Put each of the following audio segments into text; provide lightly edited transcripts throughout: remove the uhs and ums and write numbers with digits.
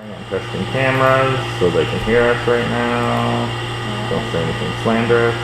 I'm testing cameras so they can hear us right now. Don't say anything slanderous.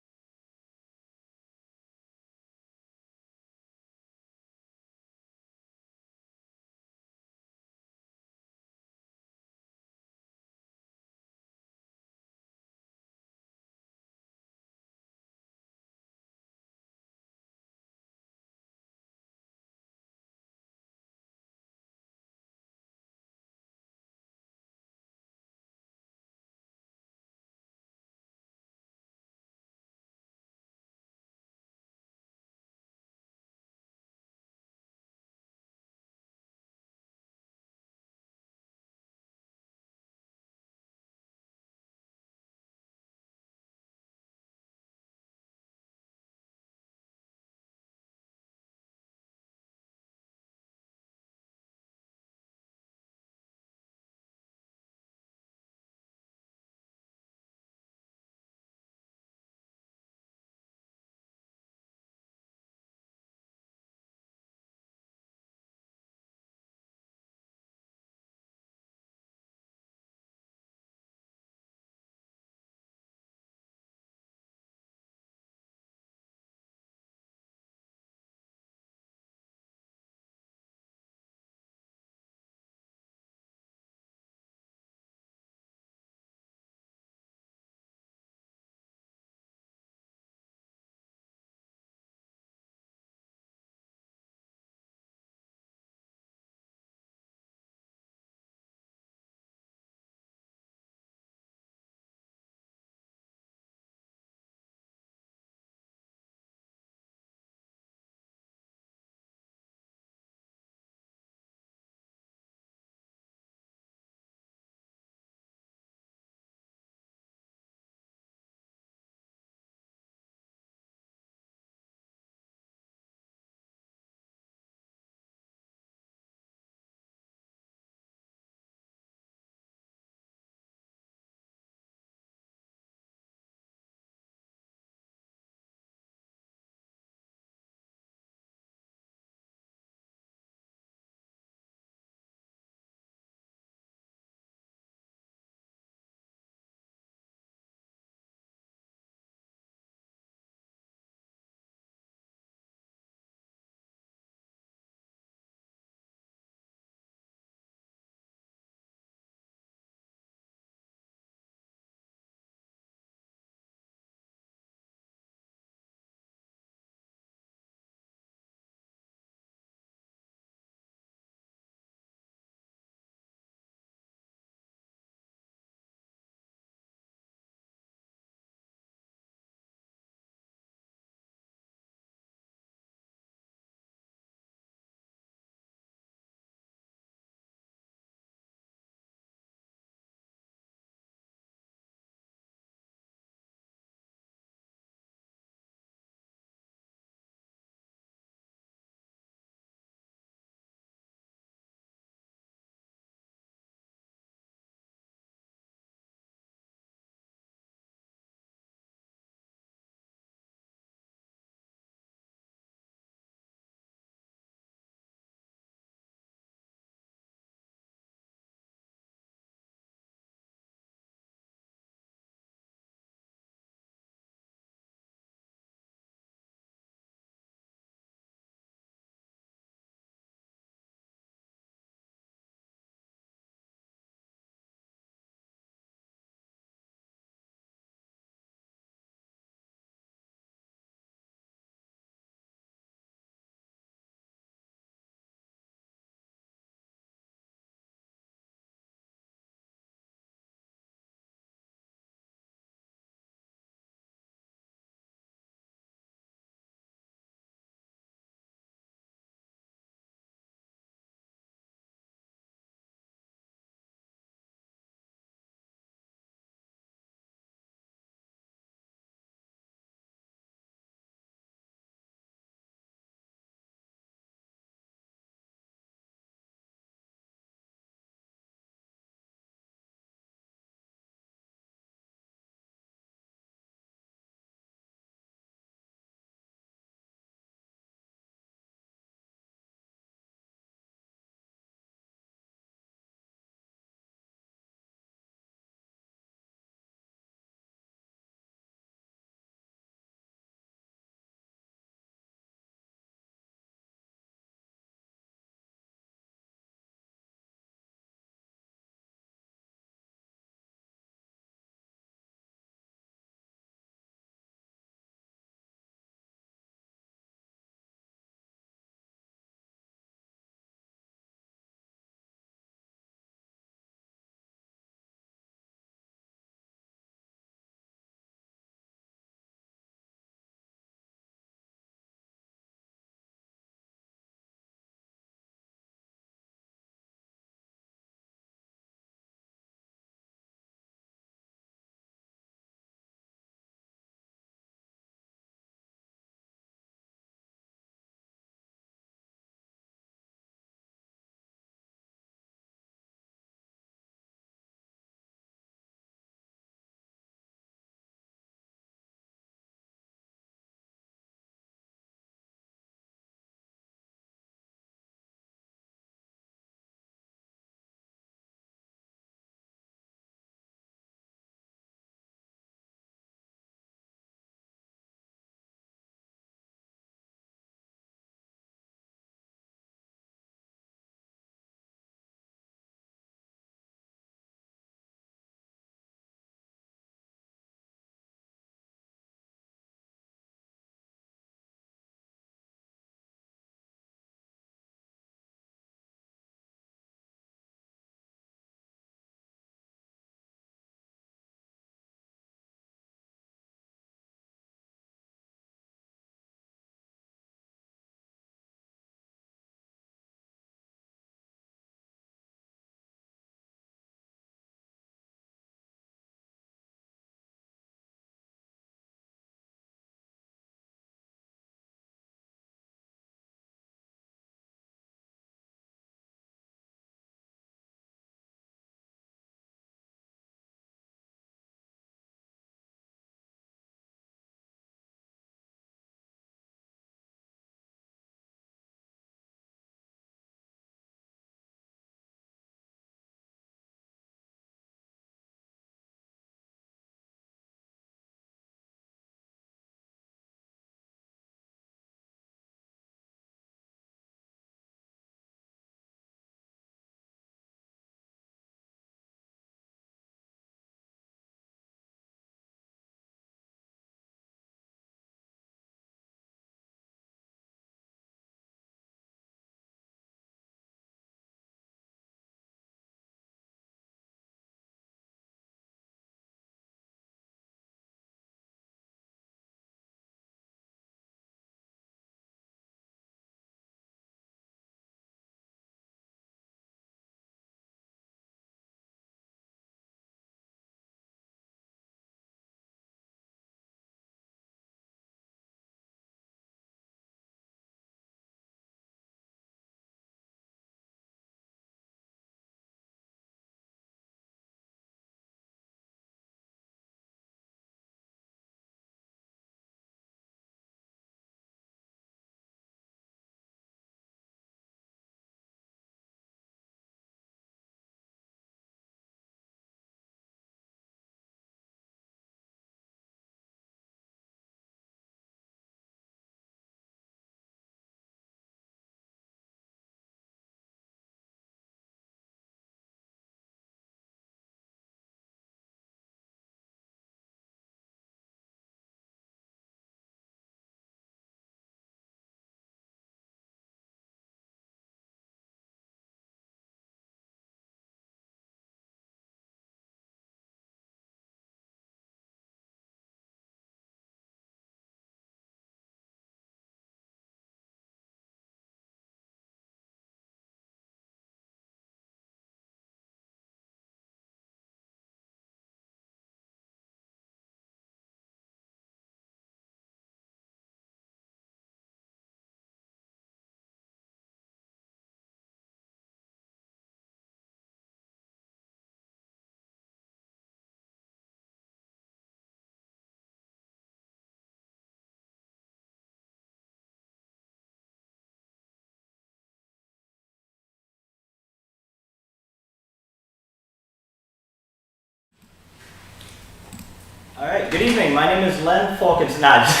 All right, good evening. My name is Len Falkins. Nah, let's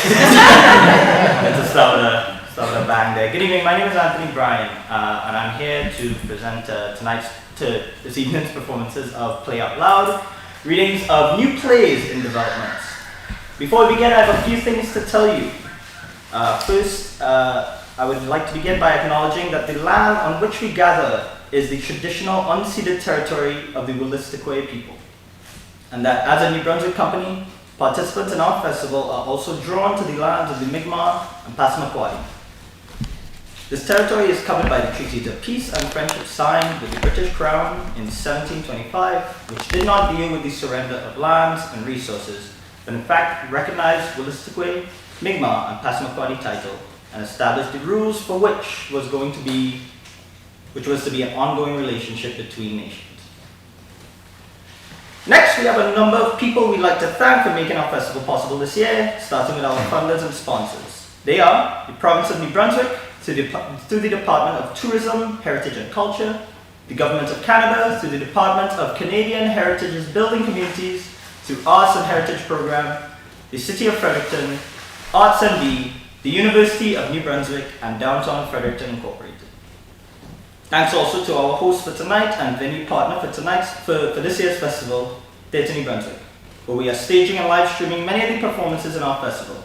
start with a bang there. Good evening. My name is Anthony Bryan, and I'm here to present this evening's performances of Play Out Loud, readings of new plays in development. Before we begin, I have a few things to tell you. First, I would like to begin by acknowledging that the land on which we gather is the traditional unceded territory of the Wolastoqey people, and that as a New Brunswick company, participants in our festival are also drawn to the lands of the Mi'kmaq and Passamaquoddy. This territory is covered by the treaties of peace and friendship signed with the British Crown in 1725, which did not deal with the surrender of lands and resources, but in fact recognized Wolastoqey, Mi'kmaq, and Passamaquoddy title and established the rules for which was to be an ongoing relationship between nations. Next, we have a number of people we'd like to thank for making our festival possible this year, starting with our funders and sponsors. They are the Province of New Brunswick, through the Department of Tourism, Heritage and Culture, the Government of Canada, through the Department of Canadian Heritage's Building Communities, through Arts and Heritage Program, the City of Fredericton, Arts NB, the University of New Brunswick, and Downtown Fredericton Incorporated. Thanks also to our host for tonight and venue partner for this year's festival, Theatre New Brunswick, where we are staging and live streaming many of the performances in our festival.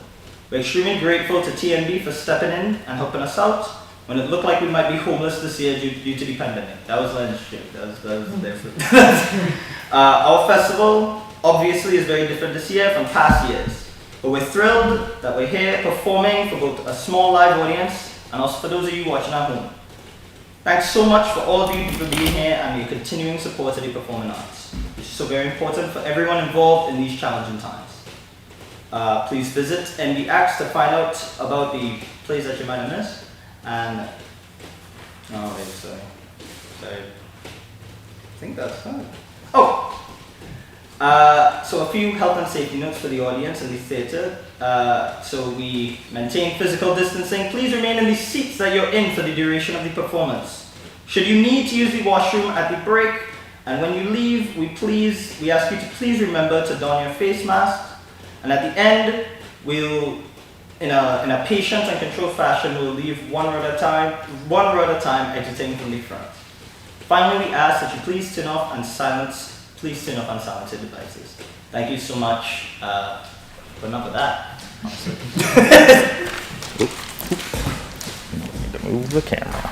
We're extremely grateful to TNB for stepping in and helping us out when it looked like we might be homeless this year due to the pandemic. That was Len's joke. That was their fault. Our festival obviously is very different this year from past years, but we're thrilled that we're here performing for both a small live audience and also for those of you watching at home. Thanks so much for all of you for being here and your continuing support of the performing arts, which is so very important for everyone involved in these challenging times. Please visit NB Acts to find out about the plays that you might have missed. And sorry. I think that's fine. So a few health and safety notes for the audience in the theatre. So we maintain physical distancing. Please remain in the seats that you're in for the duration of the performance. Should you need to use the washroom at the break, and when you leave, we ask you to please remember to don your face mask. And at the end, we'll, in a patient and controlled fashion, we'll leave one row at a time, exiting from the front. Finally, we ask that you please turn off and silence your devices. Thank you so much. But enough of that. Need to move the camera.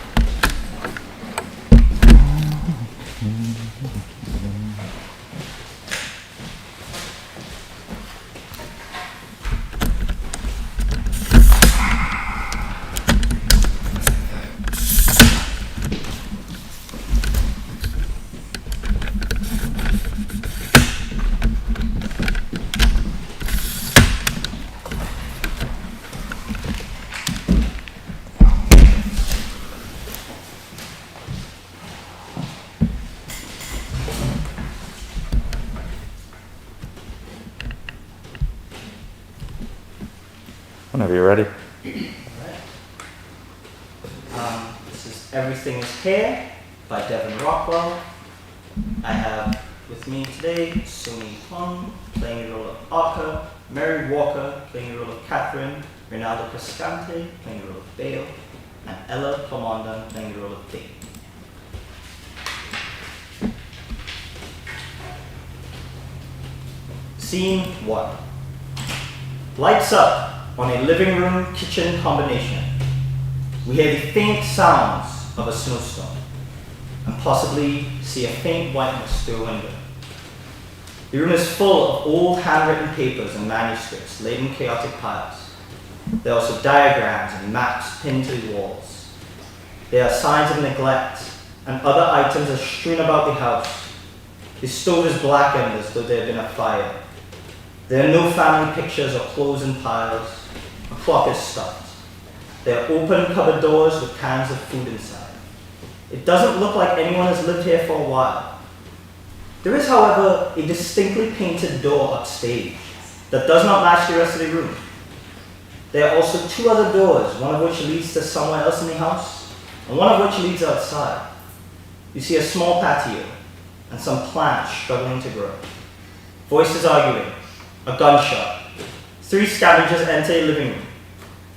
Whenever you're ready. This is Everything is Here by Devin Rockwell. I have with me today Sumi Hung playing the role of Arca, Mary Walker playing the role of Catherine, Ronaldo Cascante playing the role of Bale, and Ella Plamondon playing the role of Dane. Scene 1. Lights up on a living room kitchen combination. We hear the faint sounds of a snowstorm and possibly see a faint whiteness through a window. The room is full of old handwritten papers and manuscripts laid in chaotic piles. There are also diagrams and maps pinned to the walls. There are signs of neglect and other items are strewn about the house. The stove is blackened as though there had been a fire. There are no family pictures or clothes in piles. A clock is stopped. There are open cupboard doors with cans of food inside. It doesn't look like anyone has lived here for a while. There is, however, a distinctly painted door upstage that does not match the rest of the room. There are also 2 other doors, one of which leads to somewhere else in the house, and one of which leads outside. You see a small patio and some plants struggling to grow. Voices arguing. A gunshot. 3 scavengers enter a living room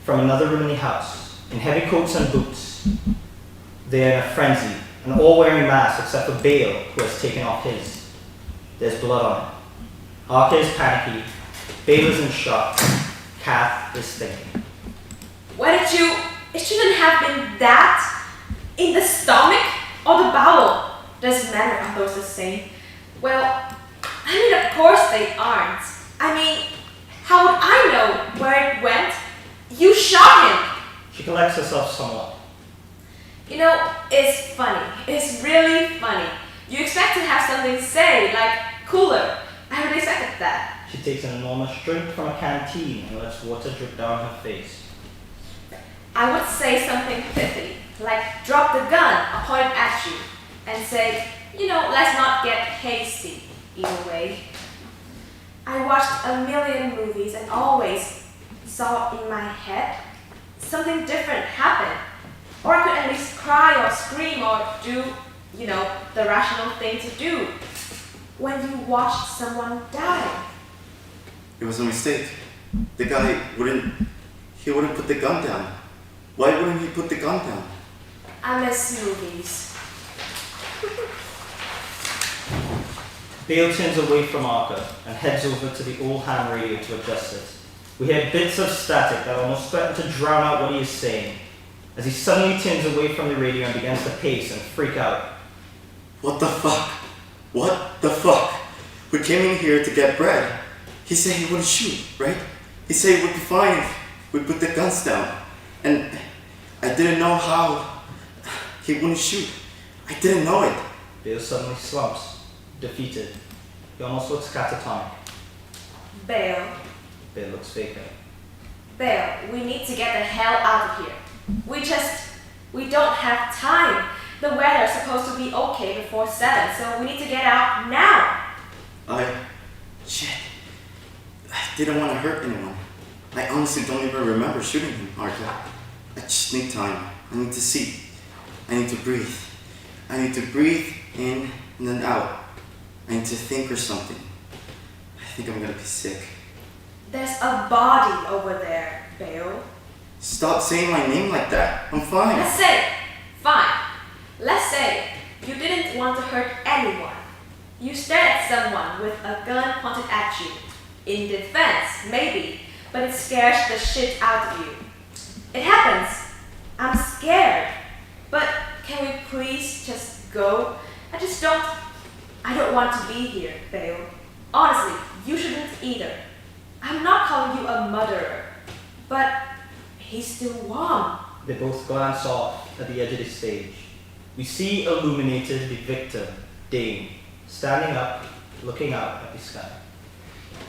from another room in the house, in heavy coats and boots. They are in a frenzy, and all wearing masks except for Bale, who has taken off his. There's blood on it. Arca is panicky. Bale is in shock. Kath is thinking. Why did you... It shouldn't have been that. In the stomach or the bowel. Doesn't matter, are those the same? Well, I mean, of course they aren't. I mean, how would I know where it went? You shot him. She collects herself somewhat. You know, it's funny. It's really funny. You expect to have something to say, like cooler. I would expect that. She takes an enormous drink from a canteen and lets water drip down her face. I would say something pithy, like drop the gun, I'll point it at you, and say, you know, let's not get hasty, either way. I watched a million movies and always saw in my head something different happen. Or I could at least cry or scream or do, you know, the rational thing to do when you watch someone die. It was a mistake. The guy wouldn't put the gun down. Why wouldn't he put the gun down? I miss movies. Bale turns away from Arca and heads over to the old ham radio to adjust it. We hear bits of static that almost threaten to drown out what he is saying, as he suddenly turns away from the radio and begins to pace and freak out. What the fuck? What the fuck? We came in here to get bread. He said he wouldn't shoot, right? He said it would be fine if we put the guns down. And I didn't know how he wouldn't shoot. I didn't know it. Bale suddenly slumps, defeated. He almost looks catatonic. Bale. Bale looks vacant. Bale, we need to get the hell out of here. We don't have time. The weather's supposed to be okay before 7, so we need to get out now. Shit. I didn't want to hurt anyone. I honestly don't even remember shooting him, Arca. I just need time. I need to see. I need to breathe. I need to breathe in and then out. I need to think or something. I think I'm gonna be sick. There's a body over there, Bale. Stop saying my name like that. I'm fine. Let's say you didn't want to hurt anyone. You stared at someone with a gun pointed at you. In defense, maybe, but it scares the shit out of you. It happens. I'm scared. But can we please just go? I don't want to be here, Bale. Honestly, you shouldn't either. I'm not calling you a murderer, but he's still warm. They both glance off at the edge of the stage. We see illuminated the victim, Dane, standing up, looking out at the sky.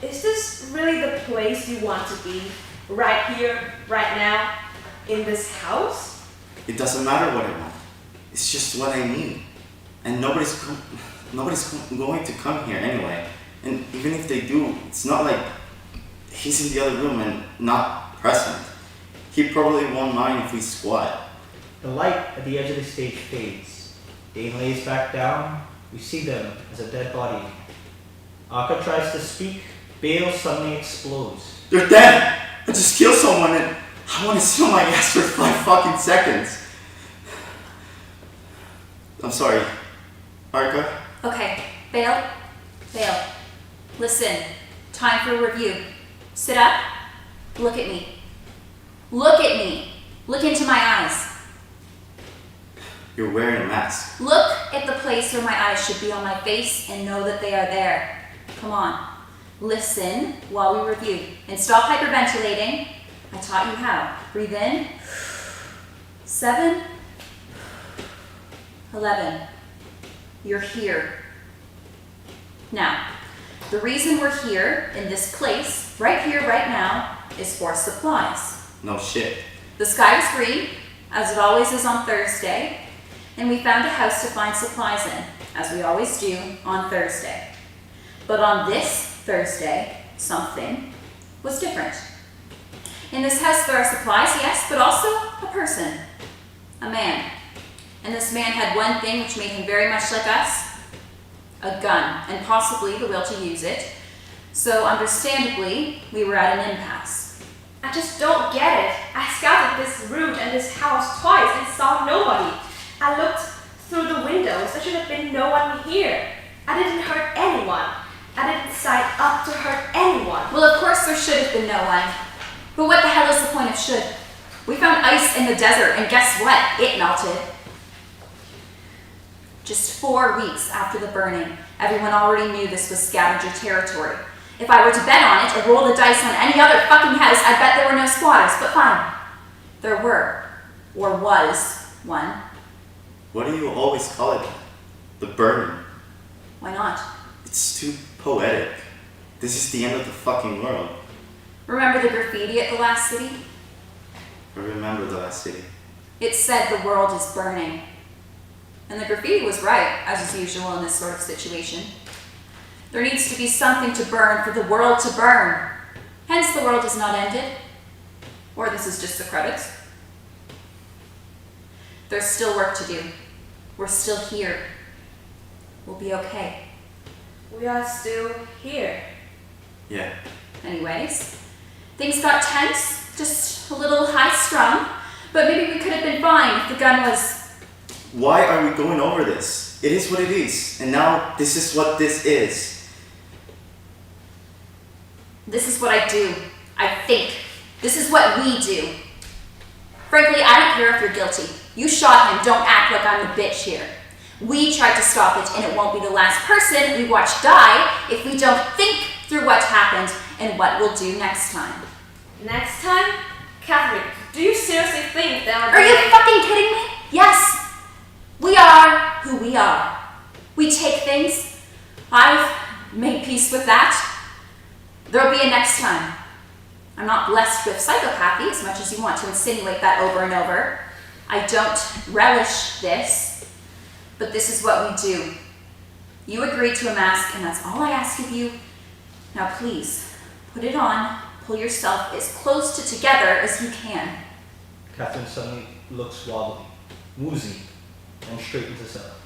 Is this really the place you want to be? Right here, right now, in this house? It doesn't matter what I want. It's just what I need. And nobody's going to come here anyway. And even if they do, it's not like he's in the other room and not present. He probably won't mind if we squat. The light at the edge of the stage fades. Dane lays back down. We see them as a dead body. Arca tries to speak. Bale suddenly explodes. They're dead! I just killed someone and I want to sit on my ass for 5 fucking seconds. I'm sorry. Arca? Okay, Bale, listen, time for review. Sit up, look at me. Look at me. Look into my eyes. You're wearing a mask. Look at the place where my eyes should be on my face and know that they are there. Come on. Listen while we review. And stop hyperventilating. I taught you how. Breathe in. 7. 11. You're here. Now, the reason we're here in this place, right here, right now, is for supplies. No shit. The sky was green, as it always is on Thursday, and we found a house to find supplies in, as we always do on Thursday. But on this Thursday, something was different. In this house there are supplies, yes, but also a person, a man. And this man had one thing which made him very much like us, a gun, and possibly the will to use it. So understandably, we were at an impasse. I just don't get it. I scouted this route and this house twice and saw nobody. I looked through the windows. There should have been no one here. I didn't hurt anyone. I didn't sign up to hurt anyone. Well, of course there should have been no one. But what the hell is the point of should? We found ice in the desert, and guess what? It melted. Just 4 weeks after the burning, everyone already knew this was scavenger territory. If I were to bet on it or roll the dice on any other fucking house, I'd bet there were no squatters, but fine. There were. Or was one. What do you always call it? The burning. Why not? It's too poetic. This is the end of the fucking world. Remember the graffiti at the last city? I remember the last city. It said the world is burning. And the graffiti was right, as is usual in this sort of situation. There needs to be something to burn for the world to burn. Hence the world is not ended. Or this is just the credits. There's still work to do. We're still here. We'll be okay. We are still here. Yeah. Anyways, things got tense, just a little high-strung, but maybe we could have been fine if the gun was... Why are we going over this? It is what it is. And now this is what this is. This is what I do. I think. This is what we do. Frankly, I don't care if you're guilty. You shot him. Don't act like I'm the bitch here. We tried to stop it, and it won't be the last person we watch die if we don't think through what happened and what we'll do next time. Next time? Catherine, do you seriously think that Are you fucking kidding me? Yes. We are who we are. We take things. I've made peace with that. There'll be a next time. I'm not blessed with psychopathy as much as you want to insinuate that over and over. I don't relish this, but this is what we do. You agreed to a mask, and that's all I ask of you. Now please, put it on, pull yourself as close to together as you can. Catherine suddenly looks wobbly, woozy, and straightens herself.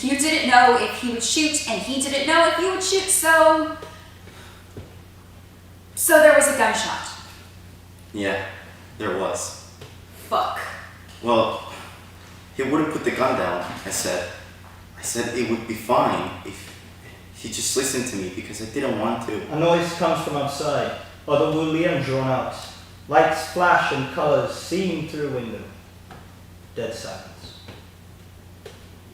You didn't know if he would shoot, and he didn't know if you would shoot, so there was a gunshot. Yeah, there was. Fuck. Well, he wouldn't put the gun down, I said. I said it would be fine if he just listened to me because I didn't want to. A noise comes from outside, otherworldly and drawn out. Lights flash and colors seen through a window. Dead silence.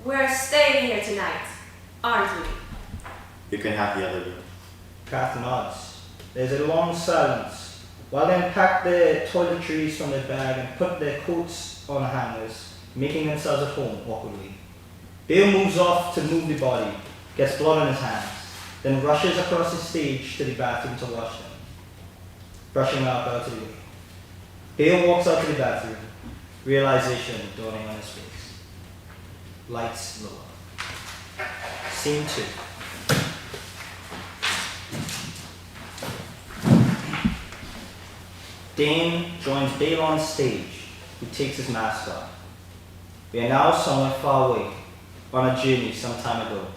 We're staying here tonight, aren't we? You can have the other room. Kath nods. There's a long silence while they unpack their toiletries from their bag and put their coats on hangers, making themselves at home awkwardly. Dale moves off to move the body, gets blood on his hands, then rushes across the stage to the bathroom to wash them, brushing up out of the way. Dale walks out to the bathroom, realization dawning on his face. Lights lower. Scene 2. Dane joins Dale on stage, who takes his mask off. We are now somewhere far away, on a journey some time ago.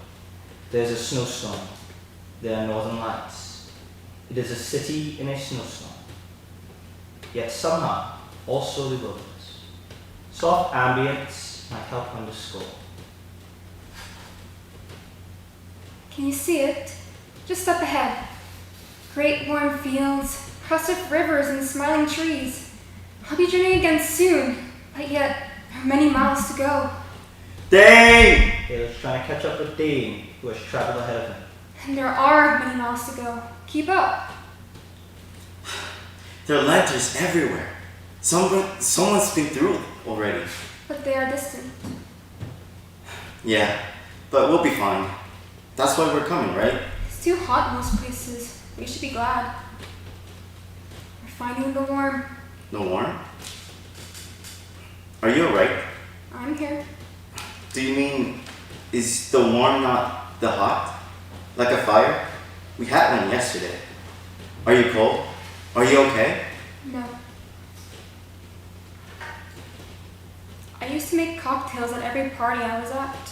There's a snowstorm. There are northern lights. It is a city in a snowstorm. Yet somehow, also the wilderness. Soft ambience might help underscore. Can you see it? Just up ahead. Great warm fields, crossed with rivers and smiling trees. I'll be journeying again soon, but yet there are many miles to go. Dane! Dale is trying to catch up with Dane, who has traveled ahead of him. And there are many miles to go. Keep up. There are lanterns everywhere. Someone's been through it already. But they are distant. Yeah, but we'll be fine. That's why we're coming, right? It's too hot in most places. We should be glad. We're finding the warm. No warm? Are you alright? I'm here. Do you mean, is the warm not the hot? Like a fire? We had one yesterday. Are you cold? Are you okay? No. I used to make cocktails at every party I was at.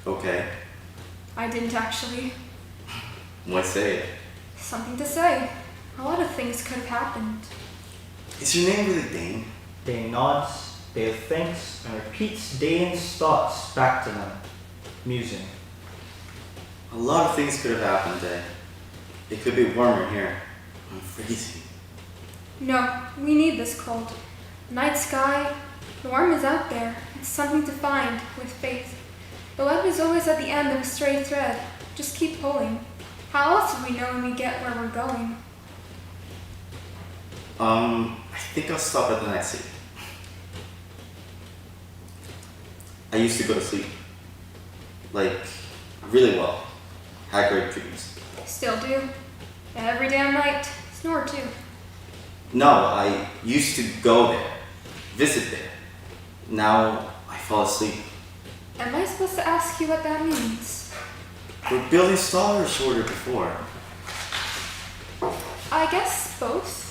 Okay. I didn't actually. Why say it? Something to say. A lot of things could have happened. Is your name really Dane? Dane nods, Dale thinks, and repeats Dane's thoughts back to them, musing. A lot of things could have happened, Day. It could be warmer here. I'm freezing. No, we need this cold. Night sky, the warm is out there. It's something to find with faith. The web is always at the end of a stray thread. Just keep pulling. How else would we know when we get where we're going? I think I'll stop at the night sleep. I used to go to sleep. Like, really well. Had great dreams. Still do. Every damn night. Snore too. No, I used to go there. Visit there. Now, I fall asleep. Am I supposed to ask you what that means? Were buildings taller or shorter before? I guess both.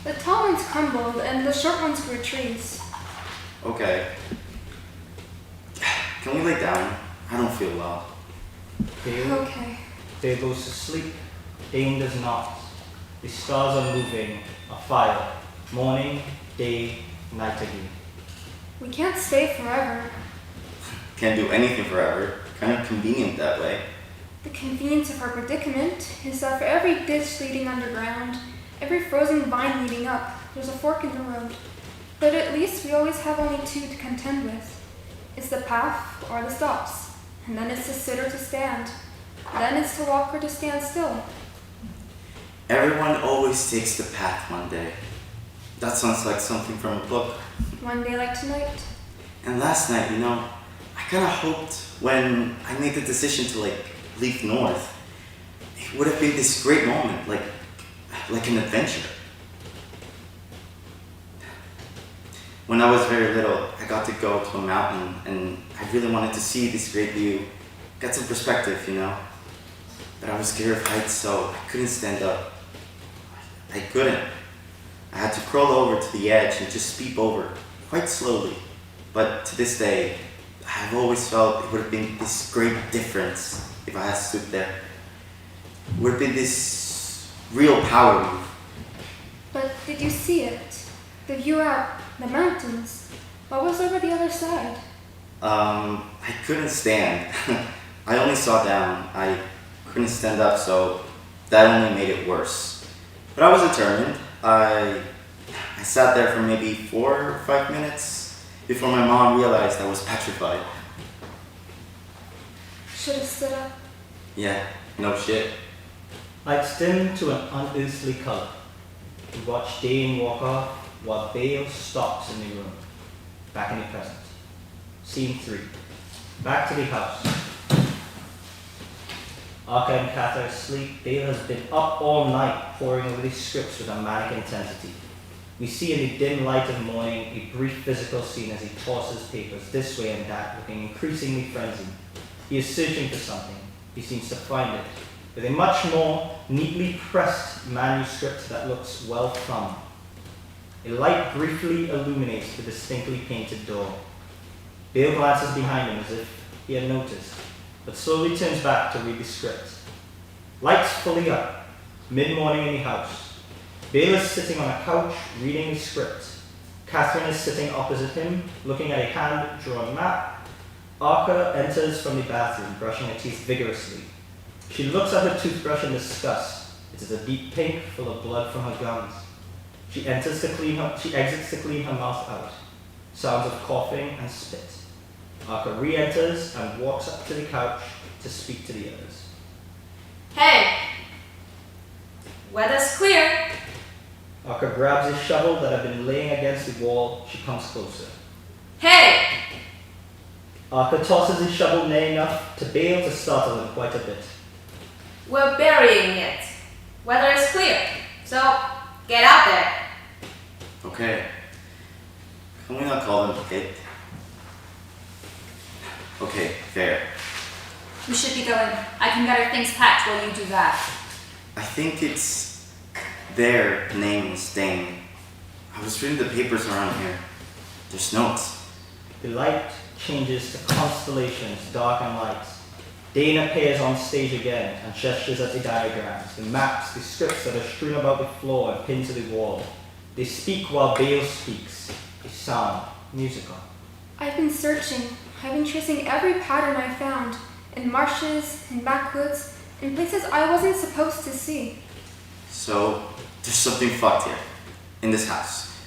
The tall ones crumbled and the short ones grew trees. Okay. Can we lay down? I don't feel well. Dale, Okay. Dale goes to sleep. Dane does not. The stars are moving, a fire. Morning, day, night again. We can't stay forever. Can't do anything forever. Kind of convenient that way. The convenience of our predicament is that for every ditch leading underground, every frozen vine leading up, there's a fork in the road. But at least we always have only two to contend with. It's the path or the stops. And then it's to sit or to stand. Then it's to walk or to stand still. Everyone always takes the path one day. That sounds like something from a book. One day like tonight. And last night, I kind of hoped when I made the decision to leave north, it would have been this great moment, like an adventure. When I was very little, I got to go to a mountain and I really wanted to see this great view, get some perspective, But I was scared of heights, so I couldn't stand up. I couldn't. I had to crawl over to the edge and just peep over, quite slowly. But to this day, I've always felt it would have been this great difference if I had stood there. It would have been this real power move. But did you see it? The view out, the mountains. What was over the other side? I couldn't stand. I only saw down. I couldn't stand up, so that only made it worse. But I was determined. I sat there for maybe 4 or 5 minutes before my mom realized I was petrified. Should have stood up. Yeah, no shit. Lights dim to an unearthly color. We watch Dane walk off while Bale stops in the room. Back in the present. Scene 3. Back to the house. Arca and Kat are asleep. Bale has been up all night poring over these scripts with a manic intensity. We see in the dim light of morning a brief physical scene as he tosses papers this way and that, looking increasingly frenzied. He is searching for something. He seems to find it, with a much more neatly pressed manuscript that looks well thumbed. A light briefly illuminates the distinctly painted door. Bale glances behind him as if he had noticed, but slowly turns back to read the script. Lights fully up, mid-morning in the house. Bale is sitting on a couch reading the script. Catherine is sitting opposite him, looking at a hand-drawn map. Arca enters from the bathroom, brushing her teeth vigorously. She looks at her toothbrush in disgust. It is a deep pink, full of blood from her gums. She exits to clean her mouth out. Sounds of coughing and spit. Arca re-enters and walks up to the couch to speak to the others. Hey! Weather's clear. Arca grabs a shovel that had been laying against the wall. She comes closer. Hey! Arca tosses his shovel near enough to Bale to startle him quite a bit. We're burying it. Weather is clear, so get out there. Okay. Can we not call them it? Okay, fair. We should be going. I can get our things packed while you do that. I think it's their name was Dane. I was reading the papers around here. There's notes. The light changes to constellations, dark and light. Dane appears on stage again and gestures at the diagrams, the maps, the scripts that are strewn about the floor and pinned to the wall. They speak while Bale speaks. They sound musical. I've been searching. I've been tracing every pattern I found, in marshes, in backwoods, in places I wasn't supposed to see. So, there's something fucked here, in this house.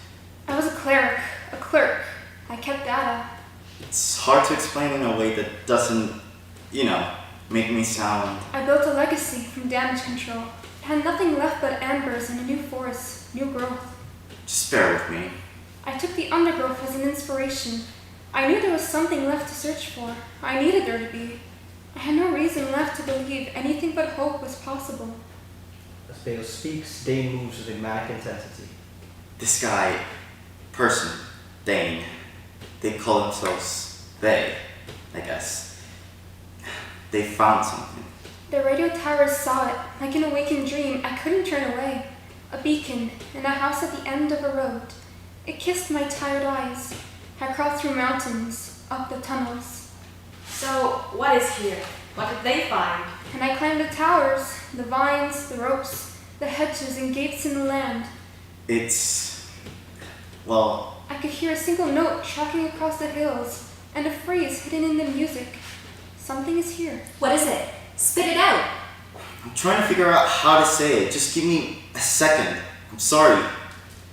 I was a cleric, a clerk. I kept data. It's hard to explain in a way that doesn't, make me sound... I built a legacy from damage control. It had nothing left but ambers and a new forest, new growth. Just bear with me. I took the undergrowth as an inspiration. I knew there was something left to search for. I needed there to be. I had no reason left to believe anything but hope was possible. As Bale speaks, Dane moves with a manic intensity. This guy, person, Dane, they call themselves they, I guess. They found something. The radio towers saw it. Like an awakened dream, I couldn't turn away. A beacon in a house at the end of a road. It kissed my tired eyes. I crawled through mountains, up the tunnels. So, what is here? What did they find? And I climbed the towers, the vines, the ropes, the hedges and gates in the land. I could hear a single note tracking across the hills, and a phrase hidden in the music. Something is here. What is it? Spit it out. I'm trying to figure out how to say it. Just give me a second. I'm sorry.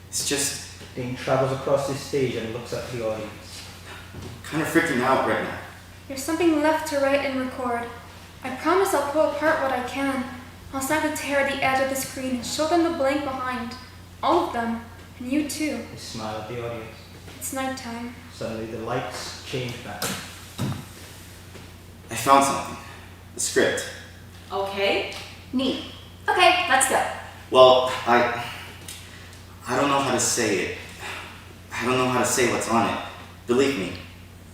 It's just... Dane travels across the stage and looks at the audience. I'm kind of freaking out right now. There's something left to write and record. I promise I'll pull apart what I can. I'll snap a tear at the edge of the screen and show them the blank behind. All of them. And you too. They smile at the audience. It's nighttime. Suddenly the lights change back. I found something. A script. Okay. Neat. Okay, let's go. Well, I don't know how to say it. I don't know how to say what's on it. Believe me,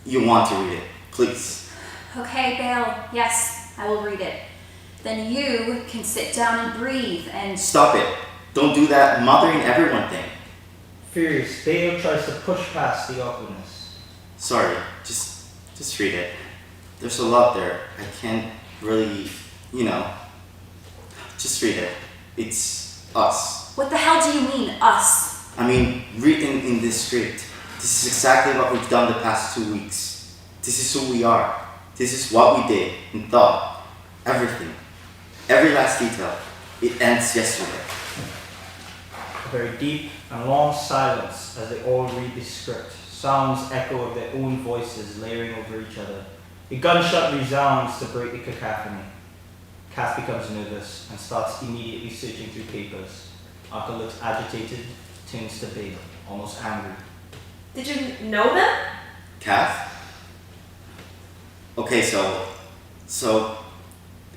you want to read it. Please. Okay, Bale. Yes, I will read it. Then you can sit down and breathe and... Stop it. Don't do that mothering everyone thing. Furious, Bale tries to push past the awkwardness. Sorry, just read it. There's a lot there. I can't really, just read it. It's us. What the hell do you mean, us? I mean, written in this script. This is exactly what we've done the past 2 weeks. This is who we are. This is what we did and thought. Everything. Every last detail. It ends yesterday. A very deep and long silence as they all read the script. Sounds echo of their own voices layering over each other. The gunshot resounds to break the cacophony. Kath becomes nervous and starts immediately searching through papers. Arthur looks agitated, turns to Bale, almost angry. Did you know them? Kath? Okay, so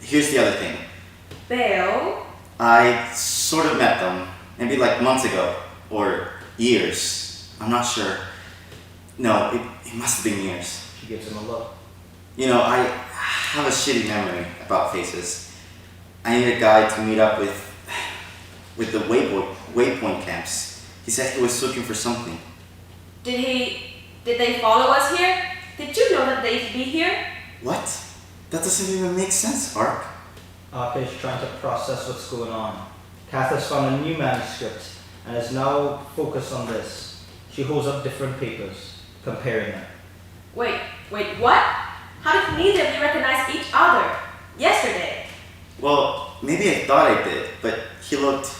here's the other thing. Bale? I sort of met them, maybe like months ago, or years. I'm not sure. No, it must have been years. She gives him a look. I have a shitty memory about faces. I need a guy to meet up with the waypoint camps. He said he was looking for something. Did they follow us here? Did you know that they'd be here? What? That doesn't even make sense, Ark. Arthur is trying to process what's going on. Kath has found a new manuscript and is now focused on this. She holds up different papers, comparing them. Wait, what? How did neither of you recognize each other? Yesterday. Well, maybe I thought I did, but he looked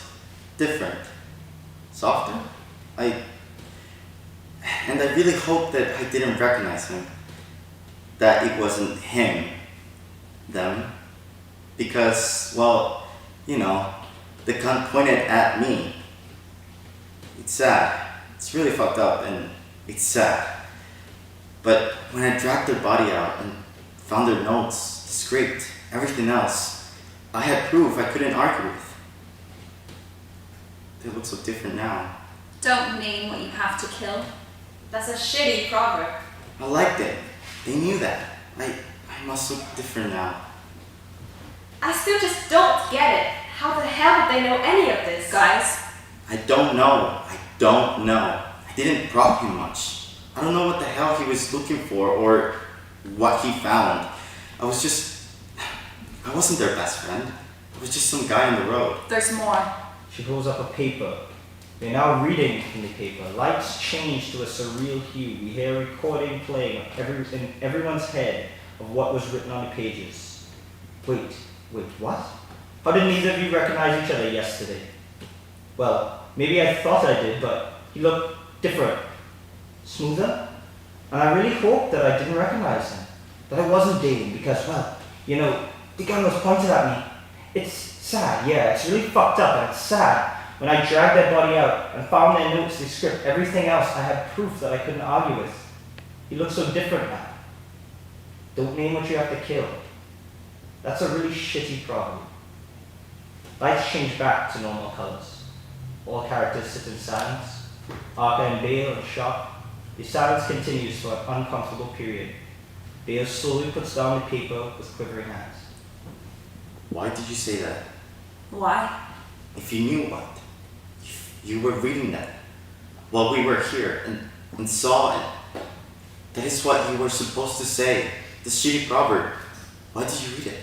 different. Softer. And I really hope that I didn't recognize him. That it wasn't him. Them. Because, the gun pointed at me. It's sad. It's really fucked up and it's sad. But when I dragged their body out and found their notes, the script, everything else, I had proof I couldn't argue with. They look so different now. Don't name what you have to kill. That's a shitty proverb. I liked it. They knew that. I must look different now. I still just don't get it. How the hell did they know any of this? Guys, I don't know. I didn't prop him much. I don't know what the hell he was looking for or what he found. I was just I wasn't their best friend. I was just some guy on the road. There's more. She pulls up a paper. They're now reading from the paper. Lights change to a surreal hue. We hear a recording playing in everyone's head of what was written on the pages. Wait, what? How did neither of you recognize each other yesterday? Well, maybe I thought I did, but he looked different. Smoother? And I really hoped that I didn't recognize him. That I wasn't dating because, well, the gun was pointed at me. It's sad, yeah, it's really fucked up and it's sad. When I dragged their body out and found their notes, their script, everything else, I had proof that I couldn't argue with. He looks so different now. Don't name what you have to kill. That's a really shitty problem. Lights change back to normal colors. All characters sit in silence. Arca and Bale are shocked. The silence continues for an uncomfortable period. Bale slowly puts down the paper with quivering hands. Why did you say that? Why? If you knew what? If you were reading that while we were here and saw it. That is what you were supposed to say. The shitty proverb. Why did you read it?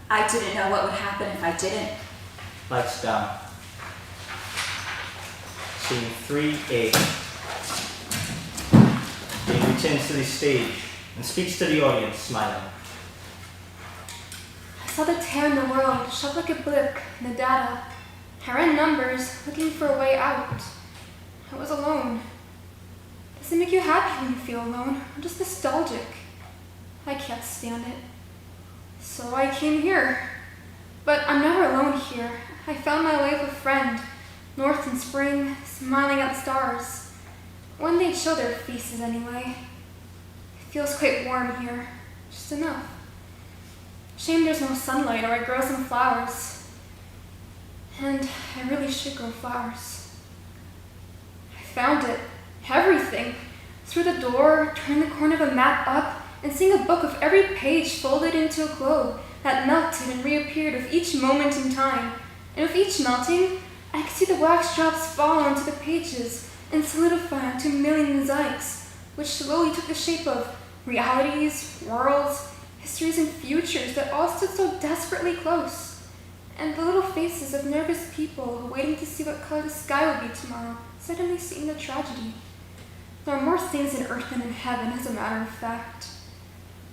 I didn't know what would happen if I didn't. Lights down. Scene 3A. Jane returns to the stage and speaks to the audience, smiling. I saw the tear in the world, shoved like a blip in the data. I ran numbers, looking for a way out. I was alone. Does it make you happy when you feel alone, or just nostalgic? I can't stand it. So I came here. But I'm never alone here. I found my way with a friend, north in spring, smiling at the stars. When they show their faces anyway. It feels quite warm here, just enough. Shame there's no sunlight or I grow some flowers. And I really should grow flowers. I found it. Everything. Through the door, turn the corner of a map up, and seeing a book of every page folded into a globe that melted and reappeared with each moment in time. And with each melting, I could see the wax drops fall onto the pages and solidify into a million mosaics, which slowly took the shape of realities, worlds, histories, and futures that all stood so desperately close. And the little faces of nervous people waiting to see what color the sky would be tomorrow, suddenly seeing the tragedy. There are more things in earth than in heaven, as a matter of fact.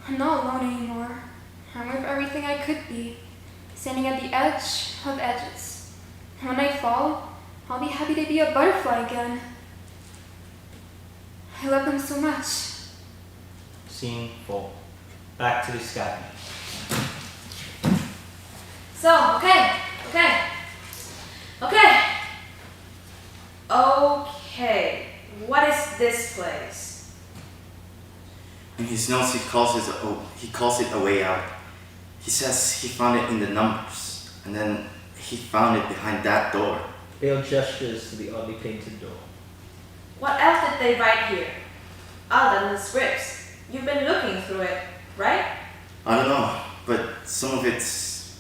I'm not alone anymore. I'm with everything I could be, standing at the edge of edges. And when I fall, I'll be happy to be a butterfly again. I love them so much. Scene 4. Back to the sky. So, okay. What is this place? In his notes, he calls it a way out. He says he found it in the numbers, and then he found it behind that door. Bale gestures to the oddly painted door. What else did they write here? Other than the scripts. You've been looking through it, right? I don't know, but some of it's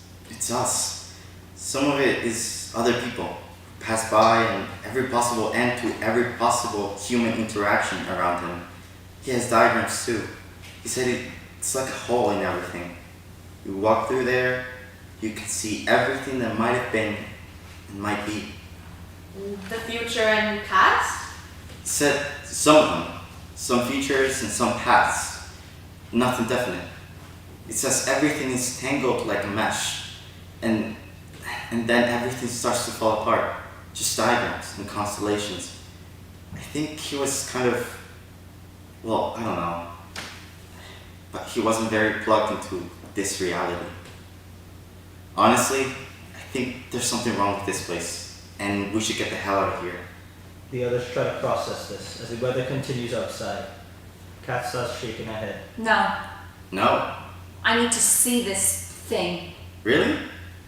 us. Some of it is other people who pass by and every possible end to every possible human interaction around him. He has diagrams too. He said it's like a hole in everything. You walk through there, you can see everything that might have been and might be. The future and past? He said some of them, some futures and some pasts. Nothing definite. It says everything is tangled like a mesh, and then everything starts to fall apart. Just diagrams and constellations. I think he was kind of, well, I don't know, but he wasn't very plugged into this reality. Honestly, I think there's something wrong with this place, and we should get the hell out of here. The others try to process this as the weather continues outside. Kat starts shaking her head. No. No? I need to see this thing. Really?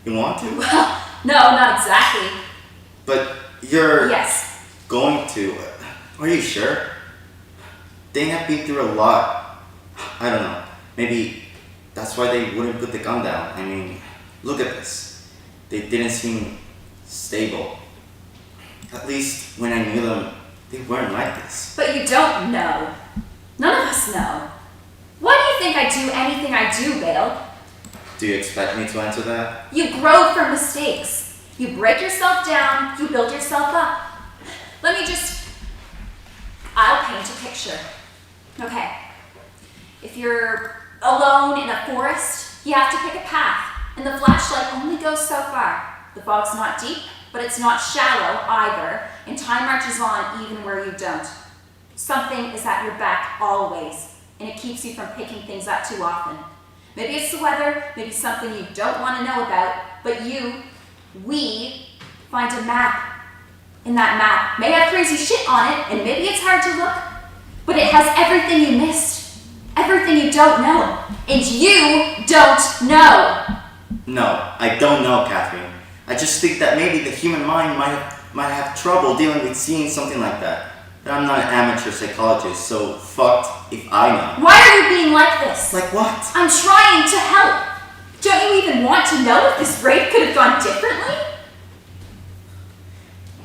You want to? Well, no, not exactly. But you're Yes. going to. Are you sure? They have been through a lot. I don't know. Maybe that's why they wouldn't put the gun down. I mean, look at this. They didn't seem stable. At least when I knew them, they weren't like this. But you don't know. None of us know. Why do you think I do anything I do, Bale? Do you expect me to answer that? You grow from mistakes. You break yourself down, you build yourself up. I'll paint a picture. Okay. If you're alone in a forest, you have to pick a path, and the flashlight only goes so far. The fog's not deep, but it's not shallow either, and time marches on even where you don't. Something is at your back always, and it keeps you from picking things up too often. Maybe it's the weather, maybe something you don't want to know about, but we find a map. And that map may have crazy shit on it, and maybe it's hard to look, but it has everything you missed, everything you don't know, and you don't know. No, I don't know, Catherine. I just think that maybe the human mind might have trouble dealing with seeing something like that. But I'm not an amateur psychologist, so fucked if I know. Why are you being like this? Like what? I'm trying to help. Don't you even want to know if this raid could have gone differently?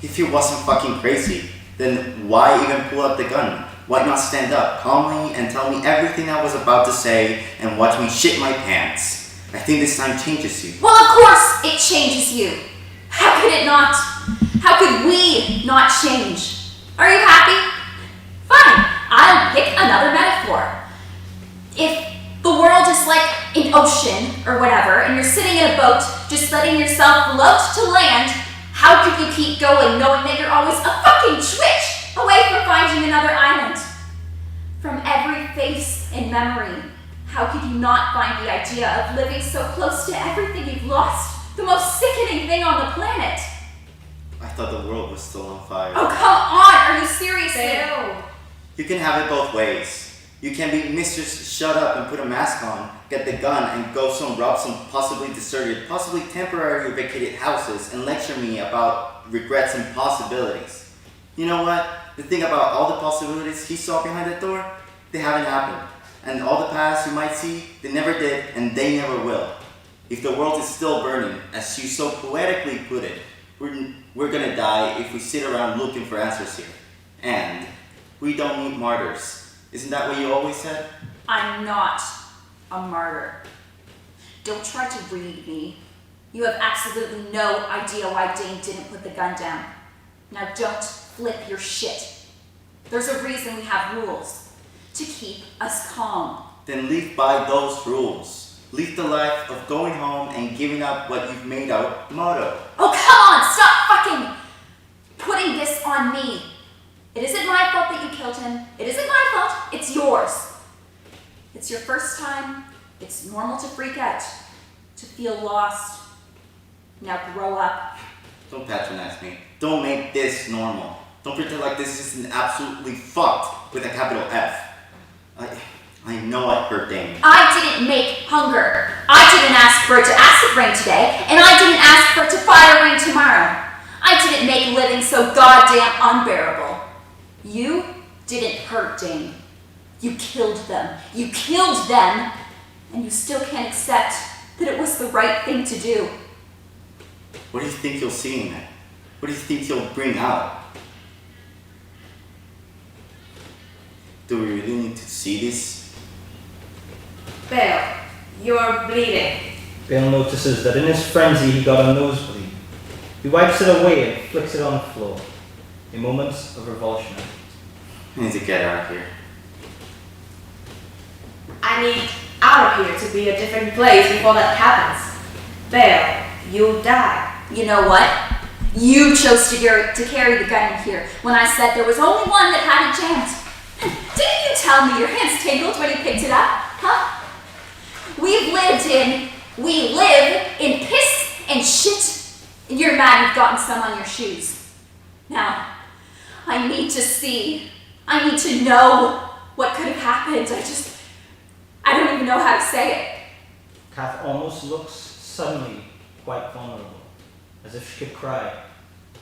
If you wasn't fucking crazy, then why even pull out the gun? Why not stand up calmly and tell me everything I was about to say and watch me shit my pants? I think this time changes you. Well, of course it changes you. How could it not? How could we not change? Are you happy? Fine, I'll pick another metaphor. If the world is like an ocean or whatever, and you're sitting in a boat just letting yourself float to land, how could you keep going knowing that you're always a fucking twitch away from finding another island? From every face and memory, how could you not find the idea of living so close to everything you've lost? The most sickening thing on the planet. I thought the world was still on fire. Oh, come on! Are you serious? Bale. You can have it both ways. You can be Mr. Shut Up and put a mask on, get the gun, and go rob some possibly deserted, possibly temporarily vacated houses and lecture me about regrets and possibilities. You know what? The thing about all the possibilities he saw behind that door, they haven't happened. And all the paths you might see, they never did, and they never will. If the world is still burning, as you so poetically put it, we're gonna die if we sit around looking for answers here. And we don't need martyrs. Isn't that what you always said? I'm not a martyr. Don't try to read me. You have absolutely no idea why Dane didn't put the gun down. Now don't flip your shit. There's a reason we have rules. To keep us calm. Then live by those rules. Live the life of going home and giving up what you've made our motto. Oh, come on! Stop fucking putting this on me. It isn't my fault that you killed him. It isn't my fault. It's yours. It's your first time. It's normal to freak out, to feel lost. Now grow up. Don't patronize me. Don't make this normal. Don't pretend like this isn't absolutely fucked with a capital F. I know I hurt Dane. I didn't make hunger. I didn't ask for it to acid rain today, and I didn't ask for it to fire rain tomorrow. I didn't make living so goddamn unbearable. You didn't hurt Dane. You killed them. You killed them, and you still can't accept that it was the right thing to do. What do you think you'll see in it? What do you think you'll bring out? Do we really need to see this? Bale, you're bleeding. Bale notices that in his frenzy he got a nosebleed. He wipes it away and flicks it on the floor. A moment of revulsion. I need to get out of here. I need out of here to be a different place before that happens. Bale, you'll die. You know what? You chose to carry the gun in here when I said there was only one that had a chance. Didn't you tell me your hands tingled when you picked it up? Huh? We live in piss and shit, and you're mad you've gotten some on your shoes. Now, I need to see. I need to know what could have happened. I don't even know how to say it. Kath almost looks suddenly quite vulnerable, as if she could cry.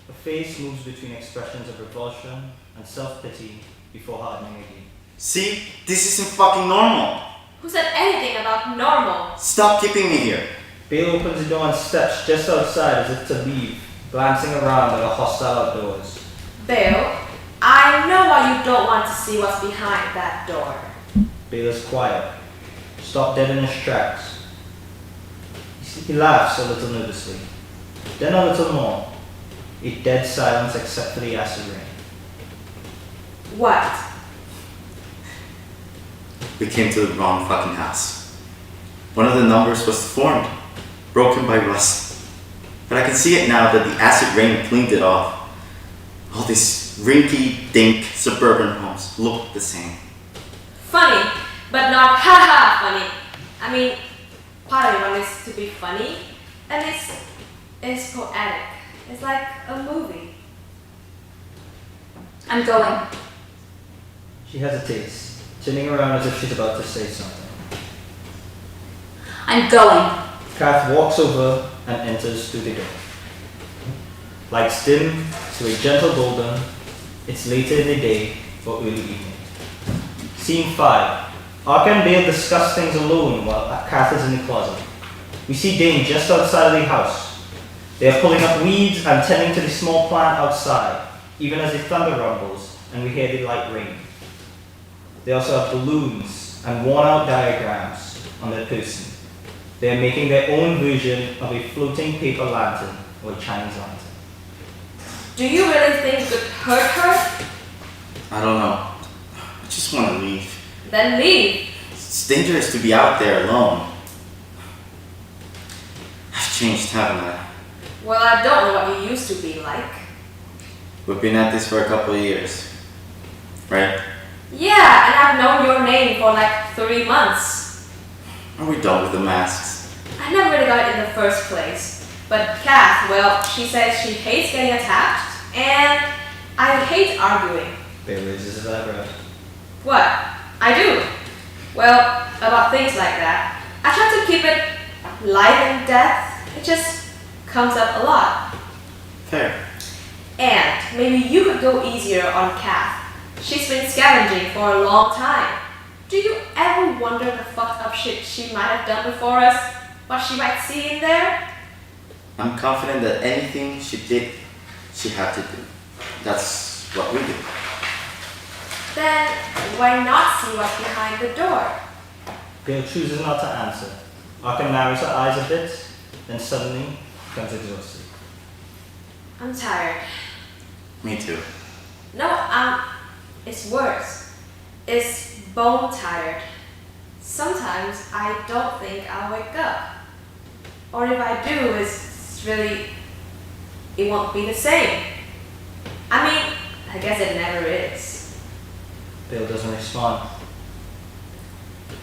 Her face moves between expressions of revulsion and self-pity before hardening again. See? This isn't fucking normal. Who said anything about normal? Stop keeping me here. Bale opens the door and steps just outside as if to leave, glancing around at the hostile outdoors. Bale, I know why you don't want to see what's behind that door. Bale is quiet. stop dead in his tracks. He laughs a little nervously, then a little more. A dead silence except for the acid rain. What? We came to the wrong fucking house. One of the numbers was deformed, broken by rust. But I can see it now that the acid rain cleaned it off. All these rinky-dink suburban homes look the same. Funny, but not haha funny. I mean, part of it is to be funny, and it's poetic. It's like a movie. I'm going. She hesitates, turning around as if she's about to say something. I'm going. Kath walks over and enters through the door. Lights dim to a gentle golden. It's later in the day or early evening. Scene 5. Ark and Bale discuss things alone while Kath is in the closet. We see Dane just outside of the house. They are pulling up weeds and tending to the small plant outside, even as the thunder rumbles and we hear the light rain. They also have balloons and worn-out diagrams on their person. They are making their own version of a floating paper lantern or a Chinese lantern. Do you really think you could hurt her? I don't know. I just want to leave. Then leave. It's dangerous to be out there alone. I've changed, haven't I? Well, I don't know what you used to be like. We've been at this for a couple of years, right? Yeah, and I've known your name for like 3 months. Are we done with the masks? I never really got it in the first place. But Kath, well, she says she hates getting attacked, and I hate arguing. Bale raises his eyebrows. What? I do. Well, about things like that. I try to keep it light and death. It just comes up a lot. Fair. And maybe you could go easier on Kath. She's been scavenging for a long time. Do you ever wonder the fucked up shit she might have done before us? What she might see in there? I'm confident that anything she did, she had to do. That's what we do. Then why not see what's behind the door? Bale chooses not to answer. Arka narrows her eyes a bit, then suddenly becomes exhausted. I'm tired. Me too. No, it's worse. It's bone tired. Sometimes I don't think I'll wake up. Or if I do, it won't be the same. I mean, I guess it never is. Bale doesn't respond.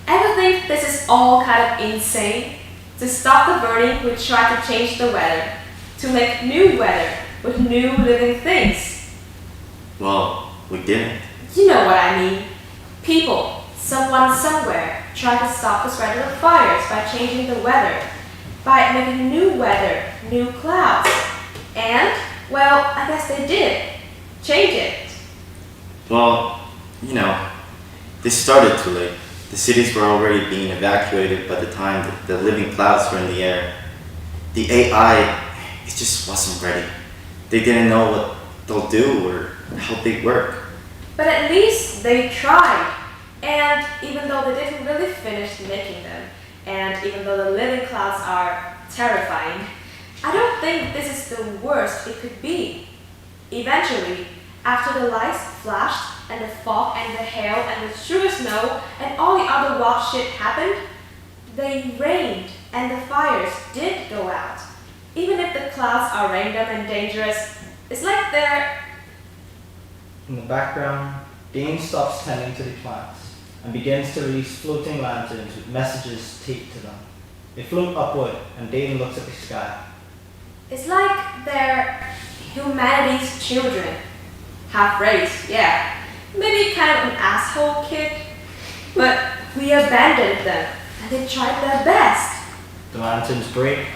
Ever think this is all kind of insane? To stop the burning, we try to change the weather. To make new weather with new living things. Well, we didn't. You know what I mean. People, someone somewhere, try to stop the spread of the fires by changing the weather. By making new weather, new clouds. And, well, I guess they did. Change it. Well, this started too late. The cities were already being evacuated by the time that the living clouds were in the air. The AI, it just wasn't ready. They didn't know what they'll do or how they work. But at least they tried. And even though they didn't really finish making them, and even though the living clouds are terrifying, I don't think this is the worst it could be. Eventually, after the lights flashed, and the fog and the hail and the sugar snow and all the other wild shit happened, they rained and the fires did go out. Even if the clouds are random and dangerous, it's like they're... In the background, Dane stops tending to the plants and begins to release floating lanterns with messages taped to them. They float upward and Dane looks at the sky. It's like they're humanity's children. Half-raised, yeah. Maybe kind of an asshole kid. But we abandoned them and they tried their best. The lanterns break,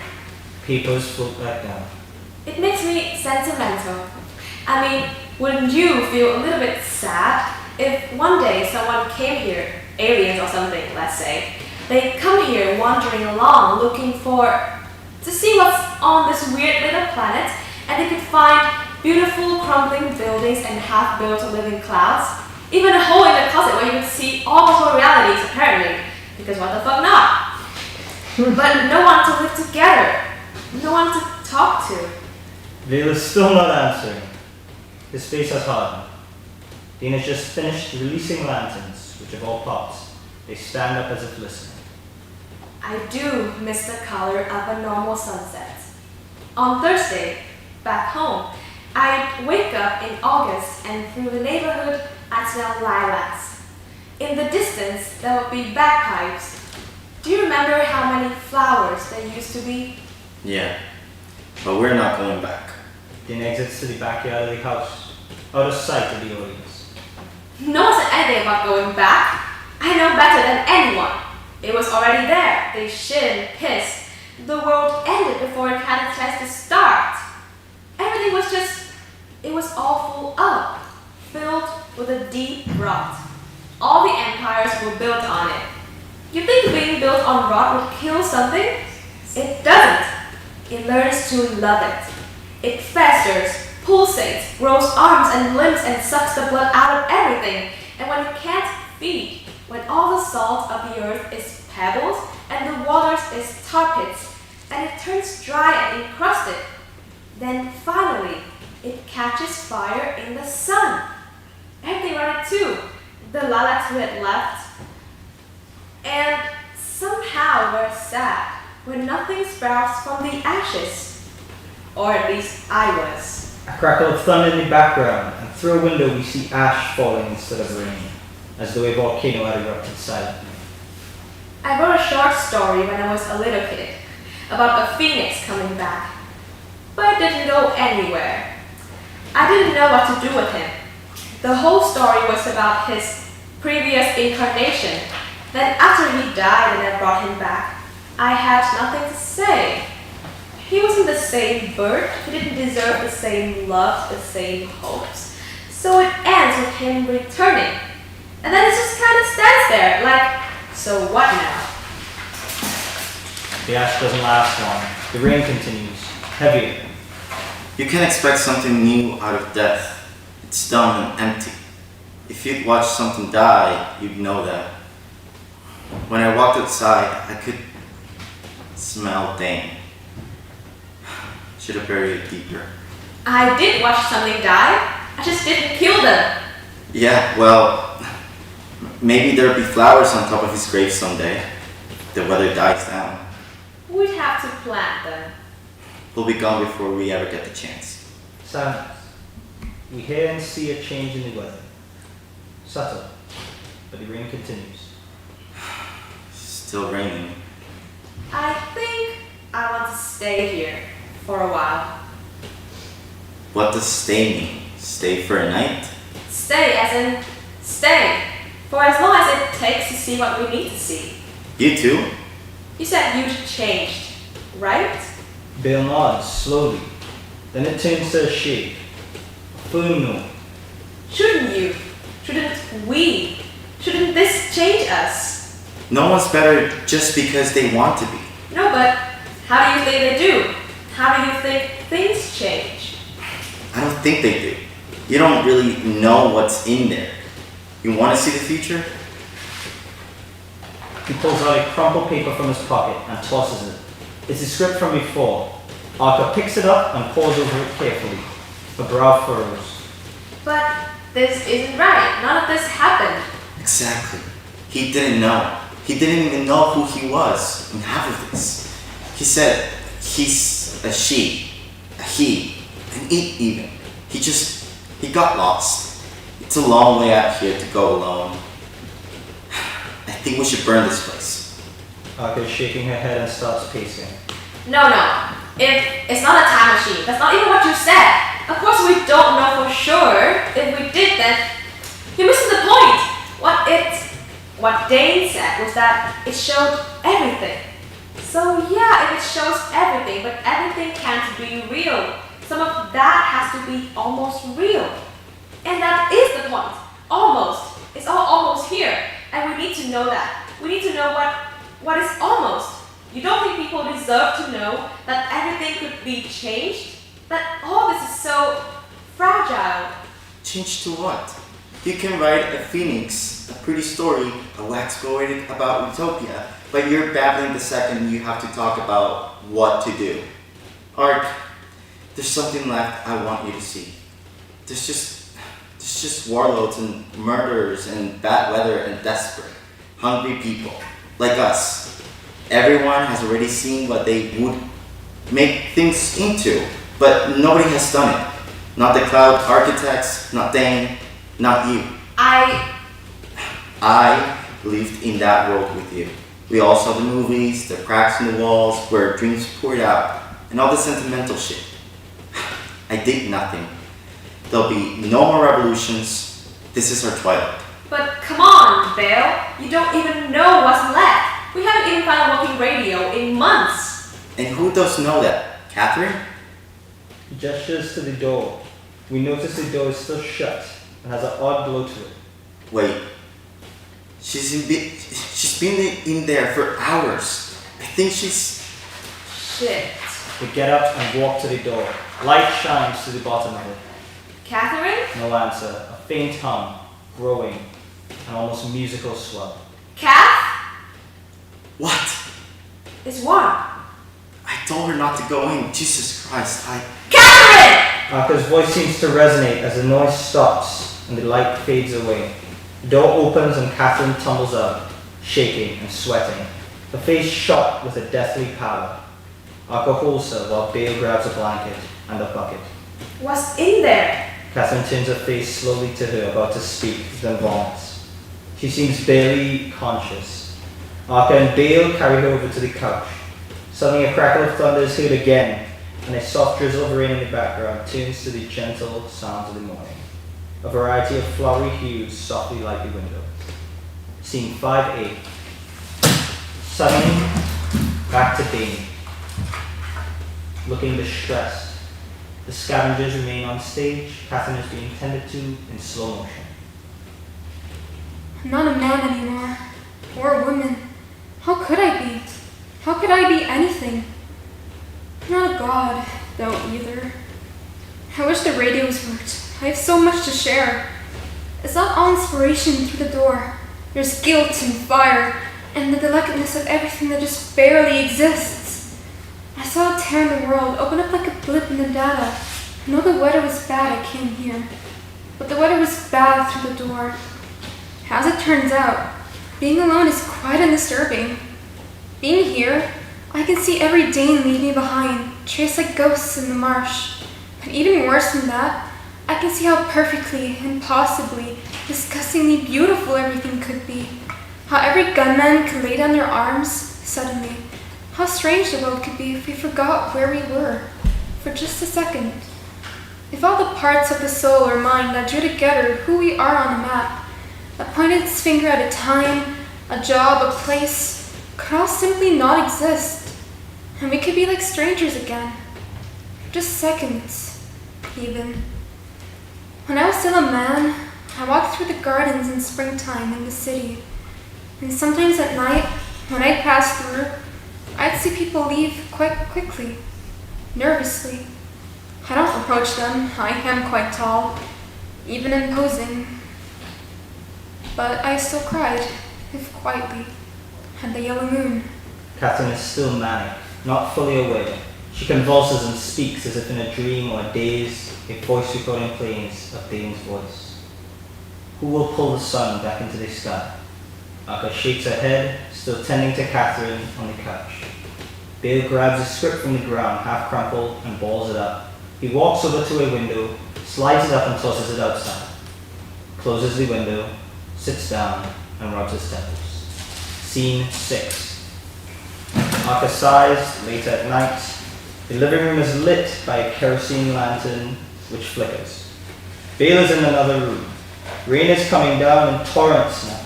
papers float back down. It makes me sentimental. I mean, wouldn't you feel a little bit sad if one day someone came here, aliens or something, let's say, they come here wandering along looking to see what's on this weird little planet, and they could find beautiful crumbling buildings and half-built living clouds, even a hole in the closet where you could see all multiple realities apparently. because what the fuck not? But no one to live together. No one to talk to. Vale is still not answering. His face has hardened. Dean has just finished releasing lanterns, which of all parts, they stand up as if listening. I do miss the color of a normal sunset. On Thursday, back home, I'd wake up in August and through the neighborhood I'd smell lilacs. In the distance, there would be bagpipes. Do you remember how many flowers there used to be? Yeah, but we're not going back. Dean exits to the backyard of the house, out of sight of the audience. No one said anything about going back. I know better than anyone. It was already there. They shit and pissed. The world ended before it had a chance to start. Everything was it was all full up, filled with a deep rot. All the empires were built on it. You think being built on rot would kill something? It doesn't. It learns to love it. It festers, pulsates, grows arms and limbs and sucks the blood out of everything. And when it can't feed, when all the salt of the earth is pebbles and the waters is tar pits, and it turns dry and encrusted, then finally it catches fire in the sun. Everything around it too. The lilacs we had left. And somehow we're sad when nothing sprouts from the ashes. Or at least I was. A crackle of thunder in the background, and through a window we see ash falling instead of rain, as though a volcano had erupted silently. I wrote a short story when I was a little kid about a phoenix coming back, but it didn't go anywhere. I didn't know what to do with him. The whole story was about his previous incarnation. Then after he died and I brought him back, I had nothing to say. He wasn't the same bird. He didn't deserve the same love, the same hopes. So it ends with him returning. And then it just kind of stands there, like, so what now? The ash doesn't last long. The rain continues, heavier. You can expect something new out of death. It's dumb and empty. If you'd watched something die, you'd know that. When I walked outside, I could smell Dane. Should have buried it deeper. I did watch something die. I just didn't kill them. Yeah, well, maybe there'll be flowers on top of his grave someday. If the weather dies down. We'd have to plant them. We'll be gone before we ever get the chance. Silence. We hear and see a change in the weather. Subtle, but the rain continues. Still raining. I think I want to stay here for a while. What does stay mean? Stay for a night? Stay as in stay. For as long as it takes to see what we need to see. You too? You said you'd changed, right? Bale nods slowly. Then it turns to a shape. A firm no. Shouldn't you? Shouldn't we? Shouldn't this change us? No one's better just because they want to be. No, but how do you think they do? How do you think things change? I don't think they do. You don't really know what's in there. You want to see the future? He pulls out a crumpled paper from his pocket and tosses it. It's a script from before. Arthur picks it up and pores over it carefully. Her brow furrows. But this isn't right. None of this happened. Exactly. He didn't know. He didn't even know who he was in half of this. He said he's a she, a he, an it even. He got lost. It's a long way out here to go alone. I think we should burn this place. Arthur is shaking her head and starts pacing. No. If it's not a time machine, that's not even what you said. Of course we don't know for sure. If we did, then you're missing the point. What Dane said was that it showed everything. So yeah, if it shows everything, but everything can't be real. Some of that has to be almost real. And that is the point. Almost. It's all almost here. And we need to know that. We need to know what is almost. You don't think people deserve to know that everything could be changed? That all this is so fragile. Change to what? You can write a phoenix, a pretty story, a wax poetic about utopia, but you're babbling the second you have to talk about what to do. Art, there's something left I want you to see. There's just warlords and murderers and bad weather and desperate, hungry people like us. Everyone has already seen what they would make things into, but nobody has done it. Not the cloud architects, not Dane, not you. I lived in that world with you. We all saw the movies, the cracks in the walls where dreams poured out, and all the sentimental shit. I did nothing. There'll be no more revolutions. This is our twilight. But come on, Bale. You don't even know what's left. We haven't even found a working radio in months. And who does know that? Catherine? He gestures to the door. We notice the door is still shut and has an odd glow to it. Wait. She's been in there for hours. I think she's... Shit. We get up and walk to the door. Light shines to the bottom of it. Catherine? No answer. A faint hum, growing, an almost musical swell. Kath? What? It's what? I told her not to go in. Jesus Christ, Catherine! Arthur's voice seems to resonate as the noise stops and the light fades away. The door opens and Catherine tumbles out, shaking and sweating, her face shot with a deathly pallor. Arthur holds her while Bale grabs a blanket and a bucket. What's in there? Catherine turns her face slowly to her, about to speak, then vomits. She seems barely conscious. Arthur and Bale carry her over to the couch. Suddenly a crackle of thunder is heard again, and a soft drizzle of rain in the background tunes to the gentle sounds of the morning. A variety of flowery hues softly light the windows. Scene 5A. Suddenly, back to Dane. Looking distressed. The scavengers remain on stage. Catherine is being tended to in slow motion. I'm not a man anymore, or a woman. How could I be? How could I be anything? I'm not a god, though, either. I wish the radios worked. I have so much to share. It's not all inspiration through the door. There's guilt and fire, and the delicateness of everything that just barely exists. I saw a tear in the world open up like a blip in the data. I know the weather was bad, I came here. But the weather was bad through the door. As it turns out, being alone is quite undisturbing. Being here, I can see every Dane leave me behind, traced like ghosts in the marsh. But even worse than that, I can see how perfectly, impossibly, disgustingly beautiful everything could be. How every gunman could lay down their arms, suddenly. How strange the world could be if we forgot where we were, for just a second. If all the parts of the soul or mind that drew together who we are on a map, that pointed its finger at a time, a job, a place, could all simply not exist, and we could be like strangers again. For just seconds, even. When I was still a man, I walked through the gardens in springtime in the city, and sometimes at night, when I'd pass through, I'd see people leave quite quickly, nervously. I don't approach them, I am quite tall, even imposing. But I still cried, if quietly, at the yellow moon. Catherine is still manic, not fully aware. She convulses and speaks as if in a dream or a daze, a voice recording planes of Dane's voice. Who will pull the sun back into the sky? Aka shakes her head, still tending to Catherine on the couch. Bale grabs a script from the ground, half crumpled, and balls it up. He walks over to a window, slides it up and tosses it outside. Closes the window, sits down, and rubs his temples. Scene 6. Aka sighs, late at night. The living room is lit by a kerosene lantern which flickers. Bale is in another room. Rain is coming down in torrents now.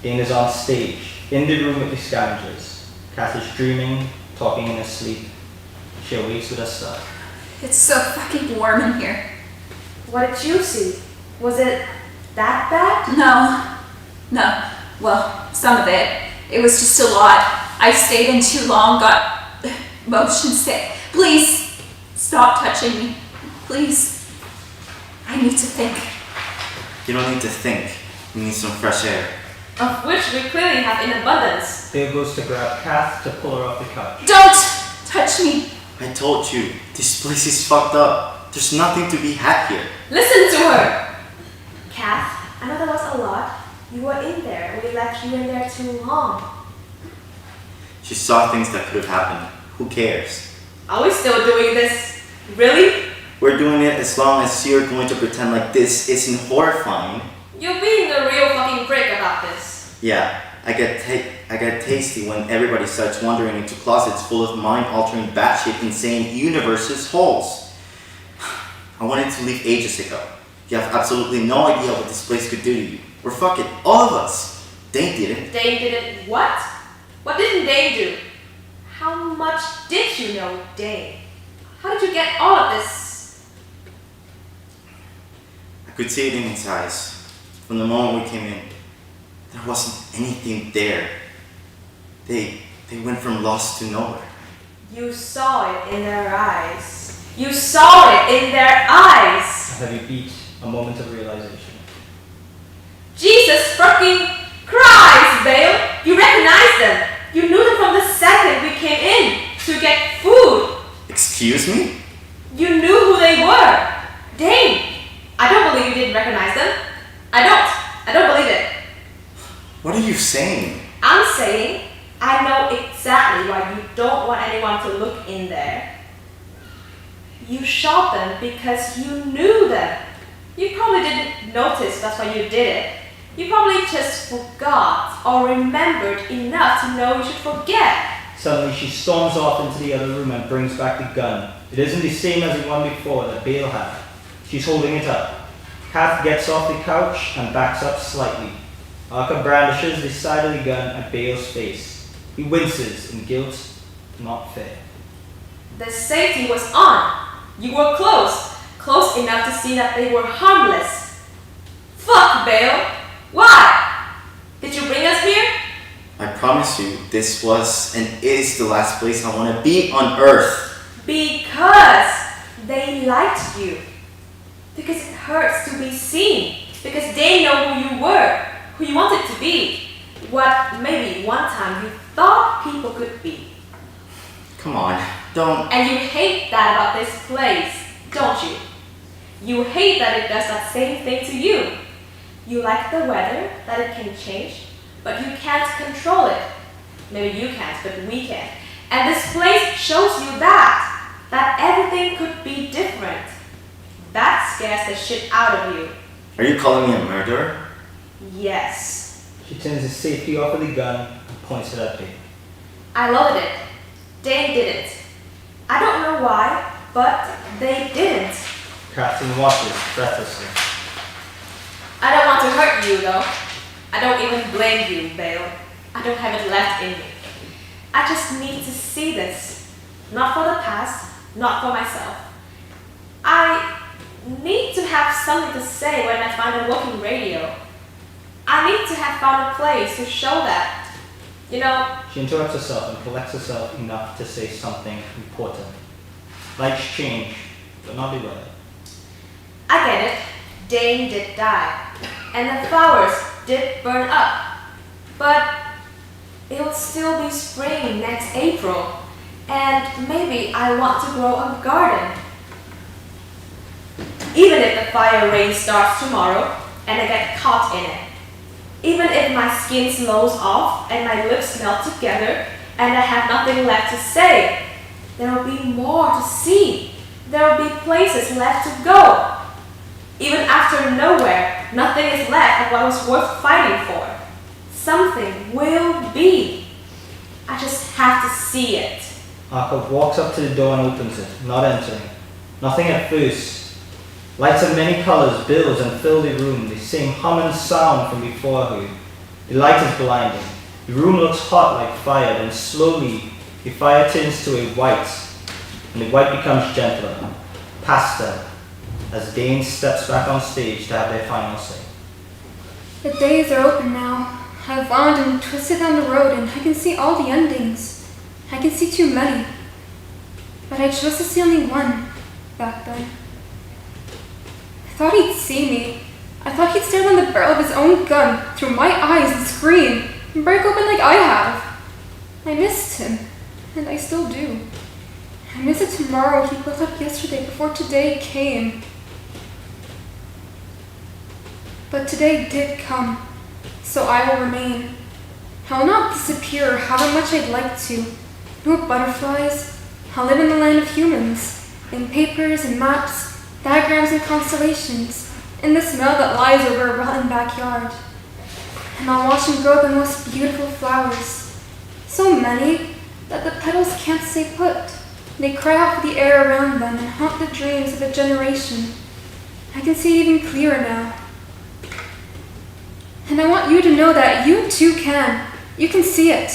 Dane is on stage, in the room with the scavengers. Kath is dreaming, talking in her sleep. She awakes with a start. It's so fucking warm in here. What did you see? Was it that bad? No. Well, some of it. It was just a lot. I stayed in too long, got motion sick. Please, stop touching me. Please. I need to think. You don't need to think. You need some fresh air. Of which we clearly have in abundance. Bale goes to grab Kath to pull her off the couch. Don't touch me. I told you, this place is fucked up. There's nothing to be had here. Listen to her! Kath, I know that was a lot. You were in there. We left you in there too long. She saw things that could have happened. Who cares? Are we still doing this? Really? We're doing it as long as you're going to pretend like this isn't horrifying. You're being a real fucking prick about this. Yeah, I get tasty when everybody starts wandering into closets full of mind-altering, batshit insane universes holes. I wanted to leave ages ago. You have absolutely no idea what this place could do to you. Or fuck it, all of us. Dane didn't. Dane didn't what? What didn't Dane do? How much did you know Dane? How did you get all of this? I could see it in his eyes. From the moment we came in, there wasn't anything there. They went from lost to nowhere. You saw it in their eyes. You saw it in their eyes. A heavy beat, a moment of realization. Jesus fucking Christ, Bale! You recognized them. You knew them from the second we came in to get food. Excuse me? You knew who they were. Dane, I don't believe you didn't recognize them. I don't believe it. What are you saying? I'm saying I know exactly why you don't want anyone to look in there. You shot them because you knew them. You probably didn't notice that's why you did it. You probably just forgot or remembered enough to know you should forget. Suddenly she storms off into the other room and brings back the gun. It isn't the same as the one before that Bale had. She's holding it up. Kath gets off the couch and backs up slightly. Arca brandishes the side of the gun at Bale's face. He winces in guilt, not fair. The safety was on. You were close enough to see that they were harmless. Fuck, Bale. Why? Did you bring us here? I promise you, this was and is the last place I want to be on Earth. Because they liked you. Because it hurts to be seen. Because they know who you were, who you wanted to be. What maybe one time you thought people could be. Come on, don't. And you hate that about this place, don't you? You hate that it does that same thing to you. You like the weather, that it can change, but you can't control it. Maybe you can't, but we can. And this place shows you that everything could be different. That scares the shit out of you. Are you calling me a murderer? Yes. She turns the safety off of the gun and points it at Bale. I loaded it. Dane didn't. I don't know why, but they didn't. Crafton watches breathlessly. I don't want to hurt you, though. I don't even blame you, Bale. I don't have it left in me. I just need to see this. Not for the past, not for myself. I need to have something to say when I find a working radio. I need to have found a place to show that. You know, She interrupts herself and collects herself enough to say something important. Lights change, but not the weather. I get it. Dane did die. And the flowers did burn up. But it'll still be spring next April. And maybe I want to grow a garden. Even if the fire rain starts tomorrow and I get caught in it. Even if my skin slows off and my lips melt together and I have nothing left to say, there will be more to see. There will be places left to go. Even after nowhere, nothing is left of what was worth fighting for. Something will be. I just have to see it. Arca walks up to the door and opens it, not entering. Nothing at first. Lights of many colors build and fill the room, the same hum and sound from before her. The light is blinding. The room looks hot like fire, then slowly the fire turns to a white, and the white becomes gentler, pastel, as Dane steps back on stage to have their final say. The days are open now. I've wound and twisted down the road and I can see all the endings. I can see too many. But I chose to see only one back then. I thought he'd see me. I thought he'd stare down the barrel of his own gun through my eyes and scream and break open like I have. I missed him, and I still do. I miss the tomorrow he built up yesterday before today came. But today did come, so I will remain. I will not disappear however much I'd like to. No butterflies. I'll live in the land of humans, in papers and maps, diagrams and constellations, in the smell that lies over a rotten backyard. And I'll watch them grow the most beautiful flowers. So many that the petals can't stay put. They cry out for the air around them and haunt the dreams of a generation. I can see it even clearer now. And I want you to know that you too can. You can see it.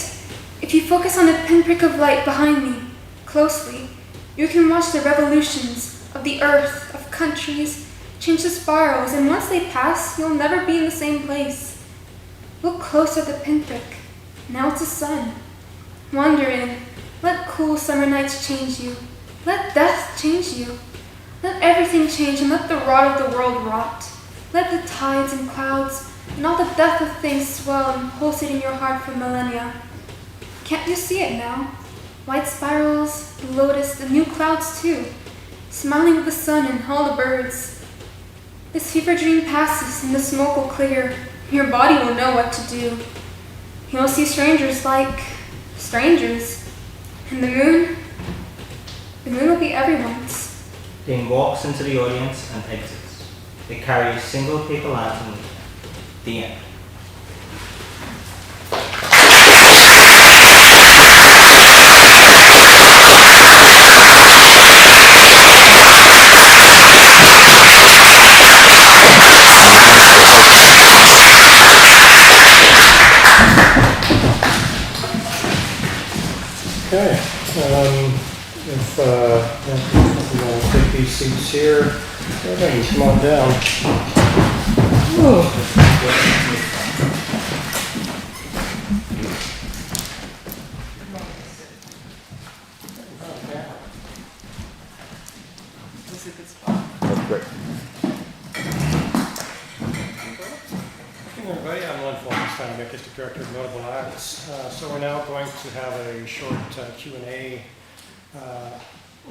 If you focus on the pinprick of light behind me, closely, you can watch the revolutions of the earth, of countries, change the spirals, and once they pass, you'll never be in the same place. Look close at the pinprick. Now it's the sun. Wander in. Let cool summer nights change you. Let death change you. Let everything change and let the rot of the world rot. Let the tides and clouds and all the death of things swell and pulsate in your heart for millennia. Can't you see it now? White spirals, the lotus, the new clouds too, smiling with the sun and all the birds. This fever dream passes and the smoke will clear. Your body will know what to do. You'll see strangers like strangers. And the moon will be everyone's. Dane walks into the audience and exits. They carry a single paper lantern. The end. Okay, if we'll take these seats here, everybody come on down. That's great. Hey everybody, I'm Len Falkenstein, Artistic Director of Notable Acts. So we're now going to have a short Q&A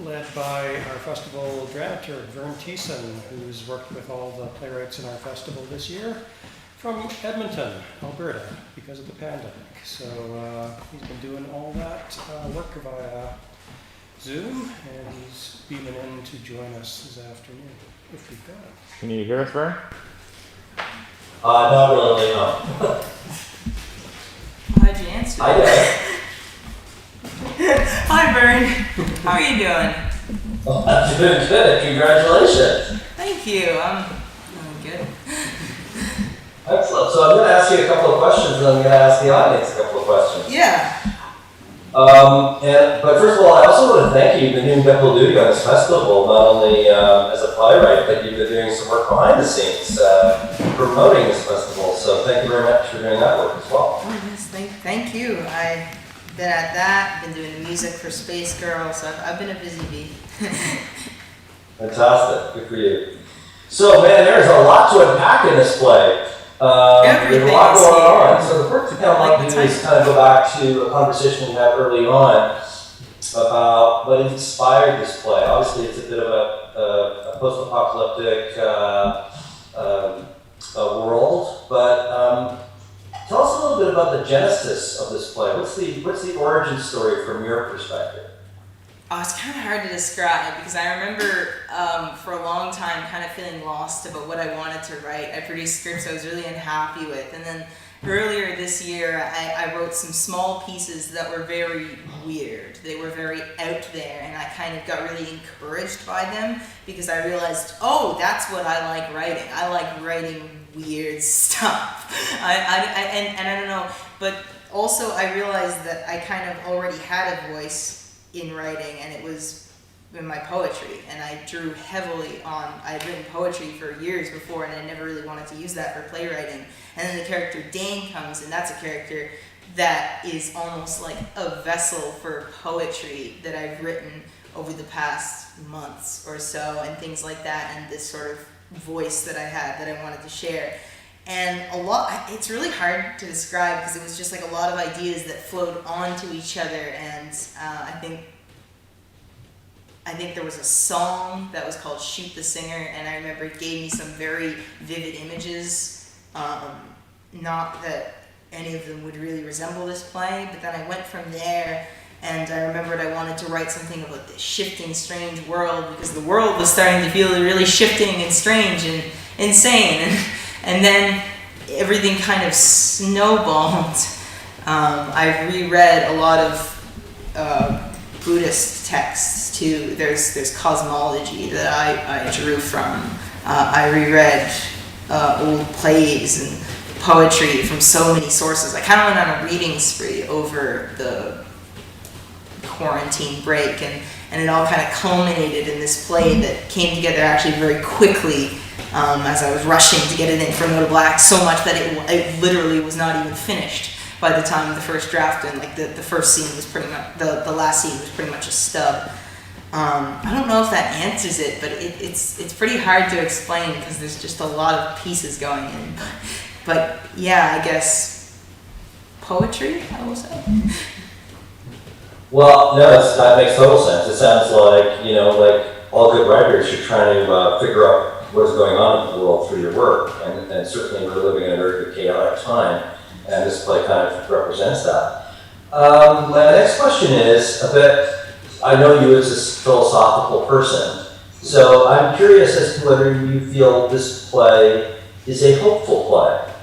led by our festival director, Vern Thiessen, who's worked with all the playwrights in our festival this year from Edmonton, Alberta, because of the pandemic. So he's been doing all that work via Zoom, and he's beaming in to join us this afternoon, if we've got it. Can you hear us, Vern? Not really, no. How'd you answer? I did. Hi, Vern. How are you doing? Well, I'm doing good. Congratulations. Thank you. I'm good. Excellent. So I'm going to ask you a couple of questions, and I'm going to ask the audience a couple of questions. Yeah. But first of all, I also want to thank you. You've been doing double duty on this festival, not only as a playwright, but you've been doing some work behind the scenes, promoting this festival. So thank you very much for doing that work as well. Oh, yes, thank you. I've been at that, been doing the music for Space Girl, so I've been a busy bee. Fantastic. Good for you. So, man, there's a lot to unpack in this play. There's a lot going on. So the first thing I want to do is kind of go back to a conversation we had early on about what inspired this play. Obviously, it's a bit of a post-apocalyptic world, but tell us a little bit about the genesis of this play. What's the origin story from your perspective? Oh, it's kind of hard to describe because I remember for a long time kind of feeling lost about what I wanted to write. I produced scripts I was really unhappy with, and then earlier this year I wrote some small pieces that were very weird. They were very out there, and I kind of got really encouraged by them because I realized, oh, that's what I like writing. I like writing weird stuff. And I don't know, but also I realized that I kind of already had a voice in writing, and it was in my poetry, and I drew heavily on, I had written poetry for years before, and I never really wanted to use that for playwriting. And then the character Dane comes, and that's a character that is almost like a vessel for poetry that I've written over the past months or so, and things like that, and this sort of voice that I had that I wanted to share. And it's really hard to describe because it was just like a lot of ideas that flowed onto each other. And I think there was a song that was called Shoot the Singer, and I remember it gave me some very vivid images. Not that any of them would really resemble this play, but then I went from there, and I remembered I wanted to write something about this shifting, strange world, because the world was starting to feel really shifting and strange and insane. And then everything kind of snowballed. I've reread a lot of Buddhist texts too. There's cosmology that I drew from. I reread old plays and poetry from so many sources. I kind of went on a reading spree over the quarantine break, and it all kind of culminated in this play that came together actually very quickly as I was rushing to get it in for Notable Act, so much that it literally was not even finished by the time the first draft, and like the first scene was pretty much, the last scene was pretty much a stub. I don't know if that answers it, but it's pretty hard to explain because there's just a lot of pieces going in. But yeah, I guess poetry, I will say. Well, no, that makes total sense. It sounds like, like all good writers, you're trying to figure out what's going on in the world through your work, and certainly we're living in a very chaotic time, and this play kind of represents that. My next question is a bit, I know you as a philosophical person, so I'm curious as to whether you feel this play is a hopeful play,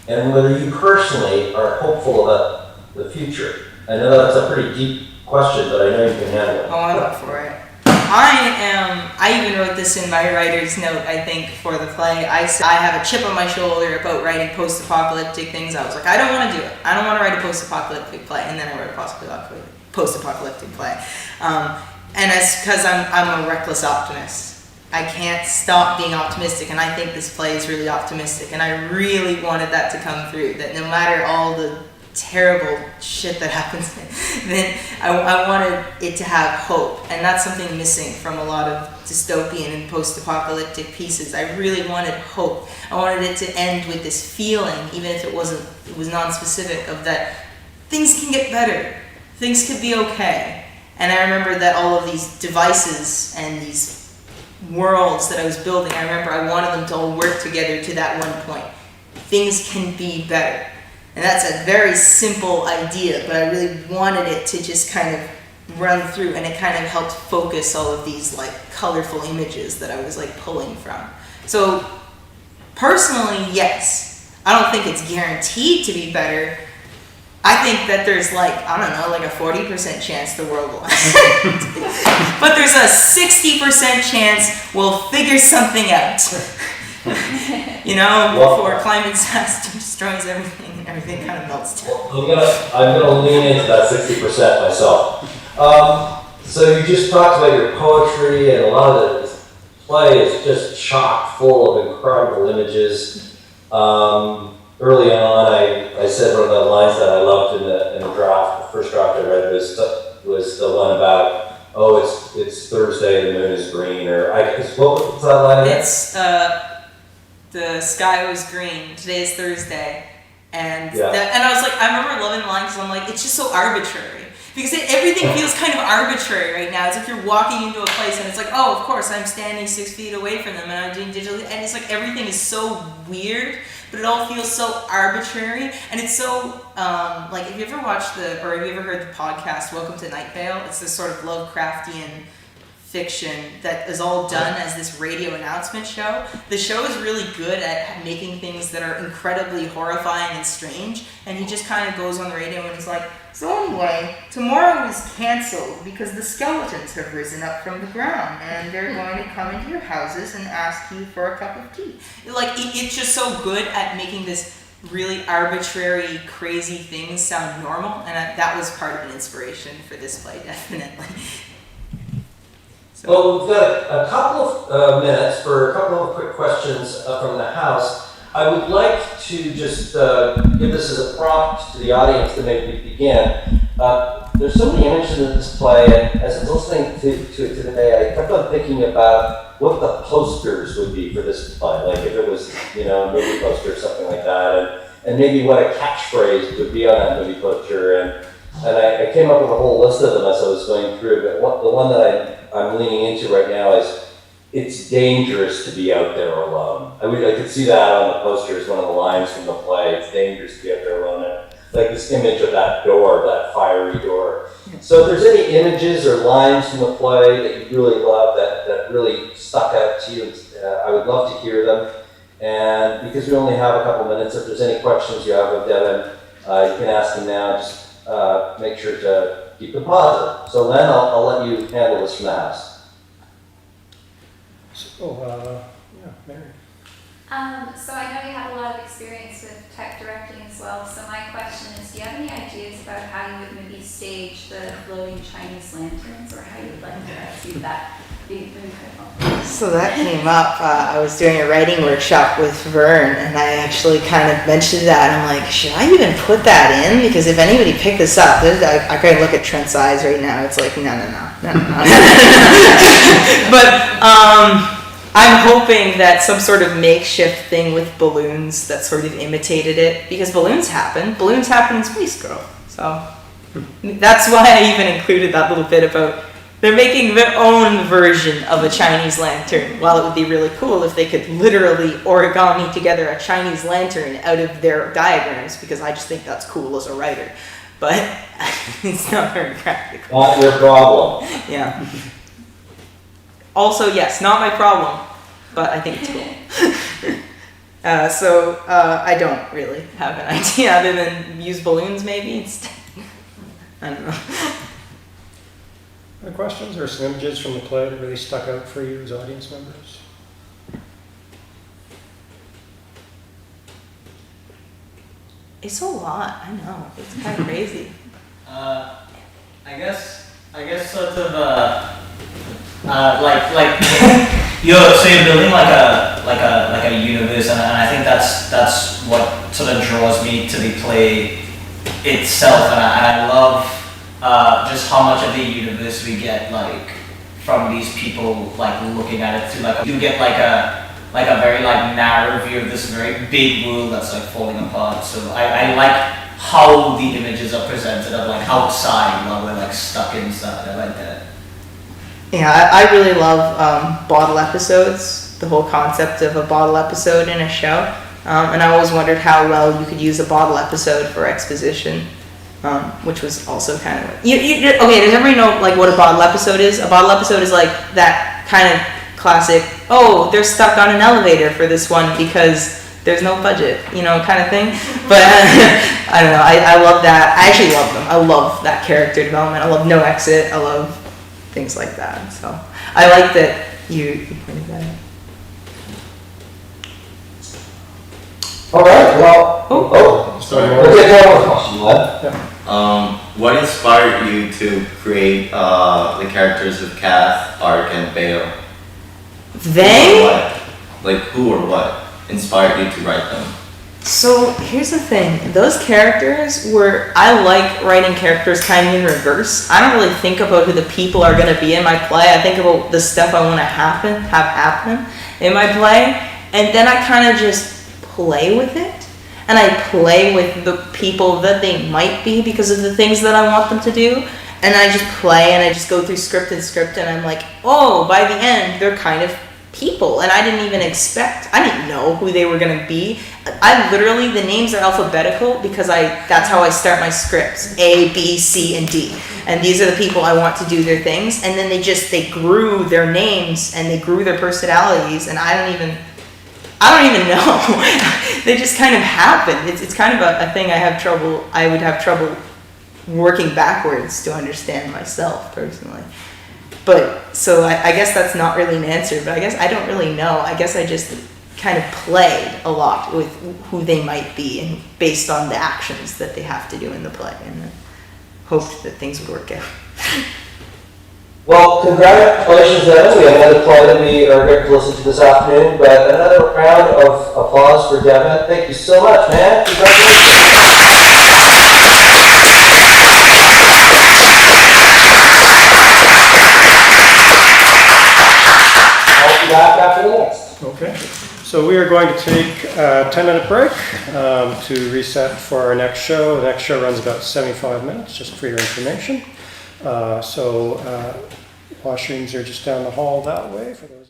and whether you personally are hopeful about the future. I know that's a pretty deep question, but I know you can handle it. Oh, I'm up for it. I even wrote this in my writer's note, I think, for the play. I said I have a chip on my shoulder about writing post-apocalyptic things. I was like, I don't want to do it. I don't want to write a post-apocalyptic play. And then I wrote a post-apocalyptic play. And it's because I'm a reckless optimist. I can't stop being optimistic, and I think this play is really optimistic. And I really wanted that to come through, that no matter all the terrible shit that happens, then I wanted it to have hope, and that's something missing from a lot of dystopian and post-apocalyptic pieces. I really wanted hope. I wanted it to end with this feeling, even if it was non-specific, of that things can get better, things could be okay. And I remember that all of these devices and these worlds that I was building, I remember I wanted them to all work together to that one point. Things can be better. And that's a very simple idea, but I really wanted it to just kind of run through, and it kind of helped focus all of these like colorful images that I was like pulling from. So personally, yes. I don't think it's guaranteed to be better. I think that there's like, I don't know, like a 40% chance the world will end. But there's a 60% chance we'll figure something out. Before climate disaster destroys everything and everything kind of melts down. I'm gonna lean into that 60% myself. So you just talked about your poetry, and a lot of the play is just chock full of incredible images. Early on, I said one of the lines that I loved in the draft. The first draft I read was the one about, it's Thursday, the moon is green, or what was that line again? It's the sky was green. Today's Thursday, and I was like, I remember loving the line because I'm like, it's just so arbitrary. Because everything feels kind of arbitrary right now. It's like you're walking into a place and it's like, oh, of course, I'm standing 6 feet away from them and I'm doing digital. And it's like everything is so weird, but it all feels so arbitrary. And it's so, like, have you ever watched have you ever heard the podcast, Welcome to Night Vale? It's this sort of Lovecraftian fiction that is all done as this radio announcement show. The show is really good at making things that are incredibly horrifying and strange, and he just kind of goes on the radio and he's like, so anyway, tomorrow is canceled because the skeletons have risen up from the ground and they're going to come into your houses and ask you for a cup of tea. Like, it's just so good at making this really arbitrary, crazy things sound normal, and that was part of an inspiration for this play, definitely. Well, we've got a couple of minutes for a couple of quick questions from the house. I would like to just give this as a prompt to the audience to maybe begin. there's so many images of this play, and as I was listening to it today, I kept on thinking about what the posters would be for this play, like if it was, a movie poster or something like that, and maybe what a catchphrase would be on that movie poster, and I came up with a whole list of them as I was going through, but the one that I'm leaning into right now is, it's dangerous to be out there alone. I could see that on the poster as one of the lines from the play, it's dangerous to be out there alone. And like this image of that door, that fiery door. So if there's any images or lines from the play that you really love, that really stuck out to you, I would love to hear them. And because we only have a couple minutes, if there's any questions you have of Devin, you can ask them now. Just make sure to keep them positive. So Len, I'll let you handle this from the house. So, Mary. So I know you have a lot of experience with tech directing as well. So my question is, do you have any ideas about how you would maybe stage the floating Chinese lanterns, or how you would like to see that being incredible? So that came up. I was doing a writing workshop with Vern, and I actually kind of mentioned that. I'm like, should I even put that in? Because if anybody picked this up, I can look at Trent's eyes right now. It's like, no. But I'm hoping that some sort of makeshift thing with balloons that sort of imitated it, because balloons happen in Space Girl. So that's why I even included that little bit about they're making their own version of a Chinese lantern. While it would be really cool if they could literally origami together a Chinese lantern out of their diagrams, because I just think that's cool as a writer. But it's not very practical. Not your problem. Yeah. Also, yes, not my problem, but I think it's cool. So I don't really have an idea other than use balloons maybe instead. I don't know. Other questions or some images from the play that really stuck out for you as audience members? It's a lot, I know. It's kind of crazy. I guess sort of like you're building like a universe, and I think that's what sort of draws me to the play itself, and I love just how much of the universe we get like from these people like looking at it through like you get like a very like narrow view of this very big world that's like falling apart. So I like how the images are presented of like outside while we're like stuck inside. I like that. Yeah, I really love bottle episodes, the whole concept of a bottle episode in a show. And I always wondered how well you could use a bottle episode for exposition, which was also kind of... okay, does everybody know like what a bottle episode is? A bottle episode is like that kind of classic, oh, they're stuck on an elevator for this one because there's no budget, kind of thing. But I don't know, I love that. I actually love them. I love that character development. I love No Exit. I love things like that. So I like that you pointed that out. All right, well, we'll get one more question, Len. What inspired you to create the characters of Kath, Ark, and Bale? They? Like who or what inspired you to write them? So here's the thing, those characters I like writing characters kind of in reverse. I don't really think about who the people are going to be in my play. I think about the stuff I want to have happen in my play, and then I kind of just play with it, and I play with the people that they might be because of the things that I want them to do, and I just play, and I just go through script, and I'm like, oh, by the end, they're kind of people, and I didn't know who they were going to be. The names are alphabetical because that's how I start my scripts, A, B, C, and D, and these are the people I want to do their things, and then they grew their names, and they grew their personalities, and I don't even know. They just kind of happen. It's kind of a thing I would have trouble working backwards to understand myself personally. But, so I guess that's not really an answer, but I guess I don't really know. I guess I just kind of played a lot with who they might be and based on the actions that they have to do in the play, and hoped that things would work out. Well, congratulations, Devin. We have another play that we are going to listen to this afternoon, but another round of applause for Devin. Thank you so much, man. Congratulations. back after the next. Okay. So we are going to take a 10-minute break to reset for our next show. The next show runs about 75 minutes, just for your information. Washrooms are just down the hall that way for those.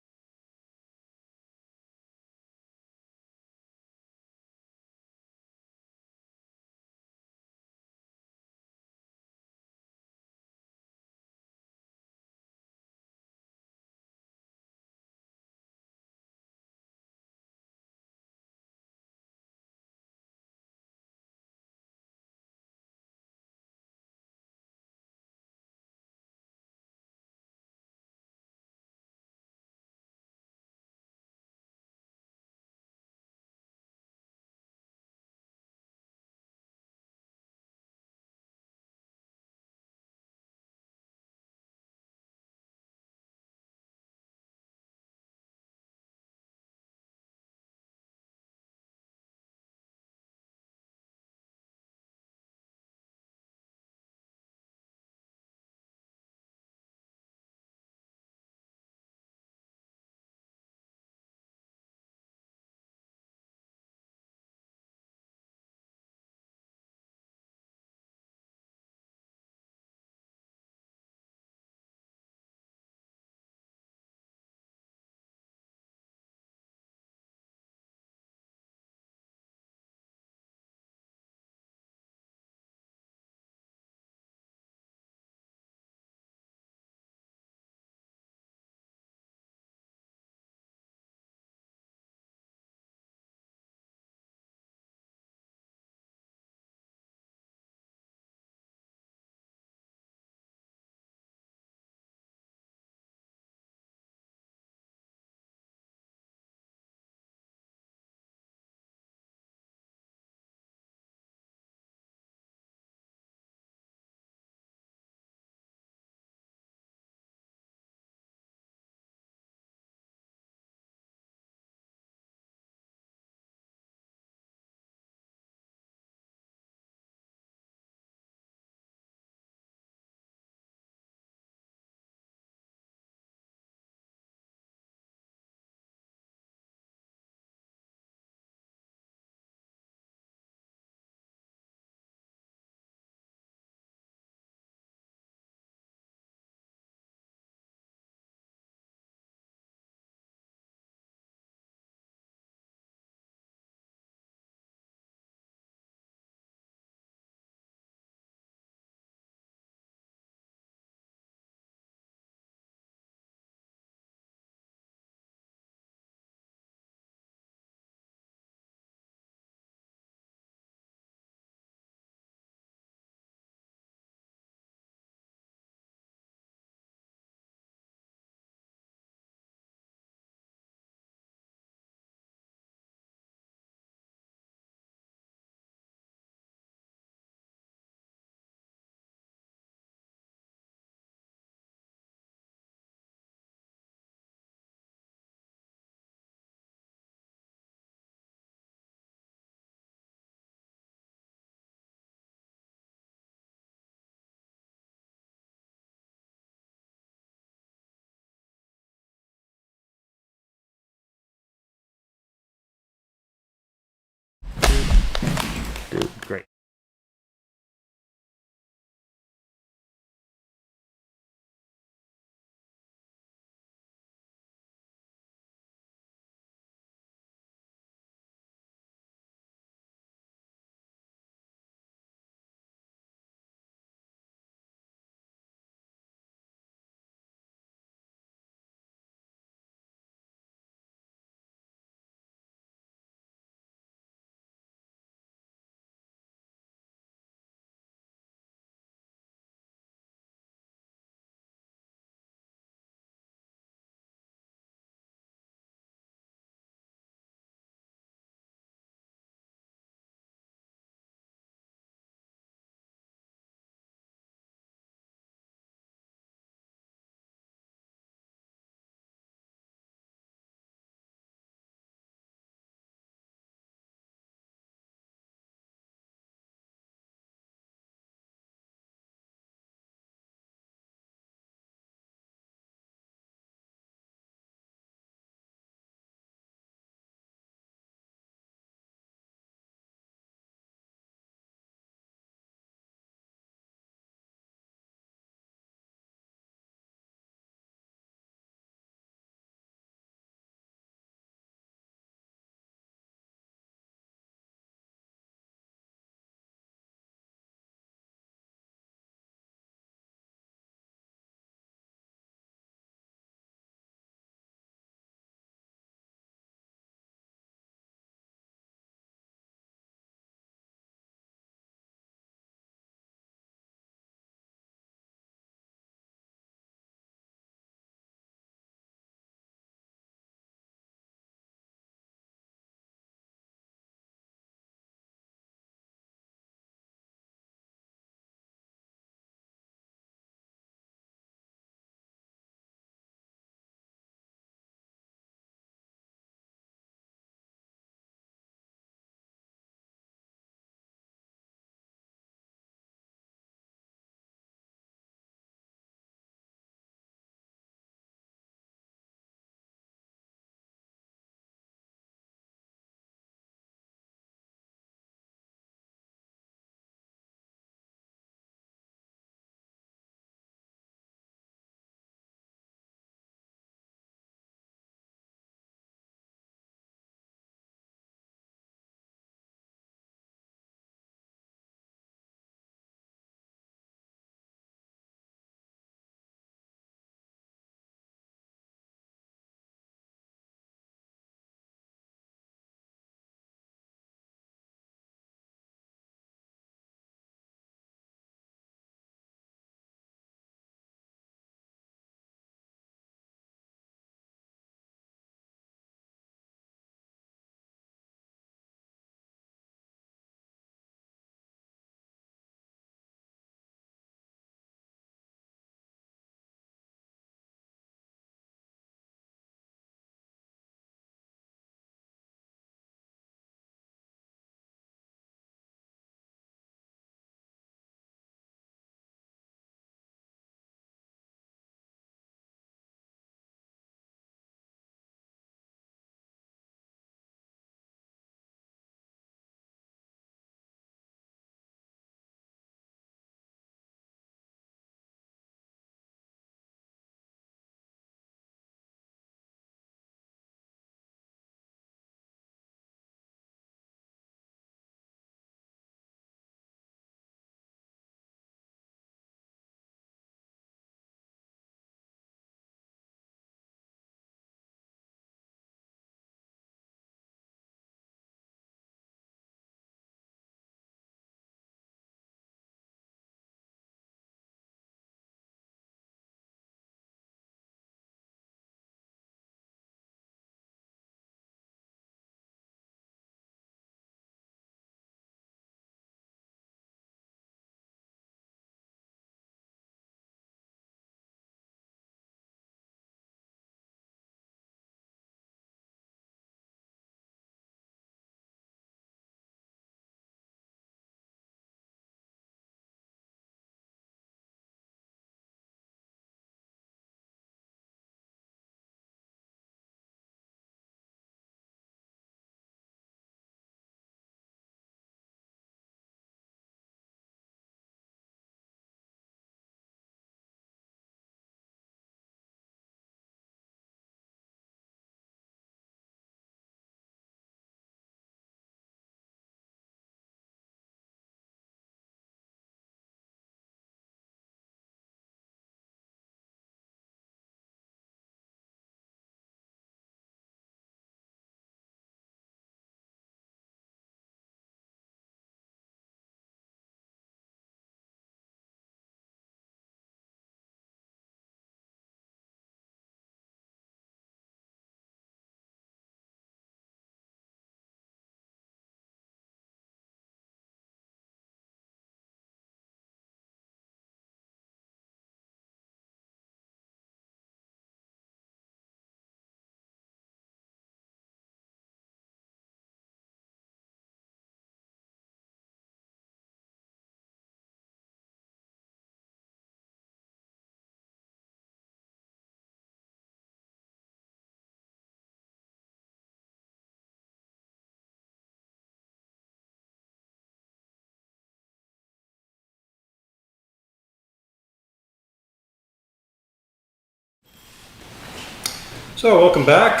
So, welcome back.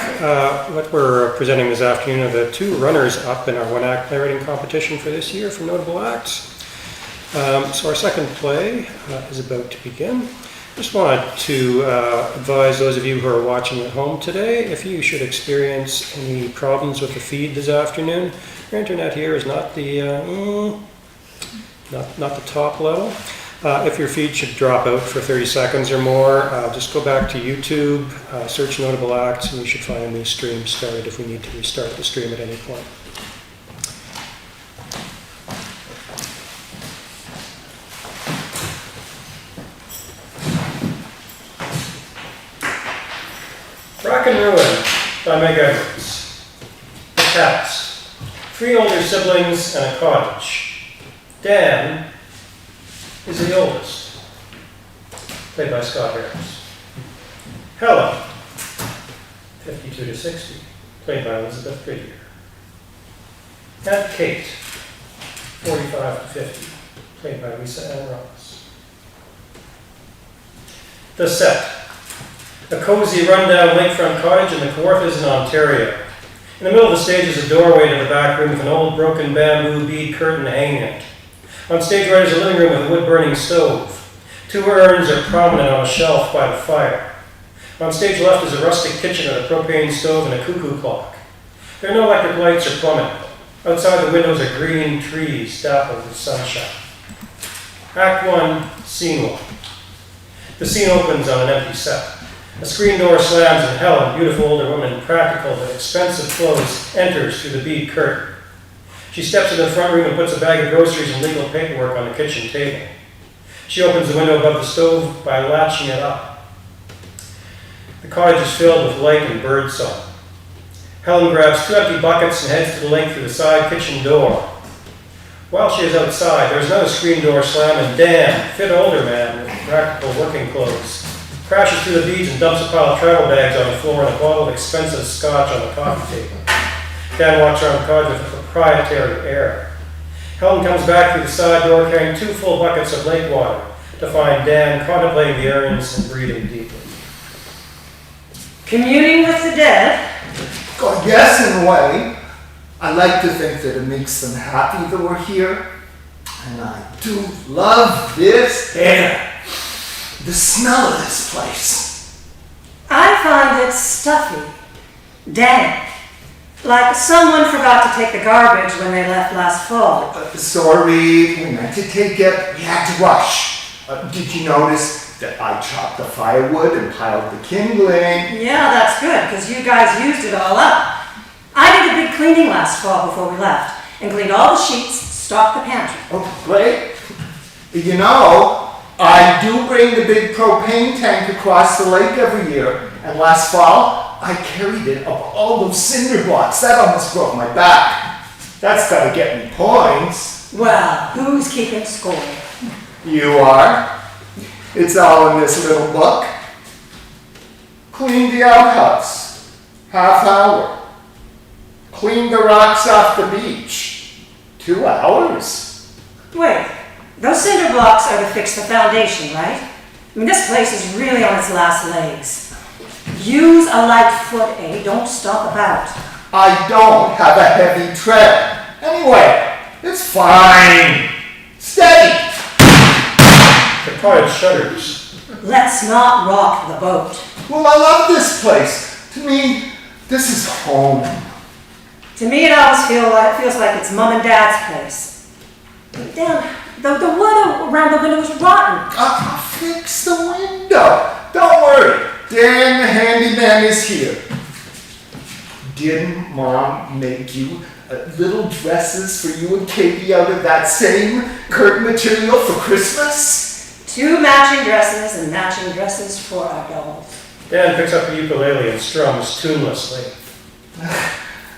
What we're presenting this afternoon are the two runners-up in our one-act narrating competition for this year for Notable Acts. So our second play is about to begin. Just wanted to advise those of you who are watching at home today, if you should experience any problems with the feed this afternoon, our internet here is not the not the top level. If your feed should drop out for 30 seconds or more, just go back to YouTube, search Notable Acts, and you should find a new stream started if we need to restart the stream at any point. Wrack and Ruin by Meg Edwards. The cast: 3 older siblings and a cottage. Dan is the oldest, played by Scott Harris. Helen, 52 to 60, played by Elizabeth Goodyear. And Kate, 45 to 50, played by Lisa Ann Ross. The set: a cozy, rundown lakefront cottage in the Kawarthas in Ontario. In the middle of the stage is a doorway to the back room with an old broken bamboo bead curtain hanging it. On stage right is a living room with a wood-burning stove. 2 urns are prominent on a shelf by the fire. On stage left is a rustic kitchen with a propane stove and a cuckoo clock. There are no electric lights or plumbing. Outside the windows are green trees dappled with sunshine. Act 1, Scene 1. The scene opens on an empty set. A screen door slams and Helen, beautiful older woman in practical but expensive clothes, enters through the bead curtain. She steps in the front room and puts a bag of groceries and legal paperwork on the kitchen table. She opens the window above the stove by latching it up. The cottage is filled with light and birdsong. Helen grabs 2 empty buckets and heads to the length of the side kitchen door. While she is outside, there is another screen door slam and Dan, fit older man with practical working clothes, crashes through the beads and dumps a pile of travel bags on the floor and a bottle of expensive scotch on the coffee table. Dan walks around the cottage with a proprietary air. Helen comes back through the side door carrying 2 full buckets of lake water to find Dan contemplating the errands and breathing deeply. Communing with the dead? God, yes, in a way. I like to think that it makes them happy that we're here. And I do love this air. The smell of this place. I find it stuffy, dank, like someone forgot to take the garbage when they left last fall. Sorry, we meant to take it. We had to rush. Did you notice that I chopped the firewood and piled the kindling? Yeah, that's good, because you guys used it all up. I did a big cleaning last fall before we left, and cleaned all the sheets, stocked the pantry. Oh, great. You know, I do bring the big propane tank across the lake every year, and last fall, I carried it up all those cinder blocks. That almost broke my back. That's gotta get me points. Well, who's keeping score? You are. It's all in this little book. Clean the outhouse, ½ hour. Clean the rocks off the beach, 2 hours. Wait, those cinder blocks are to fix the foundation, right? I mean, this place is really on its last legs. Use a light foot, eh? Don't stomp about. I don't have a heavy tread. Anyway, it's fine. Steady. The cottage shudders. Let's not rock the boat. Well, I love this place. To me, this is home. To me, it always feels like it's Mom and Dad's place. Damn, the wood around the window is rotten. I'll fix the window. Don't worry. Dan the handyman is here. Didn't Mom make you little dresses for you and Katie out of that same curtain material for Christmas? 2 matching dresses and matching dresses for our dolls. Dan picks up the ukulele and strums tunelessly.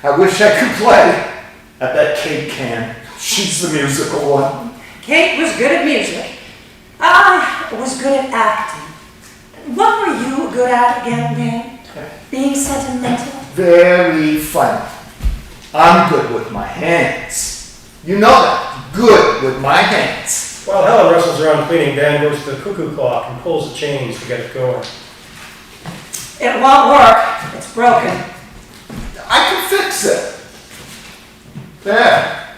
I wish I could play. I bet Kate can. She's the musical one. Kate was good at music. I was good at acting. What were you good at again, Dan? Being sentimental? Very funny. I'm good with my hands. You know that. Good with my hands. While Helen wrestles around cleaning, Dan goes to the cuckoo clock and pulls the chains to get it going. It won't work. It's broken. I can fix it. There.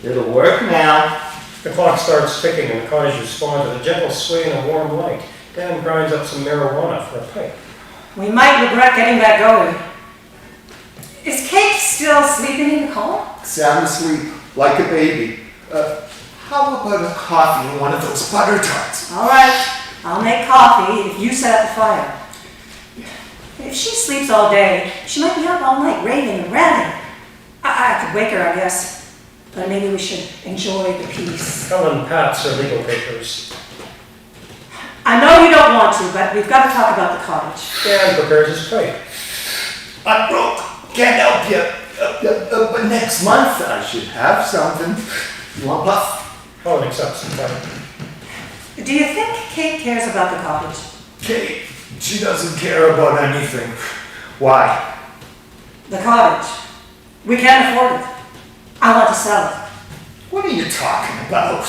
It'll work now. The clock starts ticking and the cottage responds with a gentle sway and a warm light. Dan grinds up some marijuana for a pipe. We might regret getting that going. Is Kate still sleeping in the car? Sound asleep, like a baby. How about a coffee and one of those butter tarts? All right, I'll make coffee if you set up the fire. If she sleeps all day, she might be up all night raving and ranting. I could wake her, I guess. But maybe we should enjoy the peace. Helen pats her legal papers. I know you don't want to, but we've got to talk about the cottage. Dan prepares his pipe. I'm broke. Can't help you. But next month I should have something. You want puff? Helen accepts the pipe. Do you think Kate cares about the cottage? Kate, she doesn't care about anything. Why? The cottage. We can't afford it. I want to sell it. What are you talking about?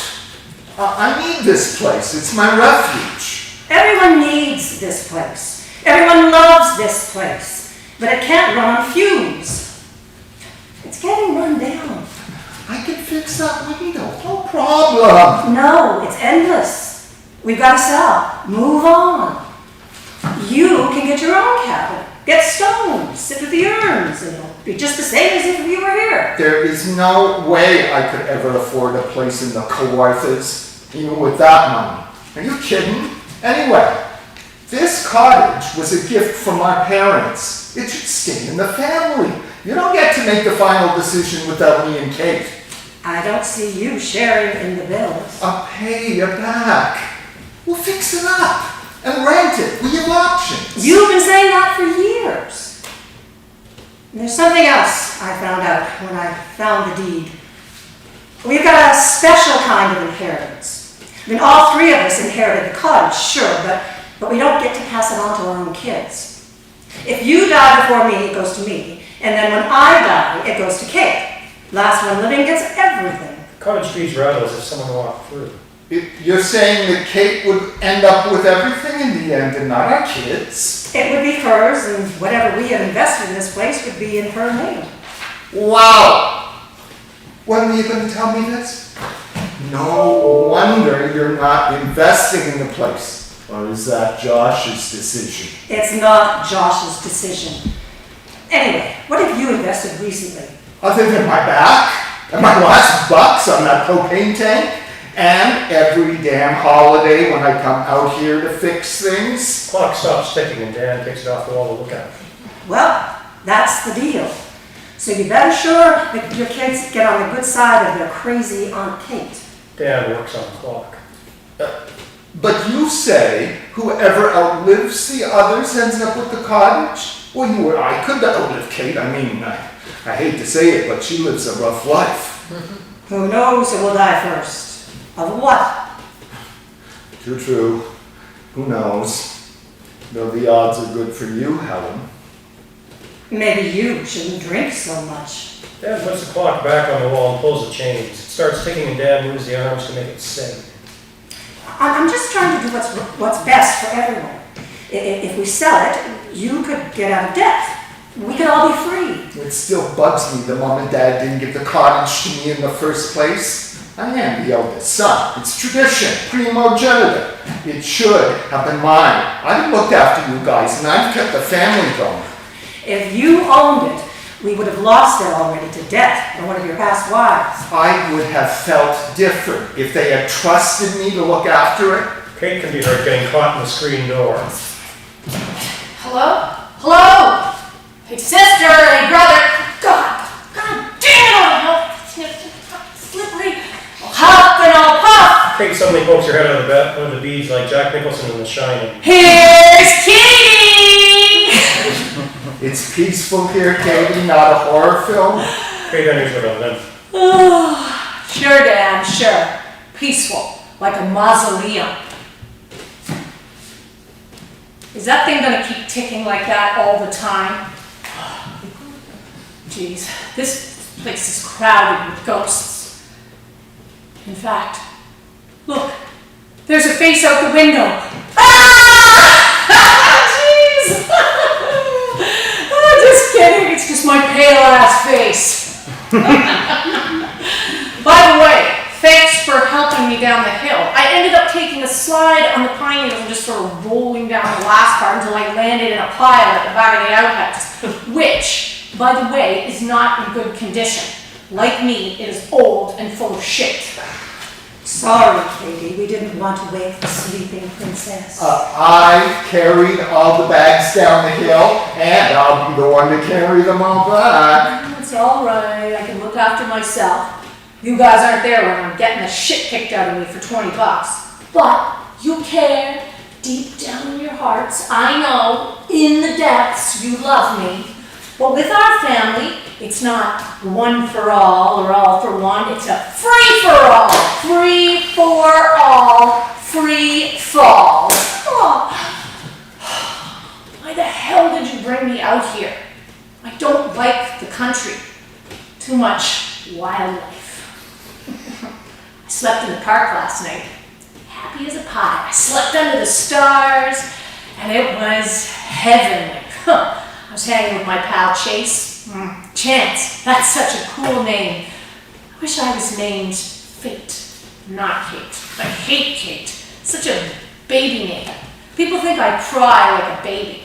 I need this place. It's my refuge. Everyone needs this place. Everyone loves this place. But it can't run on fumes. It's getting run down. I can fix that window. No problem. No, it's endless. We've got to sell. Move on. You can get your own cabin. Get stones. Sit with the urns. It'll be just the same as if you were here. There is no way I could ever afford a place in the Kawarthas, even with that money. Are you kidding? Anyway, this cottage was a gift from our parents. It should stay in the family. You don't get to make the final decision without me and Kate. I don't see you sharing in the bills. I'll pay you back. We'll fix it up and rent it. We have options. You've been saying that for years. And there's something else I found out when I found the deed. We've got a special kind of inheritance. I mean, all three of us inherited the cottage, sure, but we don't get to pass it on to our own kids. If you die before me, it goes to me. And then when I die, it goes to Kate. Last one living gets everything. The cottage fees rattle as if someone walked through. You're saying that Kate would end up with everything in the end and not our kids? It would be hers, and whatever we have invested in this place would be in her name. Wow! When are you going to tell me this? No wonder you're not investing in the place. Or is that Josh's decision? It's not Josh's decision. Anyway, what have you invested recently? Other than my back, and my last bucks on that propane tank, and every damn holiday when I come out here to fix things. Clock stops ticking and Dan takes it off the wall to look at it. Well, that's the deal. So you better sure that your kids get on the good side of their crazy Aunt Kate. Dan works on the clock. But you say whoever outlives the others ends up with the cottage? Well, I could outlive Kate. I mean, I hate to say it, but she lives a rough life. Who knows who will die first? Of what? Too true. Who knows? Though the odds are good for you, Helen. Maybe you shouldn't drink so much. Dan puts the clock back on the wall and pulls the chains. It starts ticking and Dan moves the arms to make it sing. I'm just trying to do what's best for everyone. If we sell it, you could get out of debt. We could all be free. It still bugs me that Mom and Dad didn't give the cottage to me in the first place. I am the eldest son. It's tradition, primogeniture. It should have been mine. I've looked after you guys, and I've kept the family going. If you owned it, we would have lost it already to death or one of your past wives. I would have felt different if they had trusted me to look after it. Kate can be heard getting caught in the screen door. Hello? Hello? Hey, sister, hey, brother. God damn it! Slippery. I'll huff and I'll puff. Kate suddenly pokes her head out of the bed, one of the beads like Jack Nicholson in The Shining. Here's Kitty! It's peaceful here, Katie, not a horror film. Kate enters with a limp. Oh, sure, Dan, sure. Peaceful, like a mausoleum. Is that thing gonna keep ticking like that all the time? Jeez, this place is crowded with ghosts. In fact, look, there's a face out the window. Ah! Jeez! my pale ass face. By the way, thanks for helping me down the hill. I ended up taking a slide on the pine needles and just sort of rolling down the last part until I landed in a pile at the back of the outhouse, which, by the way, is not in good condition. Like me, it is old and full of shit. Sorry, Katie, we didn't want to wake the sleeping princess. I carried all the bags down the hill, and I'll be the one to carry them all back. It's all right. I can look after myself. You guys aren't there when I'm getting the shit kicked out of me for $20. But you care deep down in your hearts. I know in the depths you love me. But with our family, it's not one for all or all for one. It's a free for all. Free for all. Free fall. Oh. Why the hell did you bring me out here? I don't like the country. Too much wildlife. I slept in the park last night. Happy as a pie. I slept under the stars, and it was heavenly. I was hanging with my pal Chase. Chance, that's such a cool name. I wish I was named Fate, not Kate. I hate Kate. Such a baby name. People think I cry like a baby.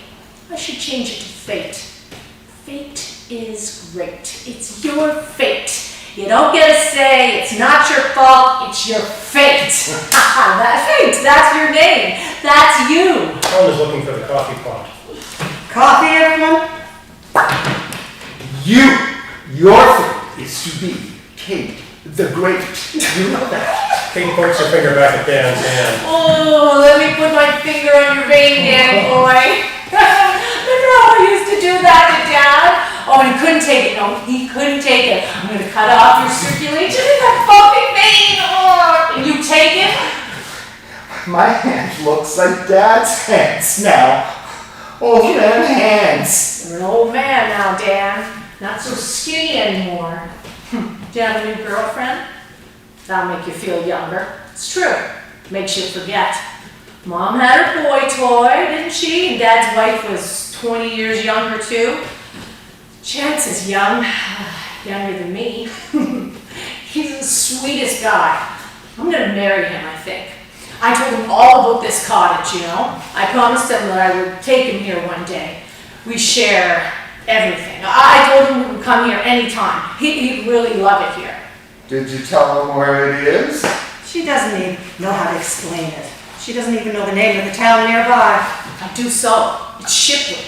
I should change it to Fate. Fate is great. It's your fate. You don't get a say. It's not your fault. It's your fate. That fate. That's your name. That's you. I was looking for the coffee pot. Coffee, everyone? Your fate is to be Kate the Great. You know that. Kate pokes her finger back at Dan's hand. Oh, let me put my finger on your vein, Dan boy. Remember how I used to do that to Dad? Oh, he couldn't take it. No, he couldn't take it. I'm going to cut off your circulation in that fucking vein. Oh, and you take it? My hand looks like Dad's hands now. Old man hands. You're an old man now, Dan. Not so skinny anymore. Do you have a new girlfriend? That'll make you feel younger. It's true. Makes you forget. Mom had her boy toy, didn't she? And Dad's wife was 20 years younger, too. Chance is young. Younger than me. He's the sweetest guy. I'm gonna marry him, I think. I told him all about this cottage, you know. I promised him that I would take him here one day. We share everything. I told him we would come here anytime. He'd really love it here. Did you tell him where it is? She doesn't even know how to explain it. She doesn't even know the name of the town nearby. I do so. It's Shipley.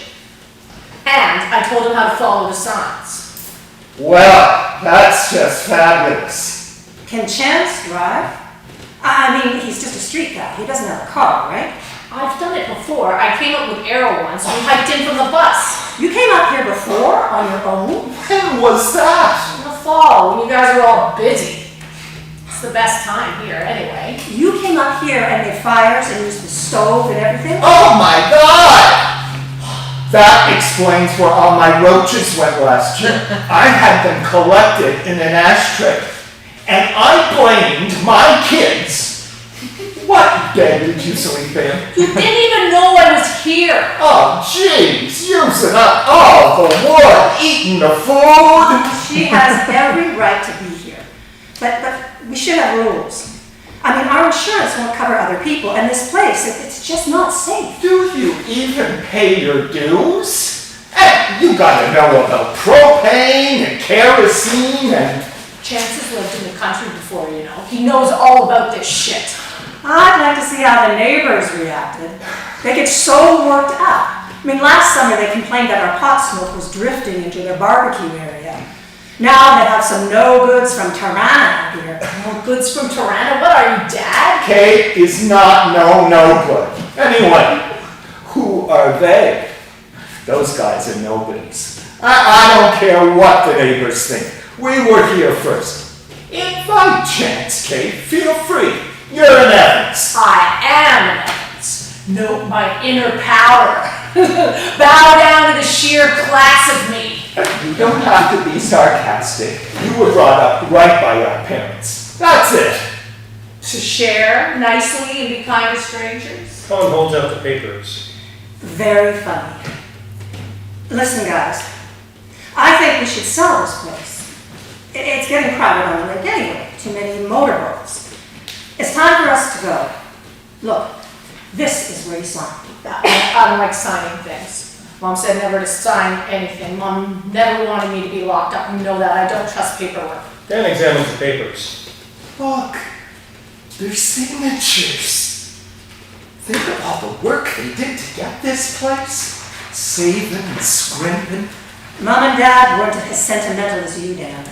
And I told him how to follow the signs. Well, that's just fabulous. Can Chance drive? I mean, he's just a street guy. He doesn't have a car, right? I've done it before. I came up with Arrow once. We hiked in from the bus. You came up here before on your own? When was that? In the fall, when you guys are all busy. It's the best time here, anyway. You came up here and made fires and used the stove and everything? Oh my God! That explains where all my roaches went last year. I had them collected in an ashtray. And I blamed my kids. What bed did you sleep in? You didn't even know I was here. Oh, jeez, using up all the wood, eating the food. She has every right to be here. But we should have rules. I mean, our insurance won't cover other people, and this place, it's just not safe. Do you even pay your dues? And you gotta know about propane and kerosene and... Chance has lived in the country before, you know. He knows all about this shit. I'd like to see how the neighbors reacted. They get so worked up. I mean, last summer they complained that our pot smoke was drifting into their barbecue area. Now they have some no goods from Tirana out here. No goods from Tirana? What are you, Dad? Kate is not no good. Anyway, who are they? Those guys are nobodies. I don't care what the neighbors think. We were here first. Invite Chance, Kate. Feel free. You're an Evans. I am an Evans. Note my inner power. Bow down to the sheer class of me. You don't have to be sarcastic. You were brought up right by our parents. That's it. To share nicely and be kind to strangers. Colin holds out the papers. Very funny. Listen, guys. I think we should sell this place. It's getting crowded on the lake anyway. Too many motorboats. It's time for us to go. Look, this is where you sign. I don't like signing things. Mom said never to sign anything. Mom never wanted me to be locked up. You know that. I don't trust paperwork. Dan examines the papers. Look, their signatures. Think of all the work they did to get this place. Saving and scrimping. Mom and Dad weren't as sentimental as you, Dan.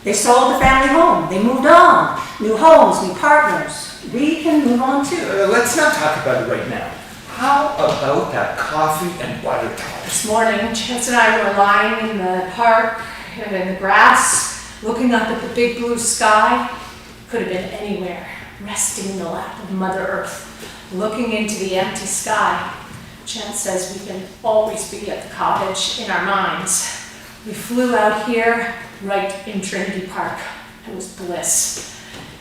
They sold the family home. They moved on. New homes, new partners. We can move on too. Let's not talk about it right now. How about that coffee and butter toast? This morning, Chance and I were lying in the park, in the grass, looking up at the big blue sky. Could have been anywhere, resting in the lap of Mother Earth, looking into the empty sky. Chance says we can always be at the cottage in our minds. We flew out here, right in Trinity Park. It was bliss.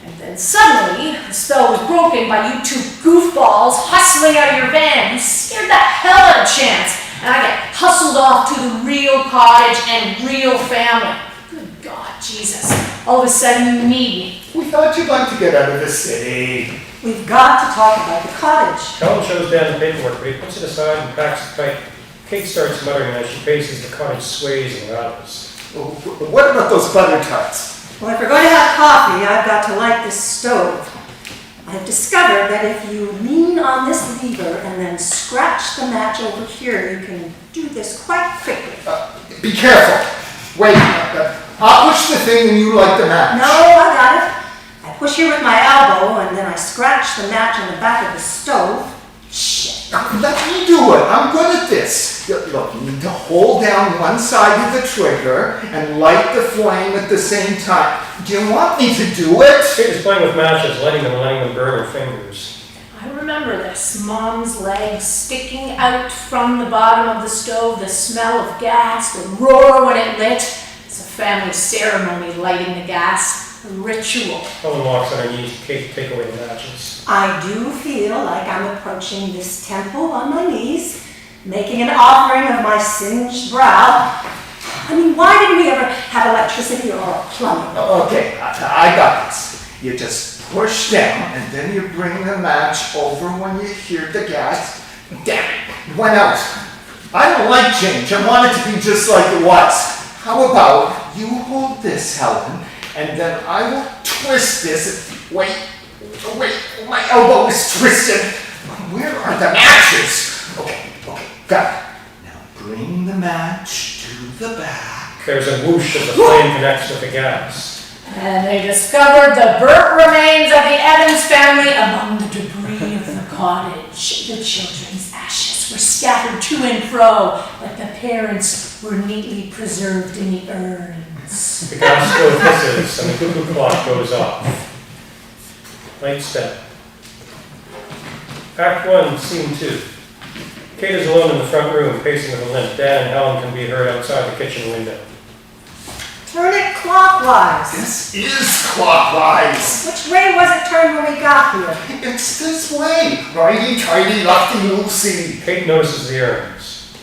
And then suddenly, the spell was broken by you two goofballs hustling out of your van. You scared the hell out of Chance. And I get hustled off to the real cottage and real family. Good God, Jesus. All of a sudden you need me. We thought you'd like to get out of the city. We've got to talk about the cottage. Helen shows Dan the paperwork, but he puts it aside and packs it tight. Kate starts muttering as she faces the cottage sways and rattles. What about those butter tarts? Well, if we're going to have coffee, I've got to light this stove. I've discovered that if you lean on this lever and then scratch the match over here, you can do this quite quickly. Be careful. Wait, I'll push the thing and you light the match. No, I got it. I push here with my elbow and then I scratch the match on the back of the stove. Shit. Let me do it. I'm good at this. Look, you need to hold down one side of the trigger and light the flame at the same time. Do you want me to do it? Kate is playing with matches, letting them burn her fingers. I remember this. Mom's legs sticking out from the bottom of the stove, the smell of gas, the roar when it lit. It's a family ceremony, lighting the gas, a ritual. Helen walks on her knees to Kate to take away the matches. I do feel like I'm approaching this temple on my knees, making an offering of my singed brow. I mean, why didn't we ever have electricity or plumbing? Okay, I got this. You just push down and then you bring the match over when you hear the gas. Damn it, it went out. I don't like change. I want it to be just like it was. How about you hold this, Helen, and then I will twist this. Wait, my elbow is twisted. Where are the matches? Okay, got it. Now bring the match to the back. There's a whoosh as the flame connects with the gas. And they discovered the burnt remains of the Evans family among the debris of the cottage. The children's ashes were scattered to and fro, but the parents were neatly preserved in the urns. The gas stove hisses and the cuckoo clock goes off. Light step. Act 1, Scene 2. Kate is alone in the front room, pacing with a limp. Dan and Helen can be heard outside the kitchen window. Turn it clockwise. This is clockwise. Which way was it turned when we got here? It's this way. Righty-tighty, lefty-loosey. Kate notices the urns.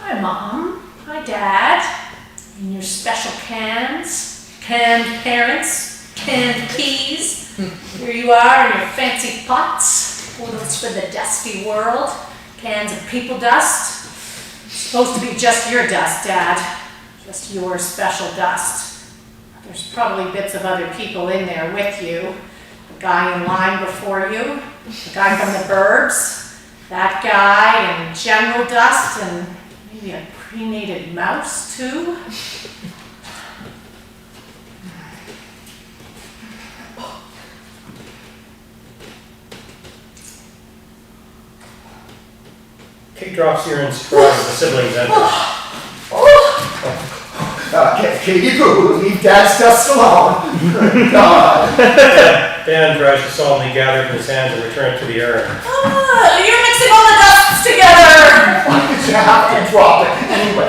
Hi, Mom. Hi, Dad. And your special cans, canned parents, canned peas. Here you are in your fancy pots. Oils for the dusty world. Cans of people dust. Supposed to be just your dust, Dad. Just your special dust. There's probably bits of other people in there with you. The guy in line before you. The guy from the burbs. That guy and general dust and maybe a cremated mouse too. Kate drops the urn in surprise as the siblings enter. Okay, Katie Boo, leave Dad's dust alone. Good God. Dan tries to solemnly gather it in his hands and return it to the urn. You're mixing all the dusts together! Why did you have to drop it? Anyway,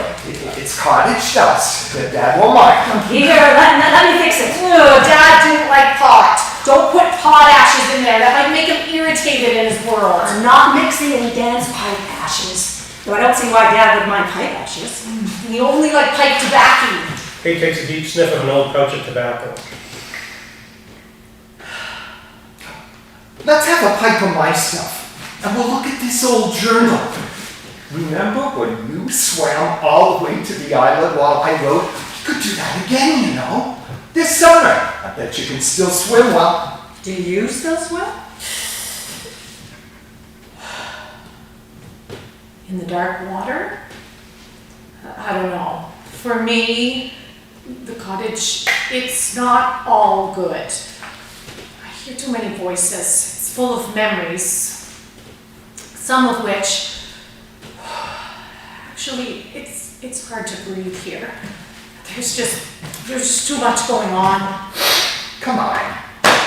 it's cottage dust. Dad will mark. Here, let me fix it. No, Dad didn't like pot. Don't put pot ashes in there. That might make him irritated in his world. I'm not mixing any Dad's pipe ashes. Though I don't see why Dad would mind pipe ashes. We only like pipe tobacco. Kate takes a deep sniff of an old pouch of tobacco. Let's have a pipe of my stuff, and we'll look at this old journal. Remember when you swam all the way to the island while I wrote? You could do that again, you know. This summer. I bet you can still swim well. Do you still swim? In the dark water? I don't know. For me, the cottage, it's not all good. I hear too many voices. It's full of memories. Some of which, actually, it's hard to breathe here. There's just too much going on. Come on.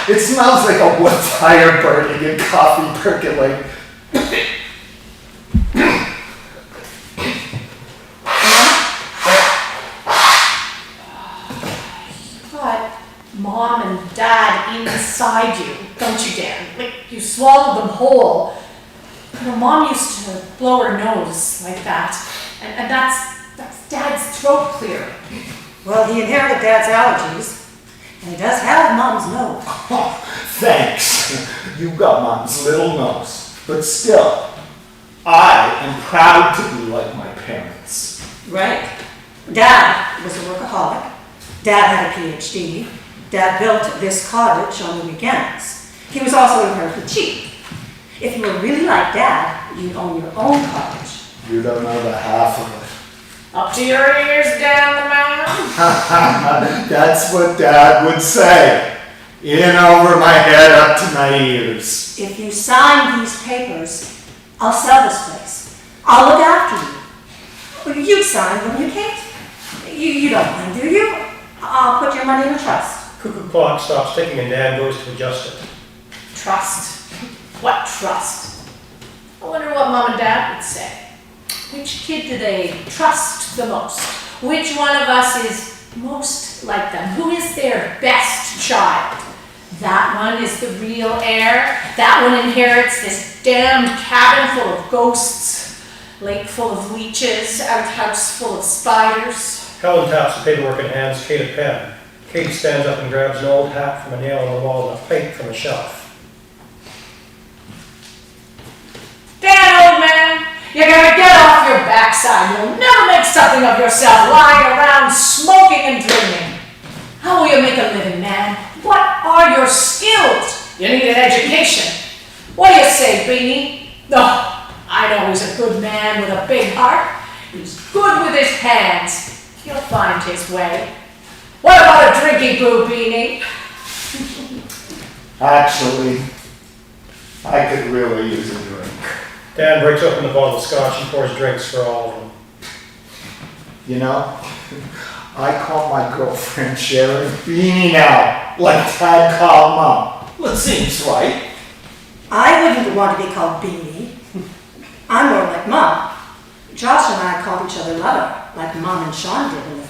It smells like a wood fire burning and coffee percolating. Mom and Dad inside you, don't you, Dan? Like, you swallowed them whole. You know, Mom used to blow her nose like that, and that's Dad's throat clearing. Well, he inherited Dad's allergies, and he does have Mom's nose. Oh, thanks. You got Mom's little nose. But still, I am proud to be like my parents. Right. Dad was a workaholic. Dad had a PhD. Dad built this cottage on the weekends. He was also incredibly cheap. If you were really like Dad, you'd own your own cottage. You don't know the half of it. Up to your ears down the mountain. That's what Dad would say. In over my head, up to my ears. If you sign these papers, I'll sell this place. I'll look after you. Well, you'd sign, wouldn't you, Kate? You don't mind, do you? I'll put your money in a trust. Cuckoo clock stops ticking and Dan goes to adjust it. Trust. What trust? I wonder what Mom and Dad would say. Which kid do they trust the most? Which one of us is most like them? Who is their best child? That one is the real heir. That one inherits this damned cabin full of ghosts, lake full of leeches, outhouse full of spiders. Helen taps the paperwork and hands Kate a pen. Kate stands up and grabs an old hat from a nail on the wall and a pipe from a shelf. Dan, old man, you're gonna get off your backside. You'll never make something of yourself lying around smoking and dreaming. How will you make a living, man? What are your skills? You need an education. What do you say, Beanie? Oh, I know he's a good man with a big heart. He's good with his hands. He'll find his way. What about a drinky boo, Beanie? Actually, I could really use a drink. Dan breaks open the bottle of scotch and pours drinks for all of them. You know, I call my girlfriend Sharon Beanie now, like Dad called Mom. Well, it seems right. I wouldn't want to be called Beanie. I'm more like Mom. Josh and I called each other Lover, like Mom and Sean did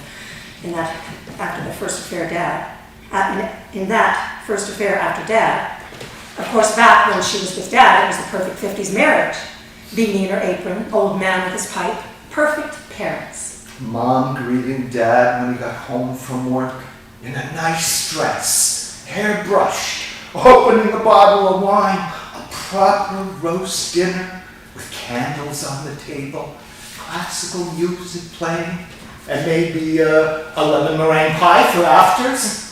in that after the first affair in that first affair after Dad. Of course, back when she was with Dad, it was the perfect 50s marriage. Beanie in her apron, old man with his pipe, perfect parents. Mom greeting Dad when he got home from work in a nice dress, hair brushed, opening a bottle of wine, a proper roast dinner with candles on the table, classical music playing, and maybe a lemon meringue pie for afters.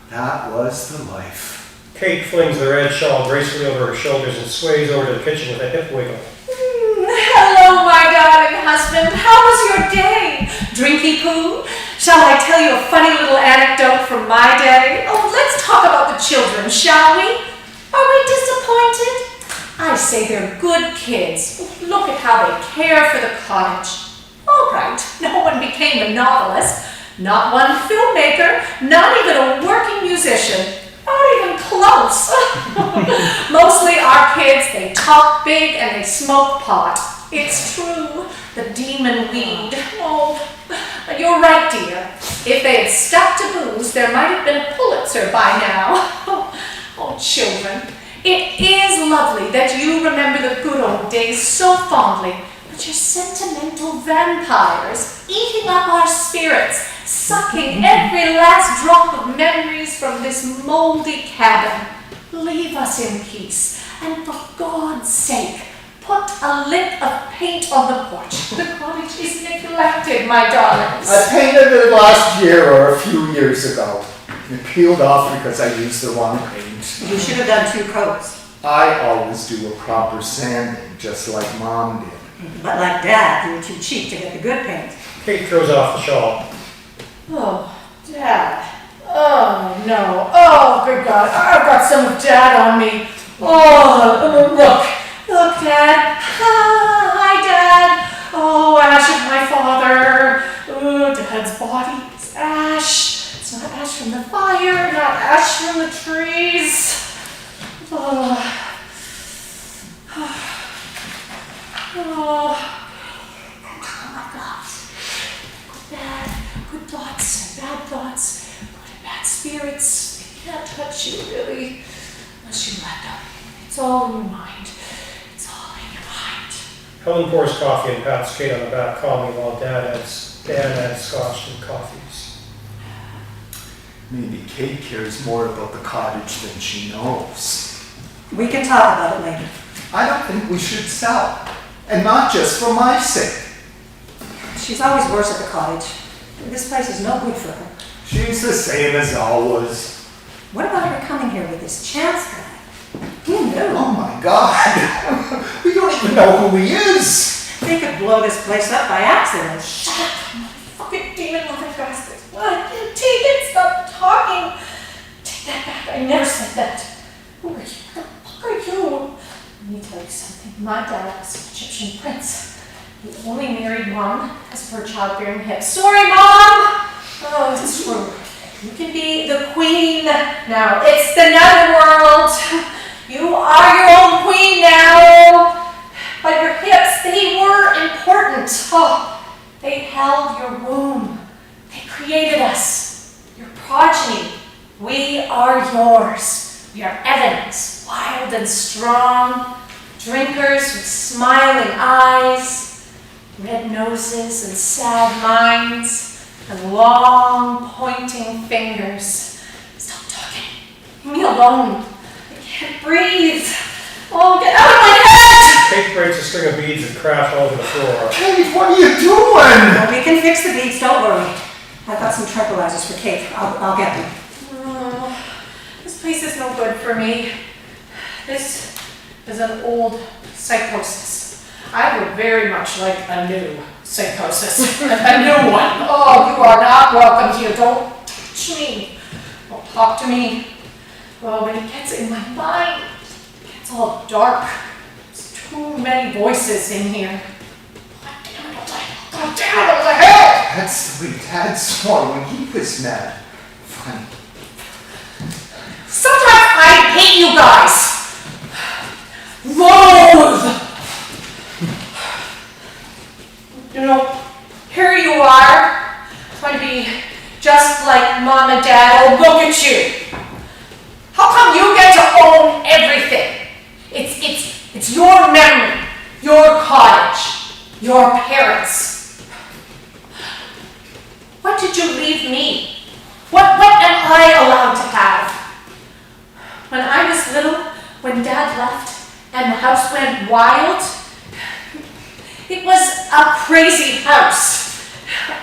That was the life. Kate flings the red shawl gracefully over her shoulders and sways over to the kitchen with a hip wiggle. Hello, my darling husband. How was your day? Drinky poo? Shall I tell you a funny little anecdote from my day? Oh, let's talk about the children, shall we? Are we disappointed? I say they're good kids. Look at how they care for the cottage. All right, no one became a novelist, not one filmmaker, not even a working musician. Not even close. Mostly our kids, they talk big and they smoke pot. It's true, the demon weed. Oh, you're right, dear. If they had stuck to booze, there might have been a Pulitzer by now. Oh, children, it is lovely that you remember the good old days so fondly. But but you're sentimental vampires, eating up our spirits, sucking every last drop of memories from this moldy cabin. Leave us in peace, and for God's sake, put a lick of paint on the porch. The cottage is neglected, my darlings. I painted it last year or a few years ago. It peeled off because I used the wrong paint. You should have done 2 coats. I always do a proper sanding, just like Mom did. But like Dad, you were too cheap to get the good paint. Kate throws off the shawl. Oh, Dad. Oh, no. Oh, good God. I've got some of Dad on me. Oh, look, Dad. Hi, Dad. Oh, ash of my father. Oh, Dad's body is ash. It's not ash from the fire, not ash from the trees. Oh. Oh my God. Good thoughts and bad thoughts, good and bad spirits. They can't touch you really, unless you let them. It's all in your mind. It's all in your mind. Helen pours coffee and pats Kate on the back calmly while Dan adds scotch and coffees. Maybe Kate cares more about the cottage than she knows. We can talk about it later. I don't think we should sell. And not just for my sake. She's always worse at the cottage. This place is no good for her. She's the same as always. What about her coming here with this chance guy? Who knew? Oh my God. We don't even know who he is. They could blow this place up by accident. Shut up, fucking demon-loving bastards. What? Take it, stop talking. Take that back, I never said that. Who are you? What the fuck are you? Let me tell you something. My dad was an Egyptian prince. He only married Mom as per childbearing hips. Sorry, Mom! Oh, it's true. You can be the queen now. It's the netherworld. You are your own queen now. But your hips, they were important. Oh, they held your womb. They created us. Your progeny. We are yours. We are Evans, wild and strong. Drinkers with smiling eyes, red noses and sad minds, and long pointing fingers. Stop talking. Leave me alone. I can't breathe. Oh, get out of my head! Kate breaks a string of beads and crash all over the floor. Kate, what are you doing? Well, we can fix the beads, don't worry. I've got some tranquilizers for Kate. I'll get them. Oh, this place is no good for me. This is an old psychosis. I would very much like a new psychosis. A new one. Oh, you are not welcome here. Don't touch me. Don't talk to me. Oh, when it gets in my mind, it gets all dark. There's too many voices in here. God damn it, what the hell? That's the way Dad swore when he was mad. Funny. Sometimes I hate you guys. Loathe! You know, here you are, trying to be just like Mom and Dad. Oh, look at you! How come you get to own everything? It's your memory, your cottage, your parents. What did you leave me? What am I allowed to have? When I was little, when Dad left, and the house went wild. It was a crazy house.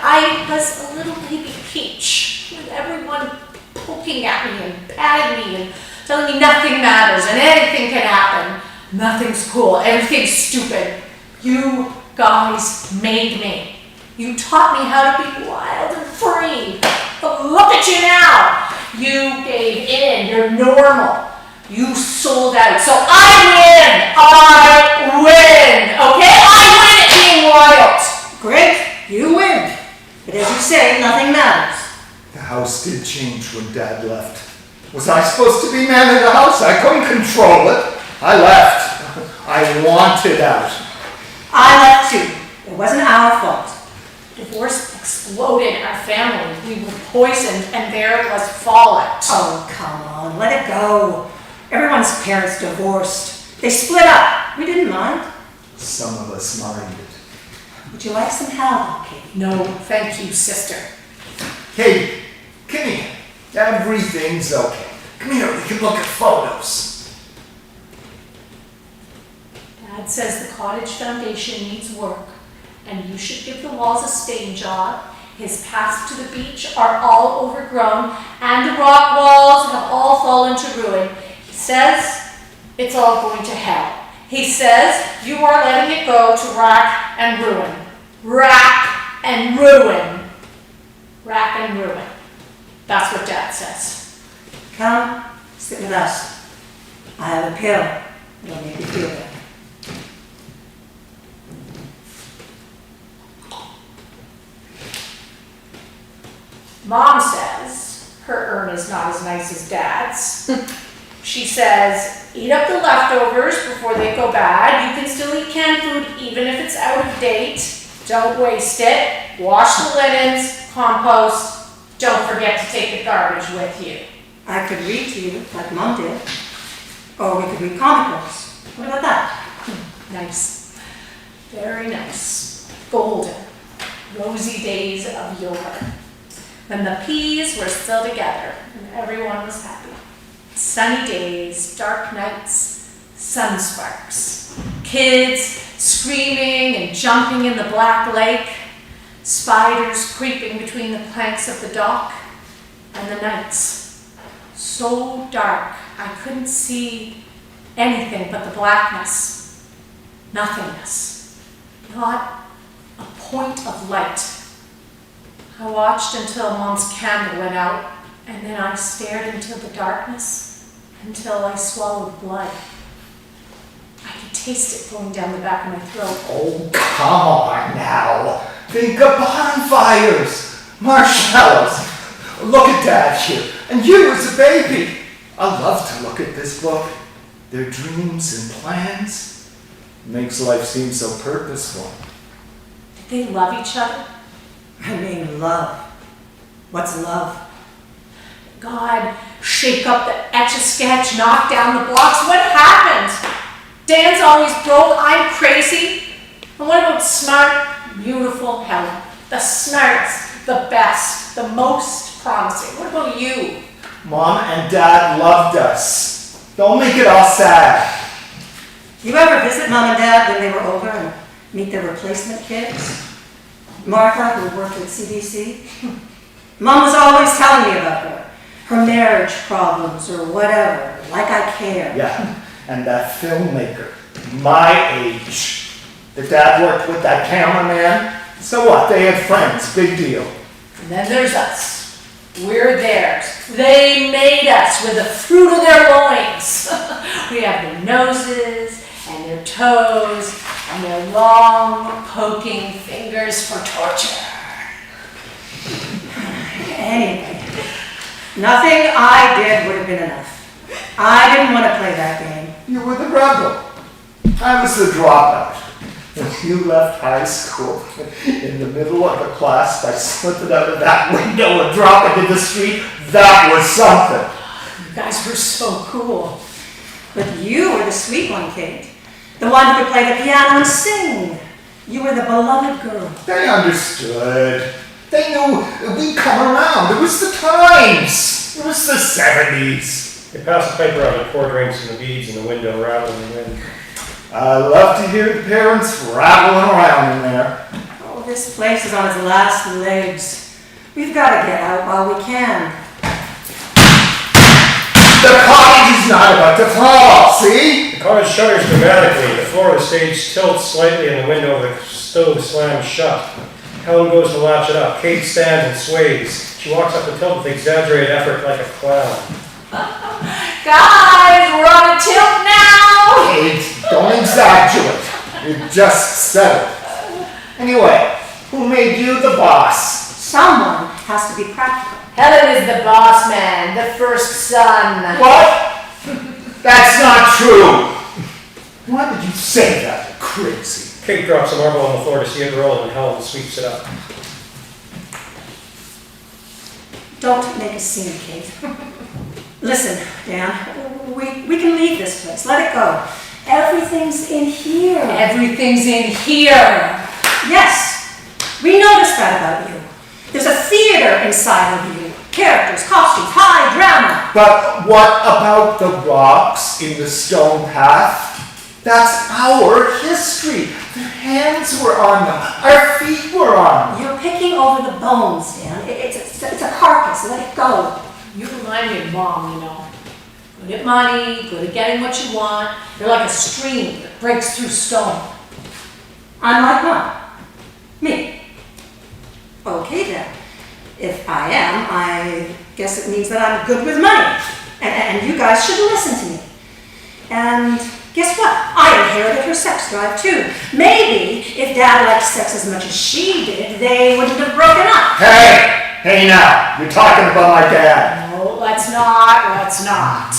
I was a little baby peach with everyone poking at me and patting me and telling me nothing matters and anything can happen. Nothing's cool, everything's stupid. You guys made me. You taught me how to be wild and free. But look at you now. You gave in, you're normal. You sold out, so I win, okay? I win at being wild. Great, you win. But as you say, nothing matters. The house did change when Dad left. Was I supposed to be man of the house? I couldn't control it. I left. I wanted out. I left too. It wasn't our fault. Divorce exploded our family. We were poisoned and there was fallout. Oh, come on, let it go. Everyone's parents divorced. They split up. We didn't mind. Some of us minded. Would you like some help, Kate? No, thank you, sister. Kate, come here. Everything's okay. Come here, we can look at photos. Dad says the cottage foundation needs work, and you should give the walls a stain job. His paths to the beach are all overgrown, and the rock walls have all fallen to ruin. He says it's all going to hell. He says you are letting it go to rack and ruin. Rack and ruin. Rack and ruin. That's what Dad says. Come, sit with us. I have a pill that'll make you feel better. Mom says her urn is not as nice as Dad's. She says, eat up the leftovers before they go bad. You can still eat canned food even if it's out of date. Don't waste it. Wash the linens, compost. Don't forget to take the garbage with you. I could read to you like Mom did. Or we could read comic books. What about that? Nice. Very nice. Golden. Rosy days of yore. When the peas were still together and everyone was happy. Sunny days, dark nights, sun sparks. Kids screaming and jumping in the black lake. Spiders creeping between the planks of the dock. And the nights, so dark I couldn't see anything but the blackness. Nothingness. Not a point of light. I watched until Mom's candle went out, and then I stared into the darkness until I swallowed blood. I could taste it going down the back of my throat. Oh, come on now. Think of bonfires, marshmallows. Look at Dad here, and you as a baby. I love to look at this book. Their dreams and plans. Makes life seem so purposeful. Did they love each other? I mean, love. What's love? God, shake up the Etch-a-Sketch, knock down the blocks. What happened? Dan's always broke, I'm crazy. And what about smart, beautiful Helen? The smartest, the best, the most promising. What about you? Mom and Dad loved us. Don't make it all sad. You ever visit Mom and Dad when they were older and meet their replacement kids? Martha, who worked at CDC? Mom was always telling me about her marriage problems or whatever, like I care. Yeah, and that filmmaker, my age. The dad worked with that cameraman. So what? They had friends. Big deal. And then there's us. We're theirs. They made us with the fruit of their loins. We have their noses and their toes and their long poking fingers for torture. Anyway, nothing I did would have been enough. I didn't want to play that game. You were the rebel. I was the dropout. When you left high school in the middle of the class by slipping out of that window and dropping into the street, that was something. You guys were so cool. But you were the sweet one, Kate. The one who could play the piano and sing. You were the beloved girl. They understood. They knew we'd come around. It was the times. It was the 70s. They passed the paper out and pour drinks and the beads in the window rattling in the wind. I love to hear the parents rattling around in there. Oh, this place is on its last legs. We've got to get out while we can. The cottage is not about to fall, see? The cottage shudders dramatically. The floor of the stage tilts slightly and the window of the stove slams shut. Helen goes to latch it up. Kate stands and sways. She walks up the tilt with exaggerated effort like a clown. Guys, we're on a tilt now! Kate, don't exaggerate. You just said it. Anyway, who made you the boss? Someone has to be practical. Helen is the boss man, the first son. What? That's not true. Why did you say that? You're crazy. Kate drops a marble on the floor to see it roll and Helen sweeps it up. Don't make a scene, Kate. Listen, Dan, we can leave this place. Let it go. Everything's in here. Everything's in here. Yes, we noticed that about you. There's a theater inside of you. Characters, costumes, high drama. But what about the rocks in the stone path? That's our history. Their hands were on them. Our feet were on them. You're picking over the bones, Dan. It's a carcass. Let it go. You remind me of Mom, you know. Good at money, good at getting what you want. You're like a stream that breaks through stone. I'm like Mom. Me. Okay then. If I am, I guess it means that I'm good with money. And you guys should listen to me. And guess what? I inherited her sex drive too. Maybe if Dad liked sex as much as she did, they wouldn't have broken up. Hey now, you're talking about my dad. No, let's not.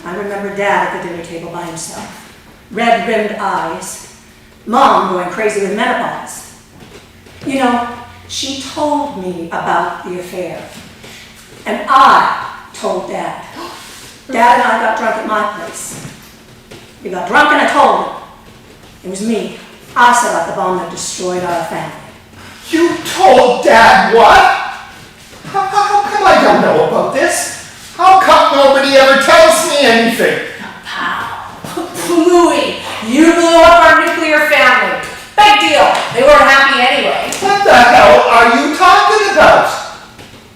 I remember Dad at the dinner table by himself. Red-rimmed eyes. Mom going crazy with menopause. You know, she told me about the affair. And I told Dad. Dad and I got drunk at my place. We got drunk and I told him. It was me. I set off the bomb that destroyed our family. You told Dad what? How come I don't know about this? How come nobody ever tells me anything? Louie, you blew up our nuclear family. Big deal. They weren't happy anyway. What the hell are you talking about?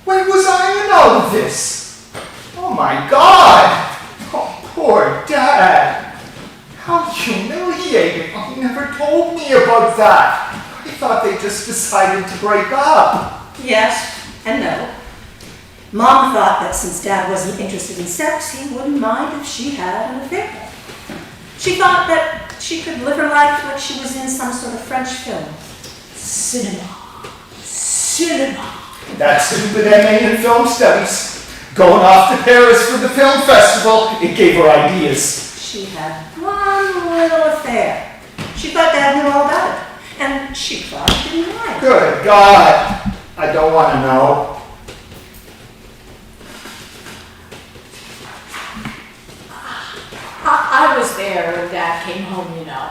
Where was I in all of this? Oh my God! Oh, poor Dad. How humiliating. Oh, he never told me about that. I thought they just decided to break up. Yes and no. Mom thought that since Dad wasn't interested in sex, he wouldn't mind if she had an affair. She thought that she could live her life like she was in some sort of French film. Cinema. That stupid MA in film studies. Going off to Paris for the film festival, it gave her ideas. She had one little affair. She thought Dad knew all about it. And she thought he didn't mind. Good God. I don't want to know. I was there when Dad came home, you know.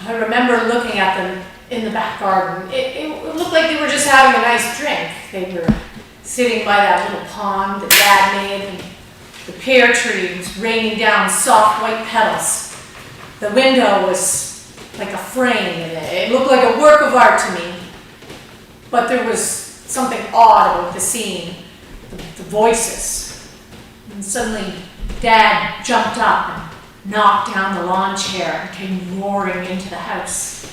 I remember looking at them in the back garden. It looked like they were just having a nice drink. They were sitting by that little pond that Dad made, and the pear tree was raining down soft white petals. The window was like a frame, and it looked like a work of art to me. But there was something odd about the scene, the voices. And suddenly Dad jumped up and knocked down the lawn chair and came roaring into the house.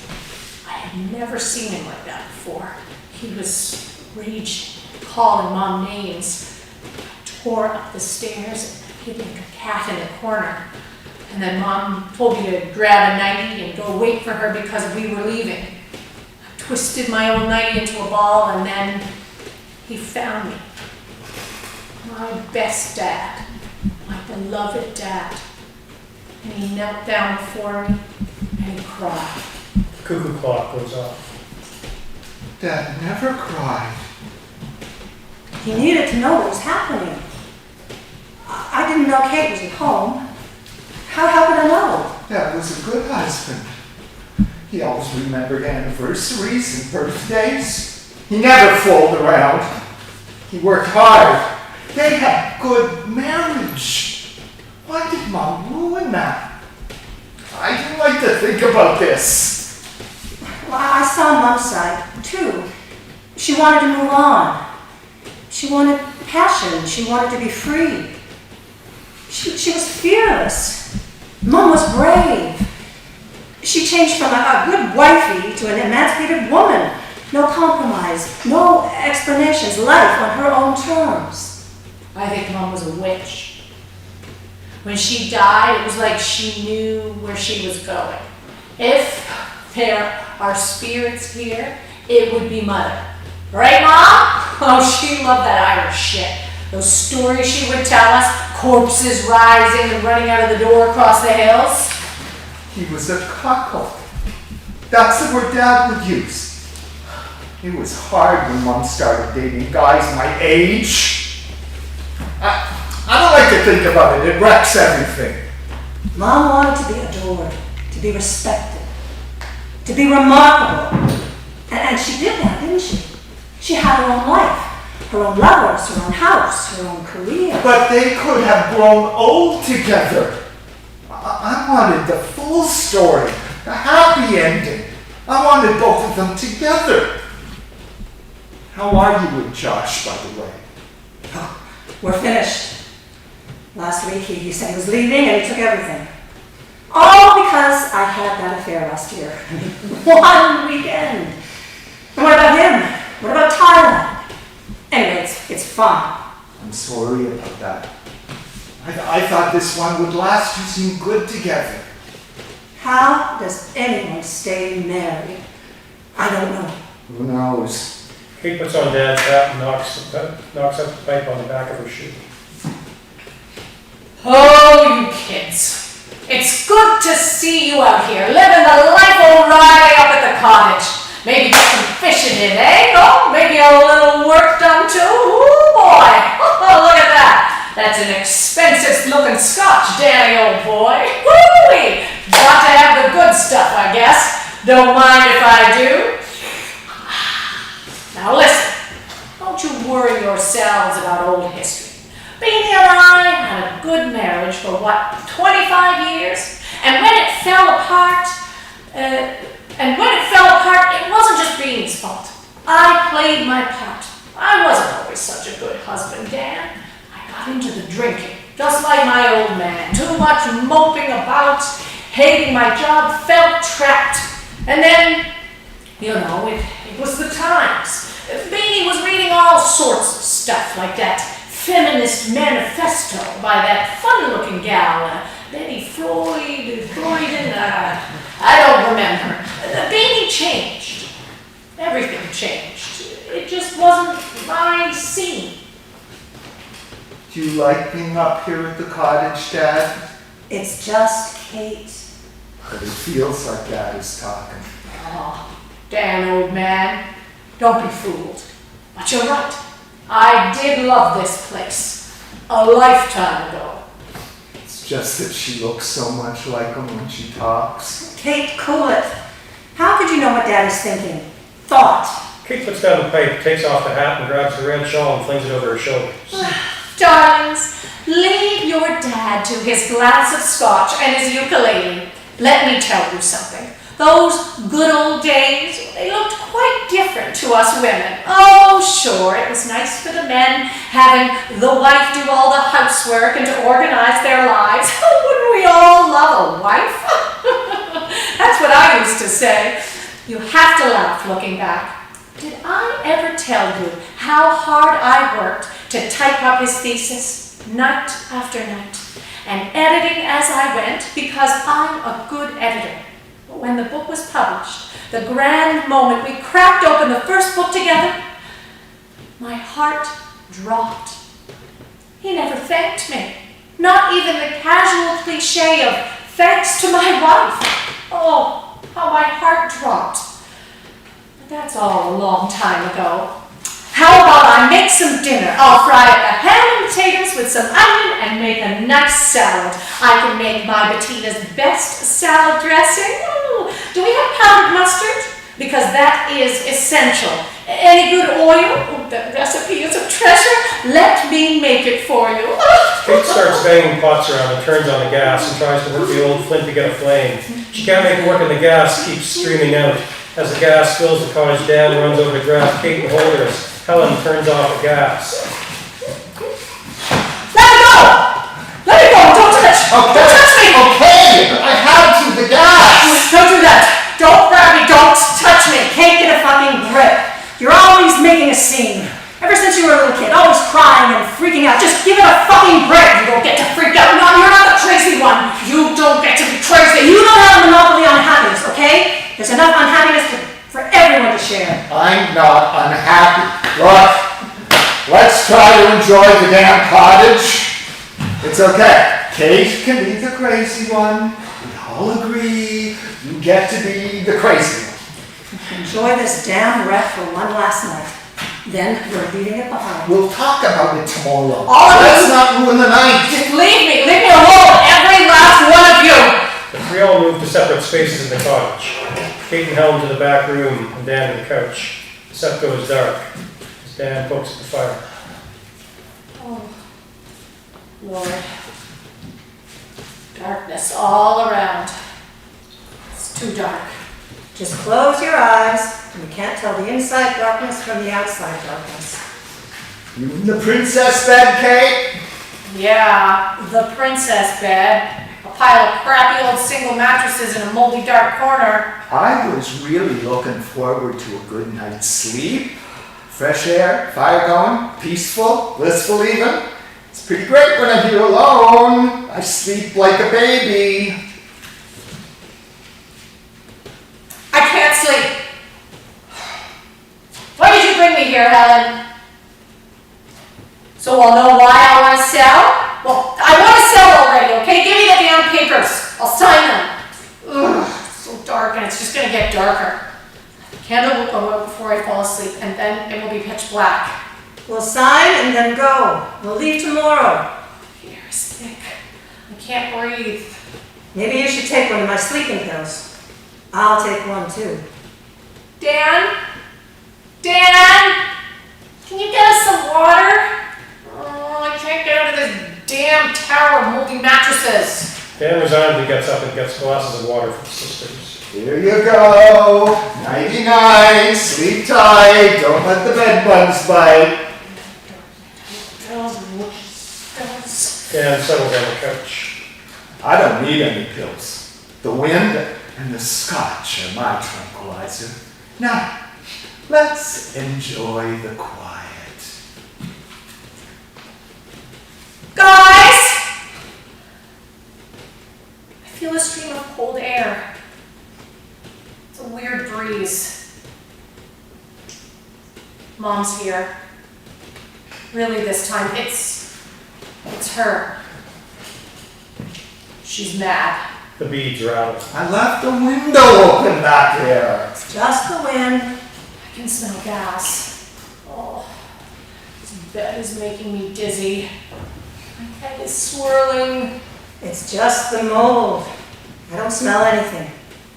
I had never seen him like that before. He was raging, calling Mom names. I tore up the stairs and hid like a cat in a corner. And then Mom told me to grab a nightie and go wait for her because we were leaving. I twisted my own nightie into a ball, and then he found me. My best dad. My beloved Dad. And he knelt down before me and he cried. Cuckoo clock goes off. Dad never cried. He needed to know what was happening. I didn't know Kate was at home. How could I know? Dad was a good husband. He always remembered anniversaries and birthdays. He never fooled around. He worked hard. They had good marriage. Why did Mom ruin that? I didn't like to think about this. Well, I saw Mom's side, too. She wanted to move on. She wanted passion. She wanted to be free. She was fearless. Mom was brave. She changed from a good wifey to an emancipated woman. No compromise, no explanations, life on her own terms. I think Mom was a witch. When she died, it was like she knew where she was going. If there are spirits here, it would be Mother. Right, Mom? Oh, she loved that Irish shit. Those stories she would tell us, corpses rising and running out of the door across the hills. He was a cuckold. That's the word Dad would use. It was hard when Mom started dating guys my age. I don't like to think about it. It wrecks everything. Mom wanted to be adored, to be respected. to be remarkable. And she did that, didn't she? She had her own life, her own lovers, her own house, her own career. But they could have grown old together. I wanted the full story, a happy ending. I wanted both of them together. How are you with Josh, by the way? Oh, we're finished. Last week he said he was leaving and he took everything. All because I had that affair last year. I mean, one weekend. And what about him? What about Thailand? Anyway, it's fine. I'm sorry about that. I thought this one would last. You seem good together. How does anyone stay married? I don't know. Who knows? Kate puts on Dad's hat and knocks up the pipe on the back of her shoe. Oh, you kids. It's good to see you out here, living the life O'Reilly up at the cottage. Maybe get some fishing in, eh? Oh, maybe a little work done too. Ooh, boy. Oh, look at that. That's an expensive looking scotch, Danny, old boy. Woo-wee. Got to have the good stuff, I guess. Don't mind if I do. Now listen, don't you worry yourselves about old history. Beanie and I had a good marriage for, 25 years? And when it fell apart, it wasn't just Beanie's fault. I played my part. I wasn't always such a good husband, Dan. I got into the drinking, just like my old man. Too much moping about, hating my job, felt trapped. And then, it was the times. Beanie was reading all sorts of stuff like that feminist manifesto by that funny-looking gal, Betty I don't remember. Beanie changed. Everything changed. It just wasn't my scene. Do you like being up here at the cottage, Dad? It's just Kate. But it feels like Dad is talking. Oh, Dan, old man. Don't be fooled. But you're right. I did love this place. A lifetime ago. It's just that she looks so much like him when she talks. Kate, cool it. How could you know what Dad is thinking? Thought. Kate puts down the pipe, takes off the hat, and grabs the red shawl and flings it over her shoulders. Darlings, leave your dad to his glass of scotch and his ukulele. Let me tell you something. Those good old days, they looked quite different to us women. Oh, sure, it was nice for the men, having the wife do all the housework and to organize their lives. Wouldn't we all love a wife? That's what I used to say. You have to laugh looking back. Did I ever tell you how hard I worked to type up his thesis, night after night, and editing as I went, because I'm a good editor? But when the book was published, the grand moment we cracked open the first book together, my heart dropped. He never thanked me. Not even the casual cliche of thanks to my wife. Oh, how my heart dropped. But that's all a long time ago. How about I make some dinner? I'll fry up a ham and potatoes with some onion and make a nice salad. I can make my Bettina's best salad dressing. Ooh, do we have powdered mustard? Because that is essential. Any good oil? Oh, that recipe is a treasure. Let me make it for you. Kate starts banging pots around and turns on the gas and tries to work the old flint to get a flame. She can't make it work and the gas keeps streaming out. As the gas fills the cottage, Dan runs over to grab Kate and hold her as Helen turns off the gas. Let me go! Let me go! Don't touch! Okay. Don't touch me! Okay! I have to, the gas! Don't do that! Don't grab me! Don't touch me! Can't get a fucking grip. You're always making a scene. Ever since you were a little kid, always crying and freaking out. Just give it a fucking break. You don't get to freak out. No, you're not the crazy one. You don't get to be crazy. You don't have a monopoly on happiness, okay? There's enough unhappiness for everyone to share. I'm not unhappy. Look, let's try to enjoy the damn cottage. It's okay. Kate can be the crazy one. We all agree you get to be the crazy one. Enjoy this damn wreck for one last night. Then we're leaving it behind. We'll talk about it tomorrow. All of Let's you- not ruin the night. Just leave me alone, every last one of you. The three all move to separate spaces in the cottage. Kate and Helen to the back room, and Dan to the couch. The set goes dark as Dan pokes at the fire. Oh, Lord. Darkness all around. It's too dark. Just close your eyes, and you can't tell the inside darkness from the outside darkness. You in the princess bed, Kate? Yeah, the princess bed. A pile of crappy old single mattresses in a moldy dark corner. I was really looking forward to a good night's sleep. Fresh air, fire going, peaceful, blissful even. It's pretty great when I'm here alone. I sleep like a baby. I can't sleep. Why did you bring me here, Helen? So I'll know why I want to sell? Well, I want to sell already, okay? Give me the damn papers. I'll sign them. Ugh, it's so dark and it's just going to get darker. The candle will go out before I fall asleep and then it will be pitch black. We'll sign and then go. We'll leave tomorrow. The air is thick. I can't breathe. Maybe you should take one of my sleeping pills. I'll take one too. Dan? Dan? Can you get us some water? Oh, I can't get out of this damn tower of moldy mattresses. Dan resignedly gets up and gets glasses of water for the sisters. Here you go. Nighty-night. Sleep tight. Don't let the bed bugs bite. Dan settles on the couch. I don't need any pills. The wind and the scotch are my tranquilizer. Now, let's enjoy the quiet. Guys! I feel a stream of cold air. It's a weird breeze. Mom's here. Really this time, it's her. She's mad. The beads rattle. I left the window open back there. It's just the wind. I can smell gas. Oh, this bed is making me dizzy. My head is swirling. It's just the mold. I don't smell anything.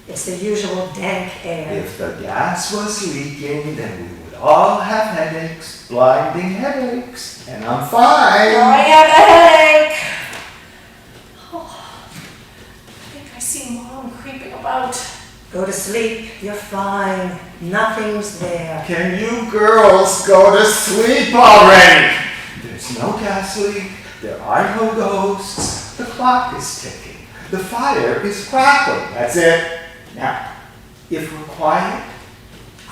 It's the usual dank air. If the gas was leaking, then we would all have headaches, blinding headaches, and I'm fine. I have a headache. Oh, I think I see Mom creeping about. Go to sleep. You're fine. Nothing's there. Can you girls go to sleep already? There's no gas leak. There are no ghosts. The clock is ticking. The fire is crackling. That's it. Now, if we're quiet,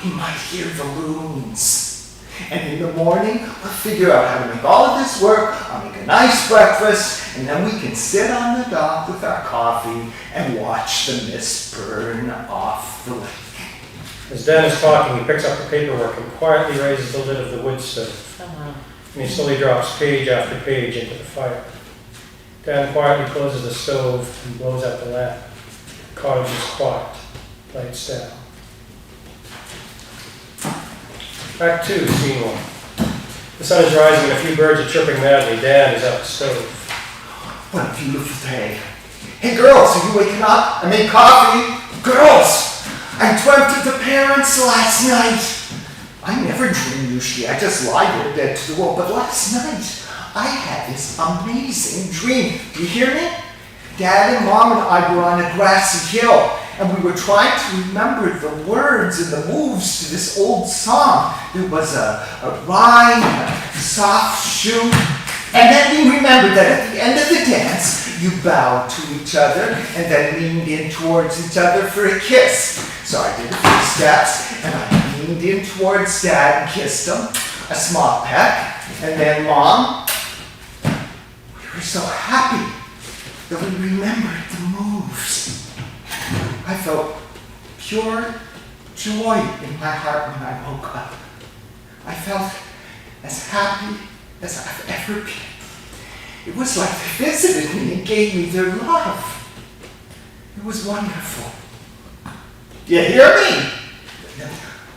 we might hear the loons. And in the morning, we'll figure out how to make all of this work. I'll make a nice breakfast, and then we can sit on the dock with our coffee and watch the mist burn off the lake. As Dan is talking, he picks up the paperwork and quietly raises the lid of the wood stove. And he slowly drops page after page into the fire. Dan quietly closes the stove and blows out the lamp. The cottage is quiet. Lights down. Act 2, scene 1. The sun is rising and a few birds are chirping madly. Dan is at the stove. What a beautiful day. Hey girls, are you waking up? I made coffee. Girls, I dreamt of the parents last night. I never dream usually. I just lie there dead to the world. But last night, I had this amazing dream. Do you hear me? Dad and Mom and I were on a grassy hill, and we were trying to remember the words and the moves to this old song. There was a rhyme, a soft shoe, and then we remembered that at the end of the dance, you bowed to each other and then leaned in towards each other for a kiss. So I did a few steps, and I leaned in towards Dad and kissed him, a small peck, and then Mom. We were so happy that we remembered the moves. I felt pure joy in my heart when I woke up. I felt as happy as I've ever been. It was like they visited me and gave me their love. It was wonderful. You hear me?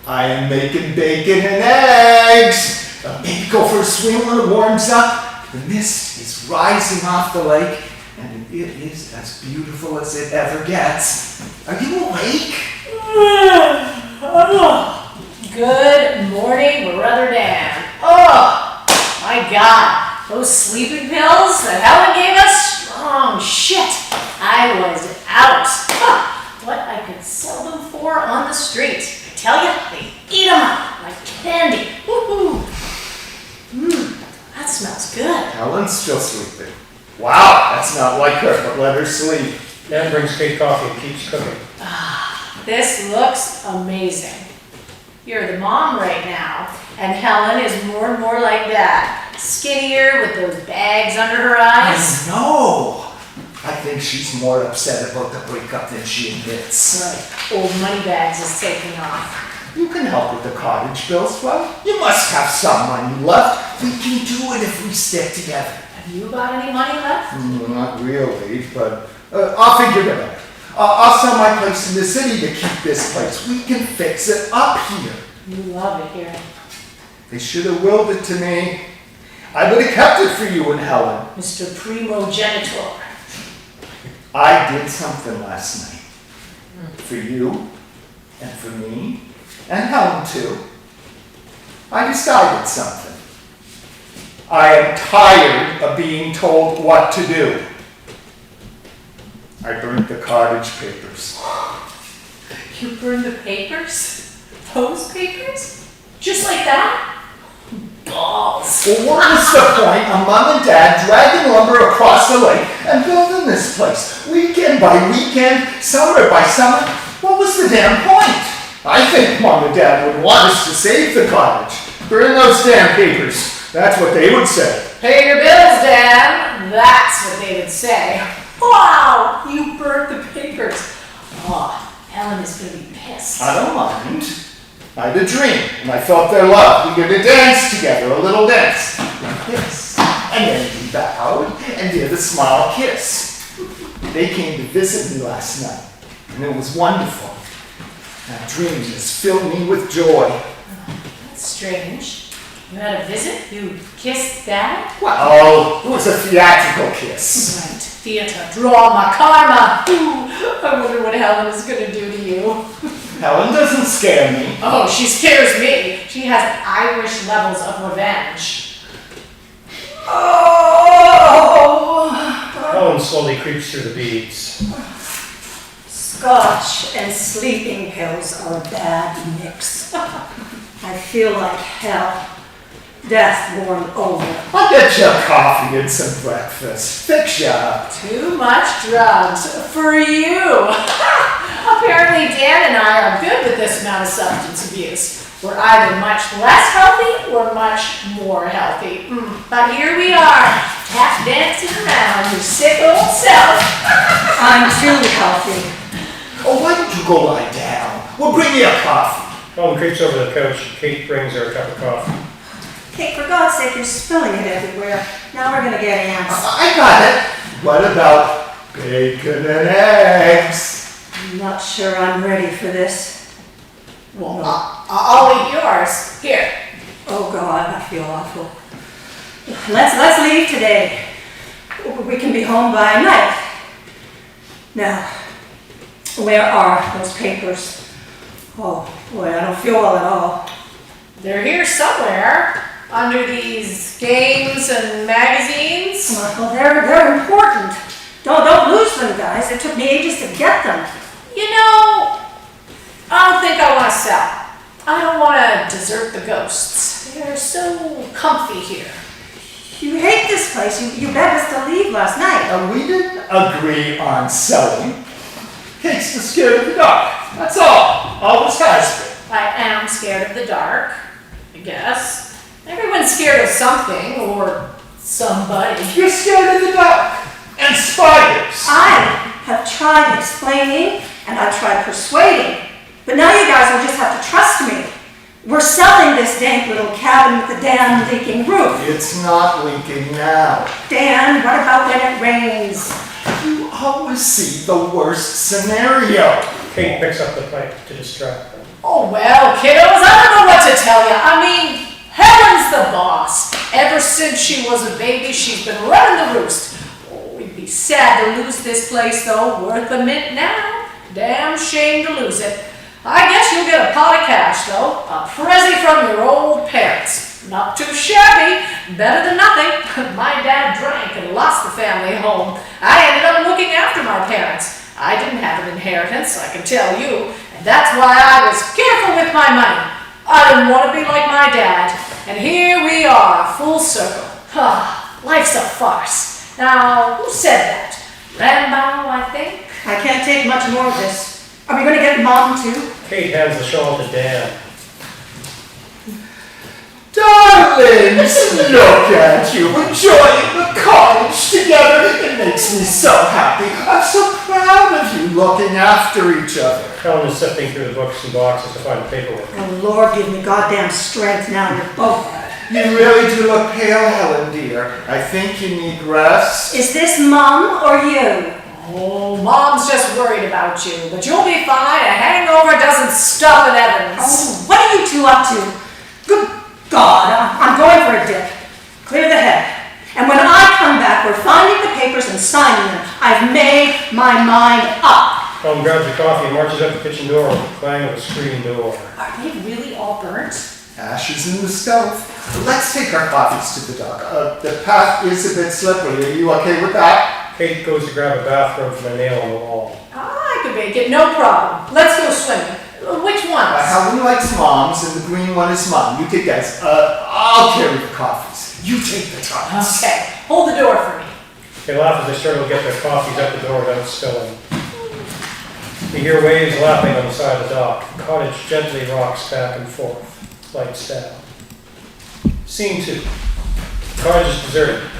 I am making bacon and eggs. Maybe go for a swim when it warms up. The mist is rising off the lake, and it is as beautiful as it ever gets. Are you awake? Good morning, Brother Dan. Oh, my God. Those sleeping pills that Helen gave us? Strong shit. I was out. What I could sell them for on the street. I tell you, they eat them up like candy. Woohoo. That smells good. Helen's still sleeping. Wow, that's not like her, but let her sleep. Dan brings Kate coffee and keeps cooking. This looks amazing. You're the mom right now, and Helen is more and more like that. Skinnier with those bags under her eyes. No! I think she's more upset about the breakup than she admits. Right. Old money bags is taking off. You can help with the cottage bills, right? You must have some money left. We can do it if we stick together. Have you got any money left? Not really, but I'll figure it out. I'll sell my place in the city to keep this place. We can fix it up here. You love it here. They should have willed it to me. I would have kept it for you and Helen. Mr. Primogenitor. I did something last night. For you, and for me, and Helen too. I decided something. I am tired of being told what to do. I burned the cottage papers. You burned the papers? Those papers? Just like that? Balls. Well, what was the point of Mom and Dad dragging lumber across the lake and building this place? Weekend by weekend, summer by summer. What was the damn point? I think Mom and Dad would want us to save the cottage. Burn those damn papers. That's what they would say. Pay your bills, Dan. That's what they would say. Wow, you burnt the papers. Oh, Helen is going to be pissed. I don't mind. I had a dream, and I felt their love. We did a dance together, a little dance, like this. And then we bowed and did a smile kiss. They came to visit me last night, and it was wonderful. That dream just filled me with joy. That's strange. You had a visit? You kissed Dad? Well, it was a theatrical kiss. Right. Theater. Drama. Karma. Ooh, I wonder what Helen is going to do to you. Helen doesn't scare me. Oh, she scares me. She has Irish levels of revenge. Oh! Helen slowly creeps through the beads. Scotch and sleeping pills are a bad mix. I feel like hell. Death warmed over. I'll get you a coffee and some breakfast. Fix you up. Too much drugs for you. Apparently Dan and I are good with this amount of substance abuse. We're either much less healthy or much more healthy. But here we are, tap dancing around your sick old self. I'm too healthy. Oh, why don't you go lie down? We'll bring you a coffee. Helen creeps over the couch. Kate brings her a cup of coffee. Kate, for God's sake, you're spilling it everywhere. Now we're gonna get ants. I got it. What about bacon and eggs? I'm not sure I'm ready for this. Well, I'll eat yours. Here. Oh God, I feel awful. Let's leave today. We can be home by night. Now, where are those papers? Oh boy, I don't feel well at all. They're here somewhere. Under these games and magazines. Well, they're important. Don't lose them, guys. It took me ages to get them. You know, I don't think I want to sell. I don't want to desert the ghosts. They're so comfy here. You hate this place. You begged us to leave last night. We didn't agree on selling. Kate's just scared of the dark. That's all. Always has been. I am scared of the dark, I guess. Everyone's scared of something or somebody. You're scared of the dark and spiders. I have tried explaining and I've tried persuading, but now you guys will just have to trust me. We're selling this dank little cabin with the damn leaking roof. It's not leaking now. Dan, what about when it rains? You always see the worst scenario. Kate picks up the pipe to distract them. Oh well, kiddos, I don't know what to tell you. I mean, Helen's the boss. Ever since she was a baby, she's been running the roost. Oh, we'd be sad to lose this place, though. Worth a mint now. Damn shame to lose it. I guess you'll get a pot of cash, though. A present from your old parents. Not too shabby. Better than nothing. My dad drank and lost the family home. I ended up looking after my parents. I didn't have an inheritance, I can tell you. And that's why I was careful with my money. I didn't want to be like my dad. And here we are, full circle. Life's a farce. Now, who said that? Rambo, I think? I can't take much more of this. Are we going to get Mom too? Kate hands the shawl to Dan. Darlings, look at you enjoying the cottage together. It makes me so happy. I'm so proud of you looking after each other. Helen is sifting through the books and boxes to find the paperwork. Oh, Lord, give me goddamn strength now you're both. You really do look pale, Helen, dear. I think you need rest. Is this Mom or you? Oh, Mom's just worried about you, but you'll be fine. A hangover doesn't stop at Evans. Oh, what are you two up to? Good God, I'm going for a dip. Clear the head. And when I come back, we're finding the papers and signing them. I've made my mind up. Helen grabs a coffee and marches up the kitchen door with the clang of a screen door. Are they really all burnt? Ashes in the stove. Let's take our coffees to the dock. The path is a bit slippery. Are you okay with that? Kate goes to grab a bathrobe from a nail on the wall. I can make it, no problem. Let's go swimming. Which ones? Helen likes Mom's and the green one is mine. You take guys. I'll carry the coffees. You take the towels. Okay, hold the door for me. They laugh as they struggle to get their coffees out the door without spilling. You hear waves lapping on the side of the dock. The cottage gently rocks back and forth. Lights down. Scene 2. The cottage is deserted.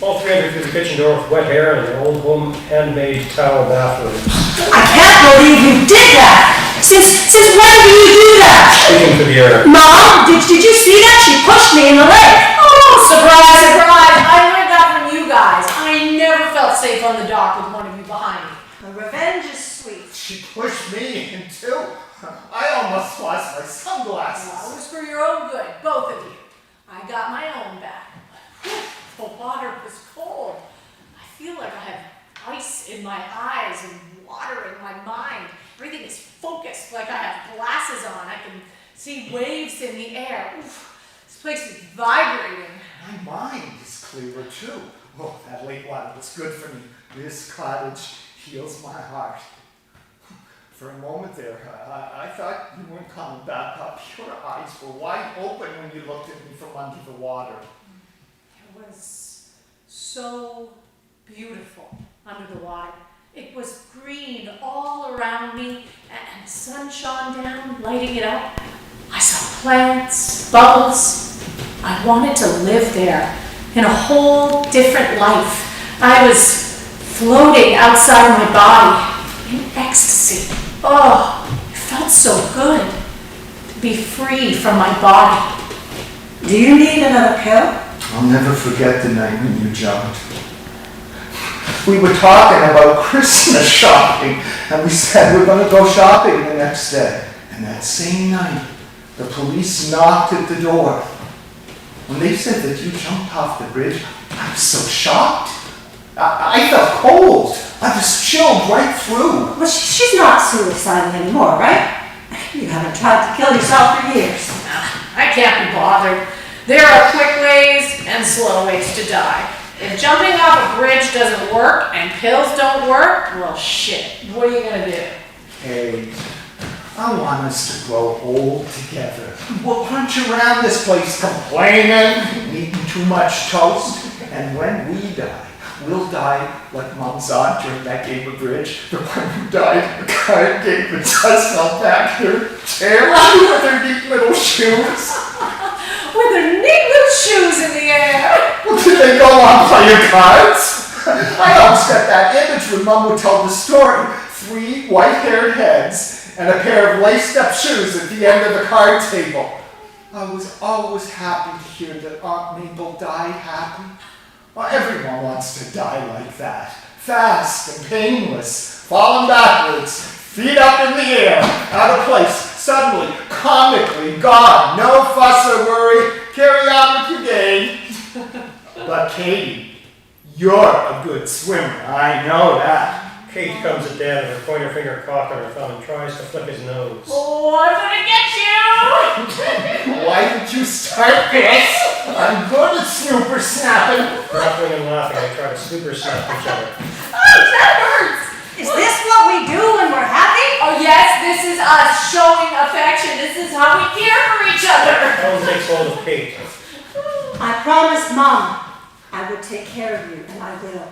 All three enter through the kitchen door with wet hair and their old home handmade towel bathrobes. I can't believe you did that! Since when did you do that? Speaking to the air. Mom, did you see that? She pushed me in the leg. Oh, surprise, surprise. I learned that from you guys. I never felt safe on the dock with one of you behind me. The revenge is sweet. She pushed me in too. I almost lost my sunglasses. Well, it was for your own good, both of you. I got my own back. The water was cold. I feel like I have ice in my eyes and water in my mind. Everything is focused, like I have glasses on. I can see waves in the air. Oof, this place is vibrating. My mind is clearer too. Oh, that late water was good for me. This cottage heals my heart. For a moment there, I thought you weren't coming back up. Your eyes were wide open when you looked at me from under the water. It was so beautiful under the water. It was green all around me, and the sun shone down, lighting it up. I saw plants, bubbles. I wanted to live there in a whole different life. I was floating outside my body in ecstasy. Oh, it felt so good to be free from my body. Do you need another pill? I'll never forget the night when you jumped. We were talking about Christmas shopping, and we said we're going to go shopping the next day. And that same night, the police knocked at the door. When they said that you jumped off the bridge, I was so shocked. I felt cold. I was chilled right through. Well, she's not suicidal anymore, right? You haven't tried to kill yourself for years. I can't be bothered. There are quick ways and slow ways to die. If jumping off a bridge doesn't work and pills don't work, well shit, what are you gonna do? Hey, I want us to grow old together. We'll crunch around this place complaining, eating too much toast, and when we die, we'll die like Mom saw during that game of bridge. The one who died in the card game and just fell back her chair with her neat little shoes. With their neat little shoes in the air. Well, did they go on playing cards? I always got that image when Mom would tell the story. 3 white-haired heads and a pair of laced-up shoes at the end of the card table. I was always happy to hear that Aunt Mabel died happy. Well, everyone wants to die like that. Fast and painless, falling backwards, feet up in the air, out of place. Suddenly, comically, gone, no fuss or worry, carry on with your game. But Katie, you're a good swimmer, I know that. Kate comes at Dad with her pointer finger cocked on her thumb and tries to flick his nose. Oh, I'm gonna get you! Why did you start this? I'm good at snooper snapping. Grappling and laughing, they try to snooper snap each other. Oh, that hurts! Is this what we do when we're happy? Oh yes, this is us showing affection. This is how we care for each other. Helen takes hold of Kate. I promised Mom I would take care of you, and I will.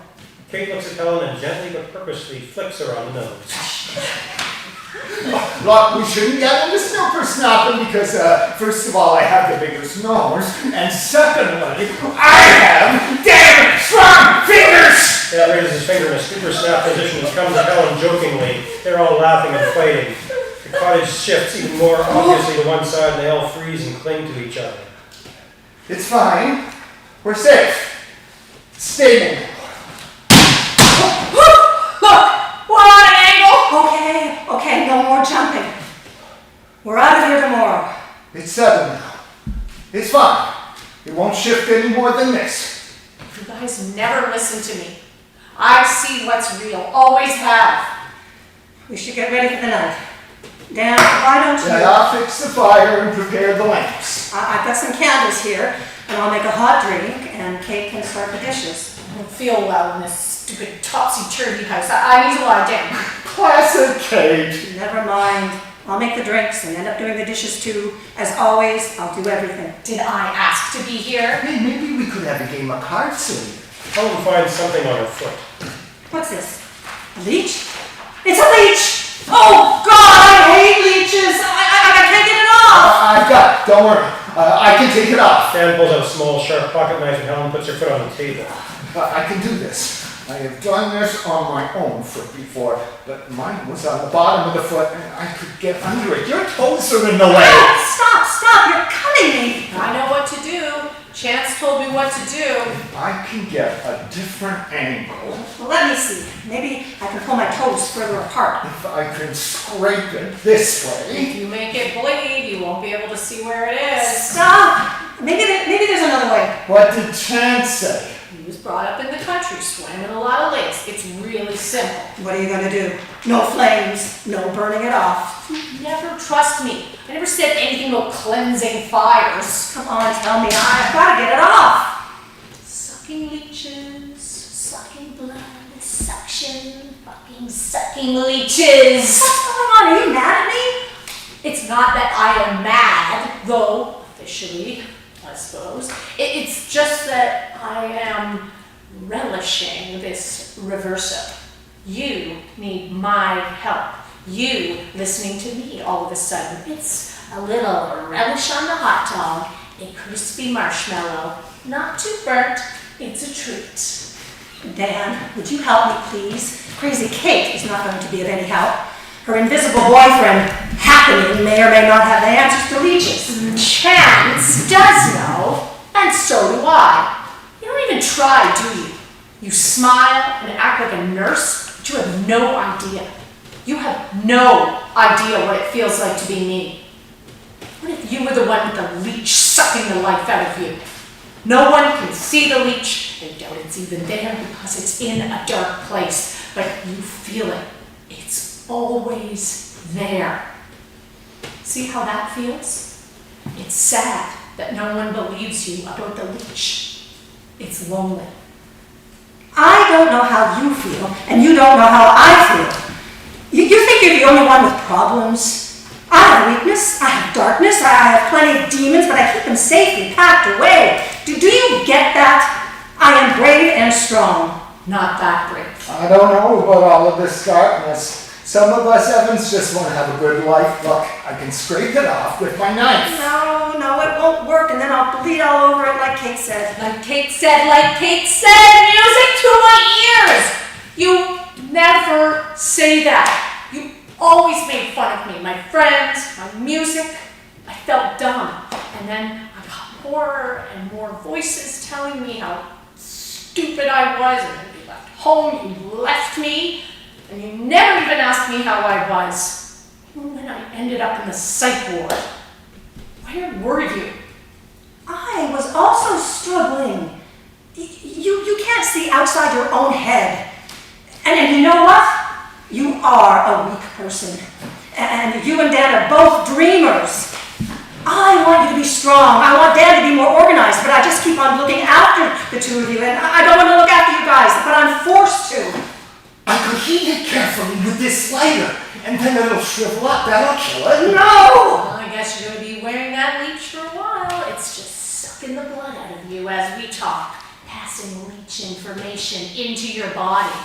Kate looks at Helen and gently but purposely flicks her on the nose. Look, we shouldn't get into snooper snapping because, first of all, I have the biggest nose, and secondly, I have damn strong fingers! Dad raises his finger in a snooper snap position and comes at Helen jokingly. They're all laughing and fighting. The cottage shifts even more obviously to one side and they all freeze and cling to each other. It's fine. We're safe. Stay now. Look, we're on an angle. Okay, no more jumping. We're out of here tomorrow. It's settled now. It's fine. It won't shift any more than this. You guys never listen to me. I see what's real, always have. We should get ready for the night. Dan, why don't you... I'll fix the fire and prepare the lamps. I've got some candles here, and I'll make a hot drink, and Kate can start the dishes. I don't feel well in this stupid topsy-turvy house. I need to lie down. Classic Kate. Never mind. I'll make the drinks and end up doing the dishes too. As always, I'll do everything. Did I ask to be here? Hey, maybe we could have a game of cards soon. Helen finds something on her foot. What's this? A leech? It's a leech! Oh God, I hate leeches. I can't get it off. I've got it. Don't worry. I can take it off. Dan pulls out a small, sharp pocket knife and Helen puts her foot on the table. I can do this. I have done this on my own foot before, but mine was on the bottom of the foot and I could get under it. Your toes are in the way. Stop! You're cutting me! I know what to do. Chance told me what to do. I can get a different angle. Well, let me see. Maybe I can pull my toes further apart. If I can scrape it this way. If you make it bleed, you won't be able to see where it is. Stop! Maybe there's another way. What did Chance say? He was brought up in the country, swam in a lot of lakes. It's really simple. What are you going to do? No flames, no burning it off. You never trust me. I never said anything about cleansing fires. Come on, tell me. I've got to get it off. Sucking leeches, sucking blood, suction, fucking sucking leeches. What's going on? Are you mad at me? It's not that I am mad, though, officially, I suppose. It's just that I am relishing this reversal. You need my help. You listening to me all of a sudden. It's a little relish on the hot dog, a crispy marshmallow, not too burnt. It's a treat. Dan, would you help me, please? Crazy Kate is not going to be of any help. Her invisible boyfriend, Happening, may or may not have the answers to leeches. Chance does know, and so do I. You don't even try, do you? You smile and act like a nurse, but you have no idea. You have no idea what it feels like to be me. What if you were the one with the leech sucking the life out of you? No one can see the leech. I doubt it's even there because it's in a dark place, but you feel it. It's always there. See how that feels? It's sad that no one believes you about the leech. It's lonely. I don't know how you feel, and you don't know how I feel. You think you're the only one with problems? I have weakness, I have darkness, I have plenty of demons, but I keep them safely packed away. Do you get that? I am brave and strong. Not that brave. I don't know about all of this darkness. Some of us Evans just want to have a good life. Look, I can scrape it off with my knife. No, it won't work, and then I'll bleed all over it like Kate said. Like Kate said, music to my ears! You never say that. You always made fun of me, my friends, my music. I felt dumb. And then I got more and more voices telling me how stupid I was, and then you left home, you left me, and you never even asked me how I was. Even when I ended up in the psych ward. Where were you? I was also struggling. You can't see outside your own head. And you know what? are a weak person. And you and Dan are both dreamers. I want you to be strong. I want Dan to be more organized, but I just keep on looking after the two of you, and I don't want to look after you guys, but I'm forced to. I could heat it carefully with this lighter, and then it'll shrivel up. That'll kill it. No! Well, I guess you're going to be wearing that leech for a while. It's just sucking the blood out of you as we talk, passing leech information into your body.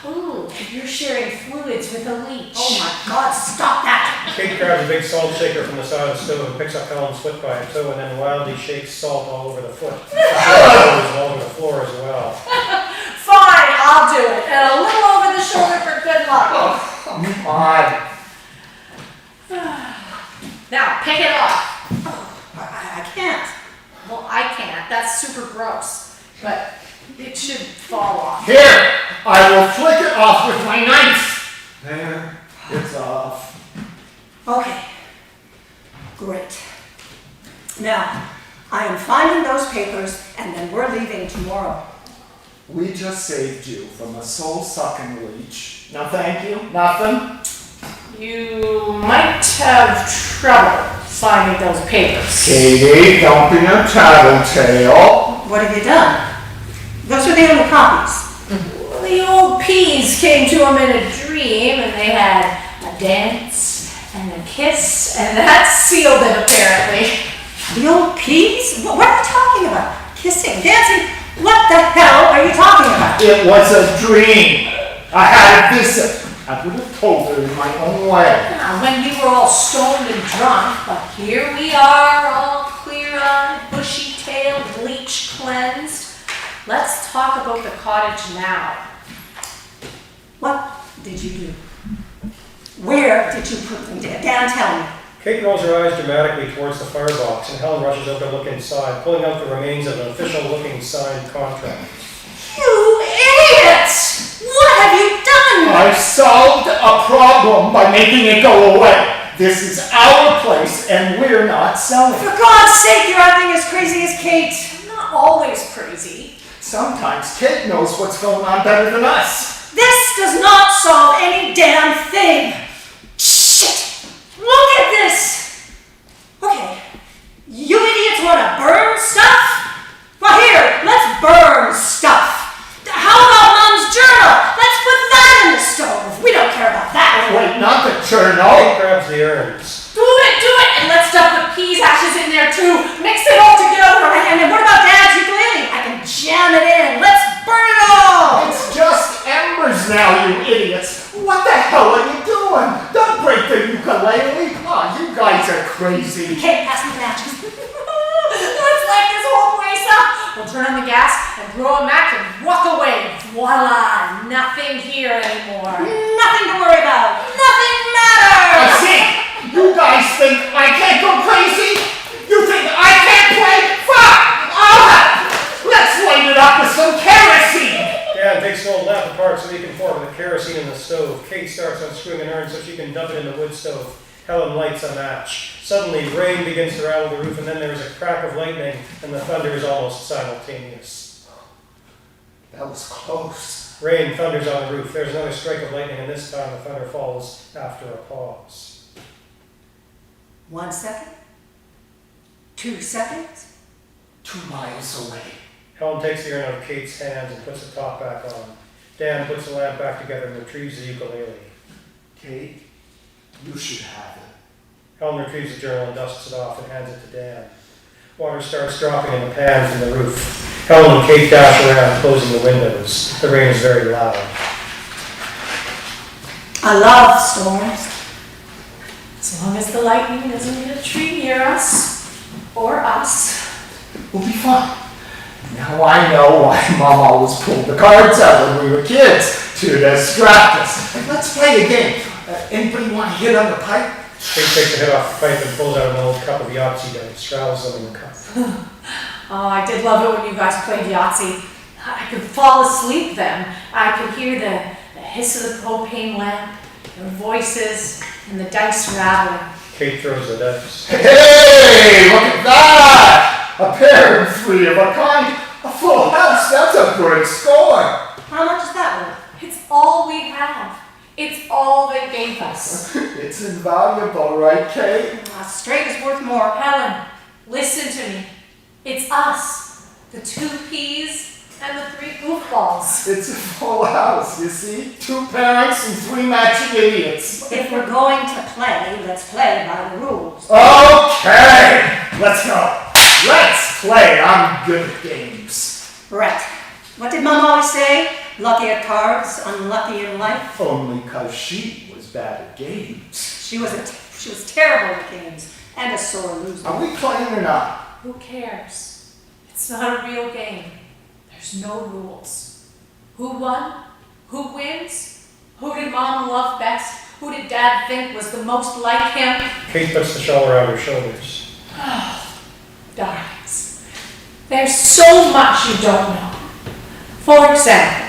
Ooh, you're sharing fluids with a leech. Oh my God, stop that! Kate grabs a big salt shaker from the side of the stove and picks up Helen's foot by her toe and then wildly shakes salt all over the foot. All over the floor as well. Fine, I'll do it. And a little over the shoulder for good luck. Oh, come on. Now, pick it up. I can't. Well, I can't. That's super gross. But it should fall off. Here, I will flick it off with my knife. There, it's off. Okay. Great. Now, I am finding those papers, and then we're leaving tomorrow. We just saved you from a soul-sucking leech. No thank you, nothing. You might have trouble finding those papers. Katie, don't be a tattletale. What have you done? Those are the only copies. Well, the old peas came to him in a dream, and they had a dance and a kiss, and that sealed it apparently. The old peas? What are you talking about? Kissing, dancing? What the hell are you talking about? It was a dream. I had a visit. I would have told her in my own way. Now, when you were all stoned and drunk, but here we are, all clear-eyed, bushy-tailed, bleach-cleansed. Let's talk about the cottage now. What did you do? Where did you put them, Dan? Tell me. Kate rolls her eyes dramatically towards the firebox, and Helen rushes over to look inside, pulling out the remains of an official-looking signed contract. You idiots! What have you done? I solved a problem by making it go away. This is our place, and we're not selling. For God's sake, you're acting as crazy as Kate. I'm not always crazy. Sometimes Kate knows what's going on better than us. This does not solve any damn thing. Shit! Look at this! Okay, you idiots want to burn stuff? Well, here, let's burn stuff. How about Mom's journal? Let's put that in the stove. We don't care about that. Wait, not the journal. Kate grabs the urns. Do it! And let's stuff the peas ashes in there too. Mix it all together. And then what about Dad's ukulele? I can jam it in. Let's burn it all. It's just embers now, you idiots. What the hell are you doing? Don't break the ukulele. Oh, you guys are crazy. Kate, pass me the matches. Let's light this whole place up. We'll turn on the gas and throw a match and walk away. Voila! Nothing here anymore. Nothing to worry about. Nothing matters. I see. You guys think I can't go crazy? You think I can't play? Fuck! Let's light it up with some kerosene. Dan takes an old lamp apart so he can pour the kerosene in the stove. Kate starts unscrewing an urn so she can dump it in the wood stove. Helen lights a match. Suddenly, rain begins to rattle the roof, and then there is a crack of lightning, and the thunder is almost simultaneous. That was close. Rain thunders on the roof. There's another strike of lightning, and this time the thunder falls after a pause. 1 second. 2 seconds. 2 miles away. Helen takes the urn out of Kate's hands and puts the top back on. Dan puts the lamp back together and retrieves the ukulele. Kate, you should have it. Helen retrieves the journal and dusts it off and hands it to Dan. Water starts dropping in the pan from the roof. Helen and Kate dash around, closing the windows. The rain is very loud. I love storms. As long as the lightning doesn't hit a tree near us, or us. We'll be fine. Now I know why Mom always pulled the cards out when we were kids, to distract us. Let's play a game. Anybody want to hit on the pipe? Kate takes the head off the pipe and pulls out an old cup of Yahtzee dice, straddles them in the cup. Oh, I did love it when you guys played Yahtzee. I could fall asleep then. I could hear the hiss of the propane lamp, your voices, and the dice rattling. Kate throws the dice. Hey, look at that! A pair and 3 of a kind. A full house, that's a good score. How much is that worth? It's all we have. It's all price. It's invaluable, right, Kate? Straight is worth more. Helen, listen to me. It's us, the 2 peas and the 3 goofballs. It's a full house, you see? 2 parents and 3 matching idiots. If we're going to play, let's play by the rules. Okay, let's go. Let's play. I'm good at games. Right. What did Mom always say? Lucky at cards, unlucky in life. Only 'cause she was bad at games. She was terrible at games and a sore loser. Are we playing or not? Who cares? It's not a real game. There's no rules. Who won? Who wins? Who did Mom love best? Who did Dad think was the most like him? Kate puts the shawl around her shoulders. Oh, darlings, there's so much you don't know. For example,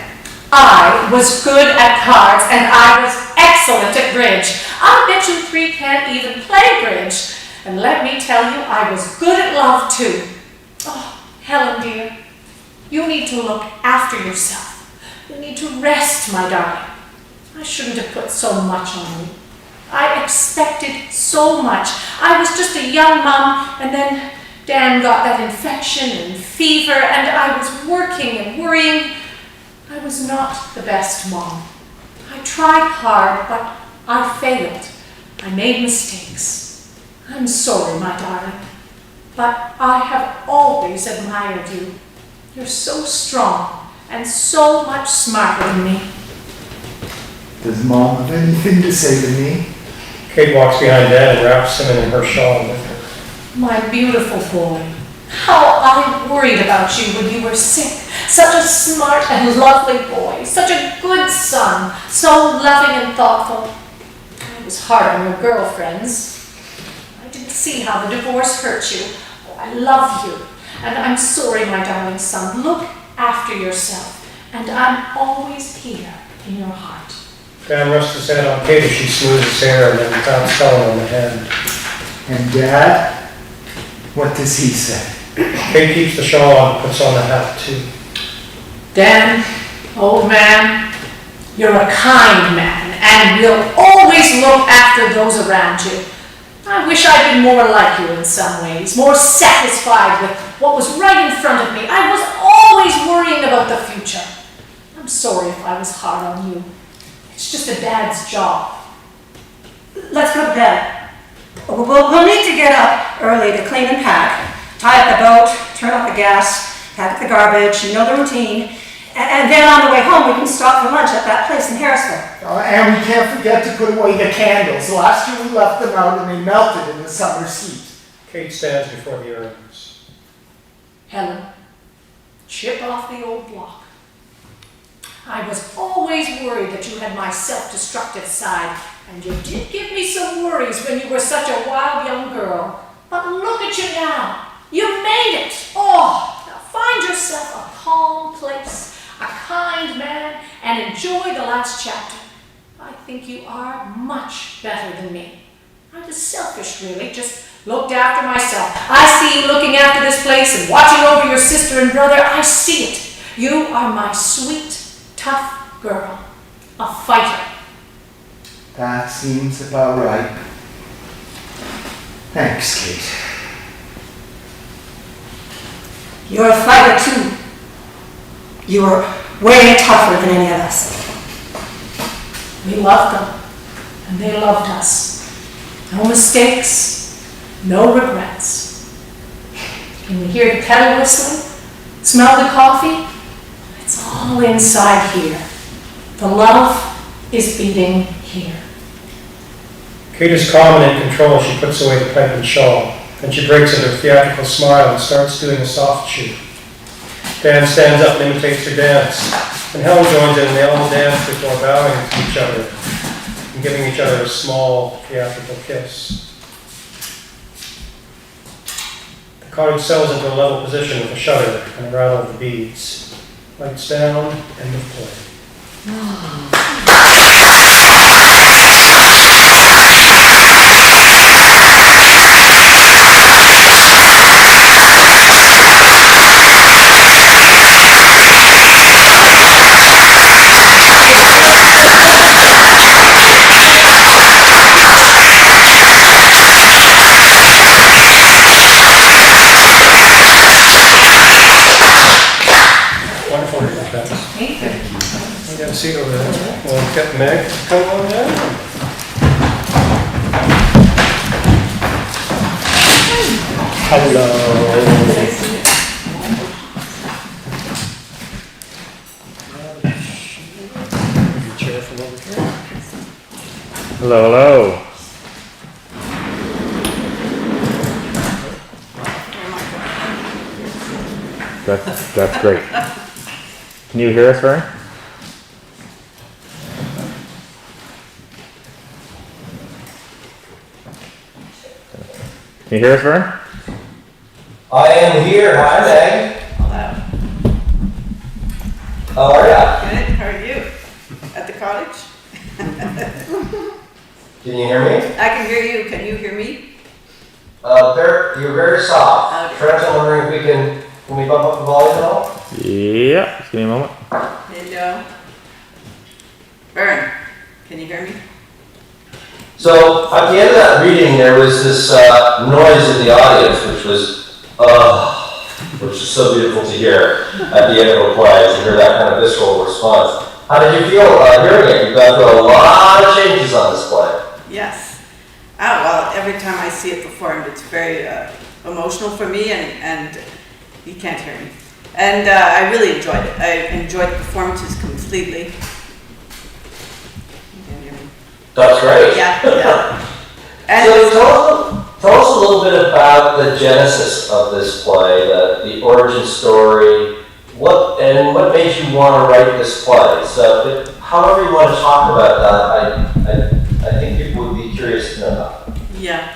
I was good at cards and I was excellent at bridge. I bet you 3 can't even play bridge. And let me tell you, I was good at love too. Oh, Helen dear, you need to look after yourself. You need to rest, my darling. I shouldn't have put so much on you. I expected so much. I was just a young mom, and then Dan got that infection and fever, and I was working and worrying. I was not the best mom. I tried hard, but I failed. I made mistakes. I'm sorry, my darling, but I have always admired you. You're so strong and so much smarter than me. Does Mom have anything to say to me? Kate walks behind Dad and wraps him in her shawl with her. My beautiful boy, how I worried about you when you were sick. Such a smart and lovely boy, such a good son, so loving and thoughtful. I was hard on your girlfriends. I didn't see how the divorce hurt you. Oh, I love you, and I'm sorry, my darling son. Look after yourself, and I'm always here in your heart. Dan rests his head on Kate as she smooths his hair and then pounds Helen on the head. And Dad? What does he say? Kate keeps the shawl on and puts on the hat too. Dan, old man, you're a kind man, and will always look after those around you. I wish I'd been more like you in some ways, more satisfied with what was right in front of me. I was always worrying about the future. I'm sorry if I was hard on you. It's just a dad's job. Let's go to bed. We'll need to get up early to clean and pack, tie up the boat, turn off the gas, pack up the garbage, you know the routine. And then on the way home, we can stop for lunch at that place in Harrisville. And we can't forget to put away the candles. Last year we left them out and they melted in the summer's heat. Kate stands before the urns. Helen, chip off the old block. I was always worried that you had my self-destructive side, and you did give me some worries when you were such a wild young girl. But look at you now. You made it. Oh, now find yourself a calm place, a kind man, and enjoy the last chapter. I think you are much better than me. I was selfish, really, just looked after myself. I see you looking after this place and watching over your sister and brother. I see it. You are my sweet, tough girl, a fighter. That seems about right. Thanks, Kate. You're a fighter too. You were way tougher than any of us. We loved them, and they loved us. No mistakes, no regrets. Can you hear the kettle whistling? Smell the coffee? It's all inside here. The love is beating here. Kate is calm and in control as she puts away the pipe and shawl. Then she breaks into a theatrical smile and starts doing a soft shoe. Dan stands up and imitates her dance, and Helen joins in and they all dance before bowing to each other and giving each other a small theatrical kiss. The cottage settles into a level position with a shutter and a rattle of the beads. Lights down, end of play. You have a seat over there. We'll get Meg to come on down. Hello. Your chair from over here. Hello, hello. That's great. Can you hear us, Vern? Can you hear us, Vern? I am here. Hi, Meg. How are ya? Good, how are you? At the cottage? Can you hear me? I can hear you, can you hear me? You're very soft. Okay. Trent, I'm wondering if can we bump up the volume at all? Yeah, just give me a moment. Hello? Vern, can you hear me? So at the end of that reading, there was this noise in the audience, which was so beautiful to hear at the end of a play, to hear that kind of visceral response. How did you feel hearing it? You've gone through a lot of changes on this play. Yes. Oh, well, every time I see it performed, it's very emotional for me, and you can't hear me. And I really enjoyed it. I enjoyed the performances completely. You can hear me. That's great. Yeah. And So tell us a little bit about the genesis of this play, the origin story, what made you want to write this play. So however you want to talk about that, I think people would be curious to know that. Yeah.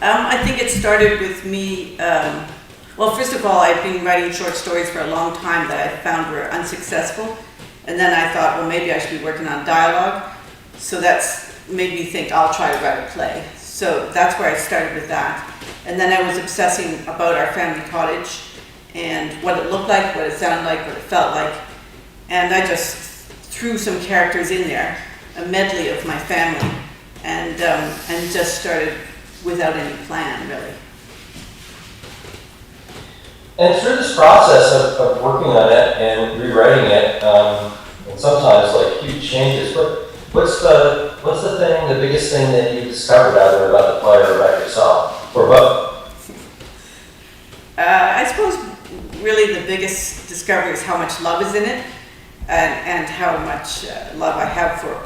I think it started with me, well, first of all, I've been writing short stories for a long time that I found were unsuccessful. And then I thought, well, maybe I should be working on dialogue. So that's made me think I'll try to write a play. So that's where I started with that. And then I was obsessing about our family cottage and what it looked like, what it sounded like, what it felt like. And I just threw some characters in there, a medley of my family, and just started without any plan, really. And through this process of working on it and rewriting it, and sometimes like huge changes, what's the thing, the biggest thing that you discovered either about the play or about yourself, or both? I suppose really the biggest discovery is how much love is in it, and how much love I have for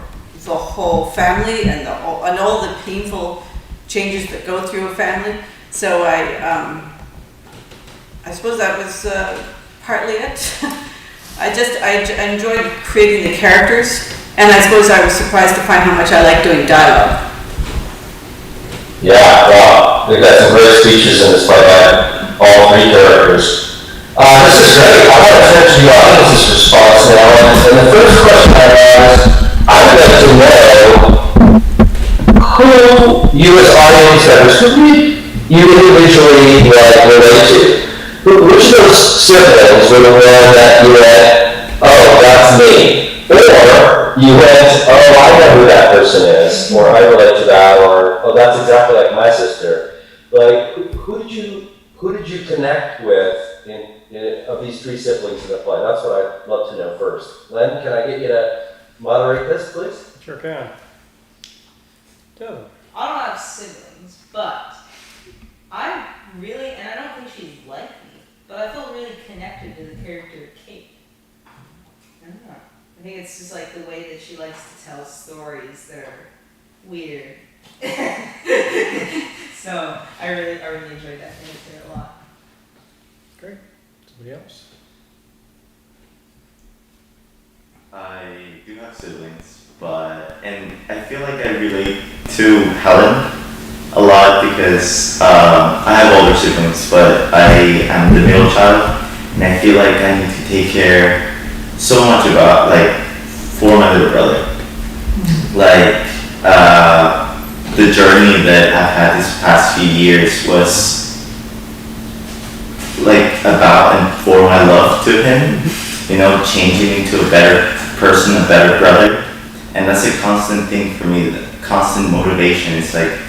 the whole family and all the painful changes that go through a family. So I suppose that was partly it. I enjoyed creating the characters, and I suppose I was surprised to find how much I like doing dialogue. Yeah, wow. We've got some great speeches in this play by all three characters. This is great. I want to turn to the audience's response now. And the first question I have is, I would like to know who you as audience members, who you individually relate to. Which of those siblings were the one that you went, oh, that's me? Or you went, oh, I know who that person is, or I relate to that, or oh, that's exactly like my sister. Like, who did you connect with of these three siblings in the play? That's what I'd love to know first. Len, can I get you to moderate this, please? Sure can. Devin. I don't have siblings, but I really, and I don't think she's like me, but I feel really connected to the character Kate. I don't know. I think it's just like the way that she likes to tell stories that are weird. So I really enjoyed that character a lot. Great. Somebody else? I do have siblings, and I feel like I relate to Helen a lot because I have older siblings, but I am the middle child, and I feel like I need to take care so much about, for my little brother. The journey that I've had these past few years was about and for my love to him, changing into a better person, a better brother. And that's a constant thing for me, the constant motivation. It's like,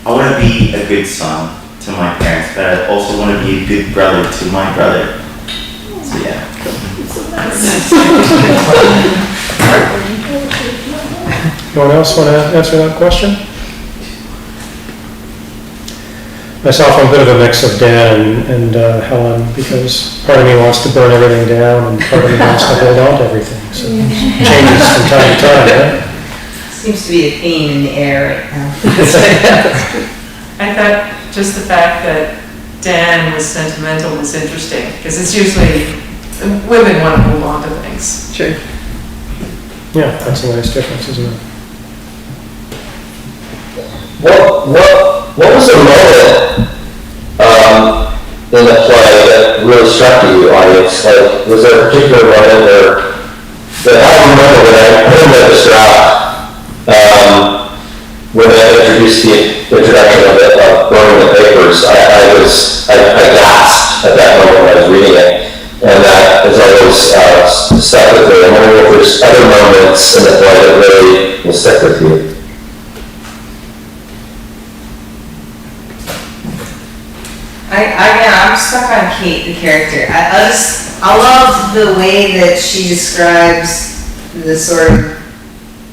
I want to be a good son to my parents, but I also want to be a good brother to my brother. So yeah. Anyone else want to answer that question? Myself, I'm a bit of a mix of Dan and Helen, because part of me wants to burn everything down and part of me wants to hold on to everything. So it changes from time to time, right? Seems to be a theme in the air right now. I thought just the fact that Dan was sentimental was interesting, because it's usually women want to hold on to things. Sure. Yeah, that's a nice difference, isn't it? What was the moment in the play that really struck you, audience? Like, was there a particular moment that I remember when I read this draft, when I introduced the introduction of burning the papers, I gasped at that moment when I was reading it, and that has always stuck with me. I'm wondering if there's other moments in the play that really will stick with you. I'm stuck on Kate, the character. I love the way that she describes the sort of,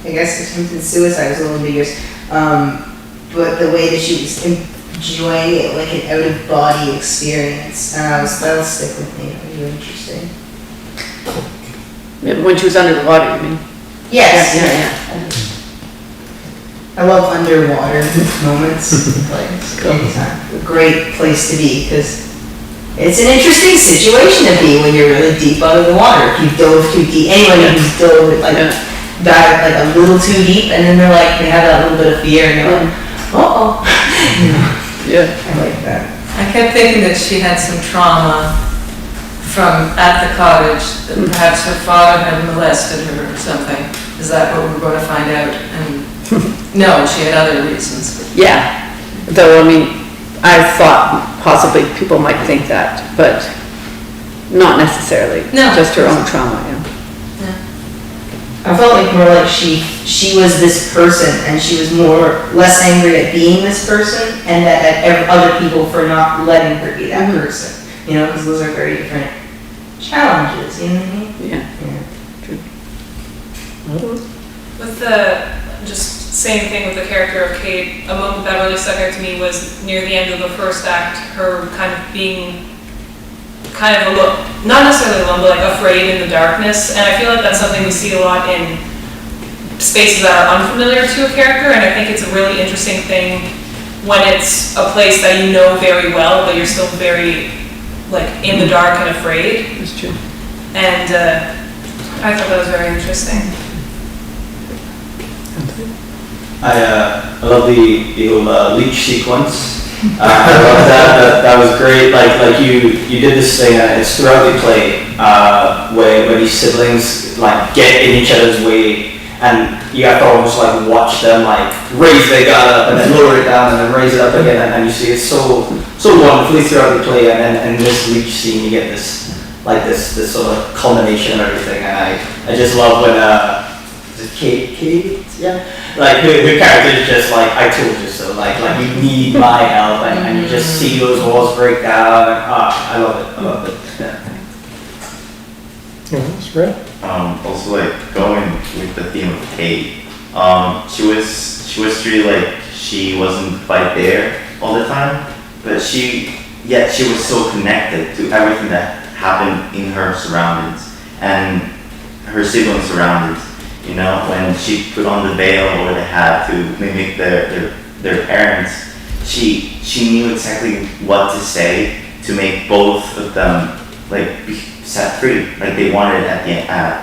I guess attempted suicide was a little ambiguous, but the way that she was enjoying it like an out-of-body experience. That'll stick with me. It'll be interesting. When she was under the water, you mean? Yes. Yeah. I love underwater moments. Like, it's a great place to be because it's an interesting situation to be when you're really deep under the water. If you dove too deep, anyone who's dove dive like a little too deep, and then they have that little bit of fear, and you're like, uh-oh. Yeah. I like that. I kept thinking that she had some trauma from at the cottage, that perhaps her father had molested her or something. Is that what we're going to find out? And no, she had other reasons. Yeah. Though, I mean, I thought possibly people might think that, but not necessarily. No. Just her own trauma, yeah. I felt like more like she was this person, and she was less angry at being this person, and at other people for not letting her be that person. You know, because those are very different challenges. You know what I mean? Yeah. True. With the same thing with the character of Kate, a moment that really stuck out to me was near the end of the first act, her kind of being not necessarily alone, but like afraid in the darkness. And I feel like that's something we see a lot in spaces that are unfamiliar to a character, and I think it's a really interesting thing when it's a place that you know very well, but you're still very in the dark and afraid. That's true. And I thought that was very interesting. I love the whole leech sequence. I love that. That was great. Like you did this thing, and it's throughout the play where these siblings get in each other's way, and you have to almost watch them raise their gun up and then lower it down and then raise it up again, and you see it so wonderfully throughout the play, and then in this leech scene you get this this sort of culmination of everything, and I just love when Kate, yeah, her character is just I told you so, you need my help, and you just see those walls break down, and I love it. Yeah, that's great. Also going with the theme of Kate, she was really she wasn't quite there all the time, but yet she was so connected to everything that happened in her surroundings and her siblings' surroundings. You know, when she put on the veil or the hat to mimic their parents, she knew exactly what to say to make both of them be set free, like they wanted at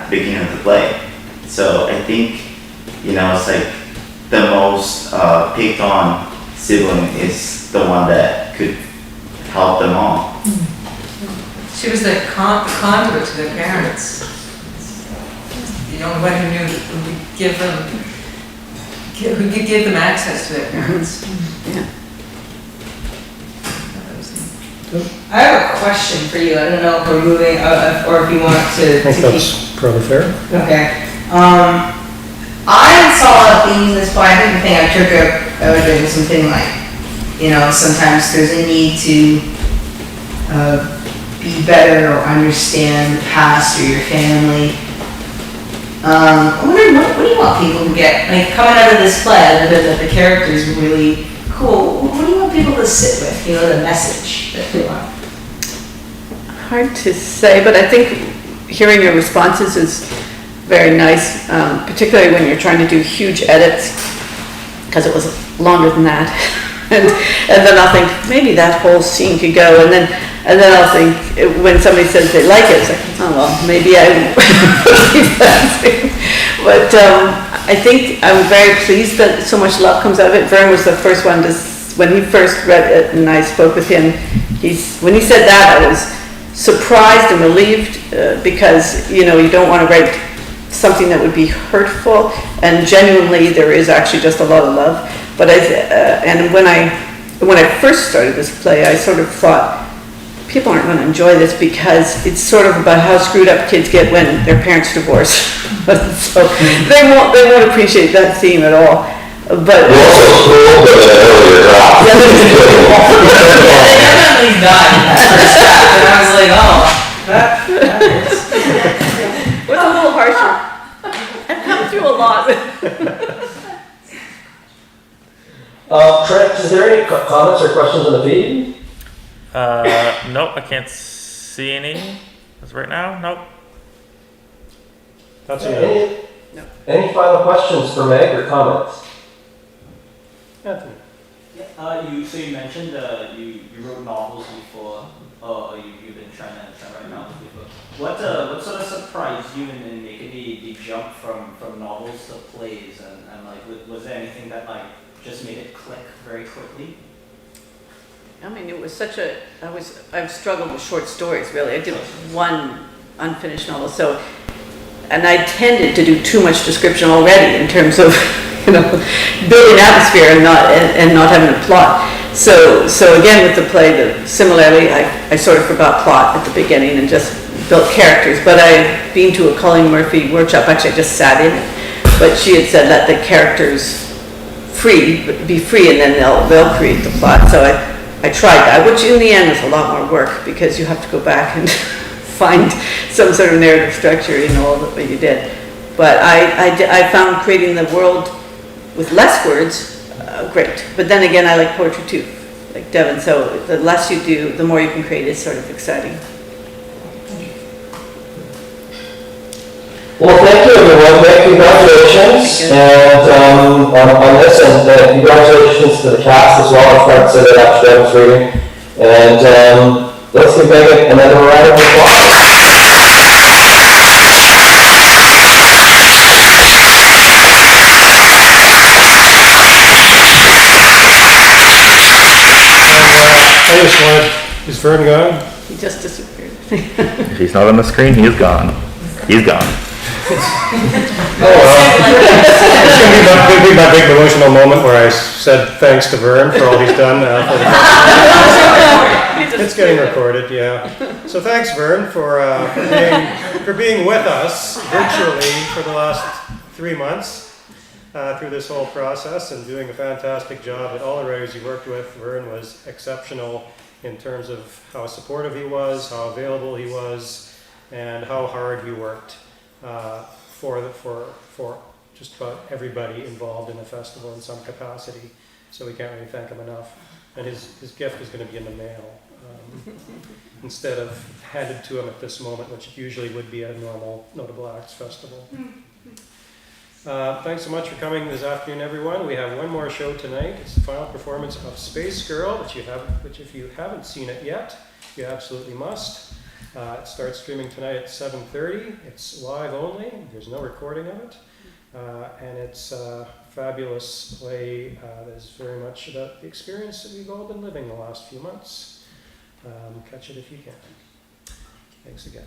the beginning of the play. So I think, it's the most picked on sibling is the one that could help them all. She was the conduit to their parents. The only one who knew who could give them access to their parents. Yeah. I have a question for you. I don't know if we're moving or if you want to. I think that's probably fair. Okay. I saw a theme in this play. I think the thing I took out of it was something sometimes there's a need to be better or understand the past or your family. I'm wondering, what do you want people to get? Like, coming out of this play, I know that the characters were really cool. What do you want people to sit with? You know, the message that they want. Hard to say, but I think hearing your responses is very nice, particularly when you're trying to do huge edits, because it was longer than that. and then I'll think, maybe that whole scene could go, and then I'll think, when somebody says they like it, it's like, oh well, maybe I but I think I'm very pleased that so much love comes out of it. Vern was the first one to, when he first read it and I spoke with him, when he said that, I was surprised and relieved, because, you know, you don't want to write something that would be hurtful, and genuinely there is actually just a lot of love. But and when I first started this play, I sort of thought, people aren't going to enjoy this because it's sort of about how screwed up kids get when their parents divorce. So they won't appreciate that theme at all. But you also spoke of an earlier draft. Yeah, they definitely died in that first draft, and I was like, oh, that is. It's a little harsher. I've come through a lot. Trent, is there any comments or questions on the feed? Nope, I can't see any as right now. Nope. That's Any final questions for Meg or comments? Anthony. So you mentioned you wrote novels before, or you've been trying to write novels before. What sort of surprised you in making the jump from novels to plays, and like was there anything that like just made it click very quickly? I mean, it was such a, I've struggled with short stories, really. I did one unfinished novel, so, and I tended to do too much description already in terms of, you know, building atmosphere and not having a plot. So again, with the play, similarly, I sort of forgot plot at the beginning and just built characters, but I've been to a Colleen Murphy workshop, actually I just sat in it, but she had said let the characters be free, and then they'll create the plot. So I tried that, which in the end was a lot more work because you have to go back and find some sort of narrative structure in all of what you did. But I found creating the world with less words great. But then again, I like poetry too, like Devin. So the less you do, the more you can create. Is sort of exciting. Well, thank you everyone. Congratulations and on this, and congratulations to the cast as well. I'm trying to say that after Devin's reading. And let's give Megan another round of applause. Is Vern gone? He just disappeared. If he's not on the screen, he's gone. He's gone. Oh well. It's going to be my big emotional moment where I said thanks to Vern for all he's done. It's getting recorded, yeah. So thanks, Vern, for being with us virtually for the last 3 months through this whole process and doing a fantastic job. And all the writers you worked with, Vern was exceptional in terms of how supportive he was, how available he was, and how hard he worked for just about everybody involved in the festival in some capacity. So we can't really thank him enough. And his gift is going to be in the mail instead of handed to him at this moment, which usually would be a normal Notable Acts festival. Thanks so much for coming this afternoon, everyone. We have one more show tonight. It's the final performance of Space Girl, which if you haven't seen it yet, you absolutely must. It starts streaming tonight at 7:30. It's live only. There's no recording of it. And it's a fabulous play that is very much about the experience that we've all been living the last few months. Catch it if you can. Thanks again.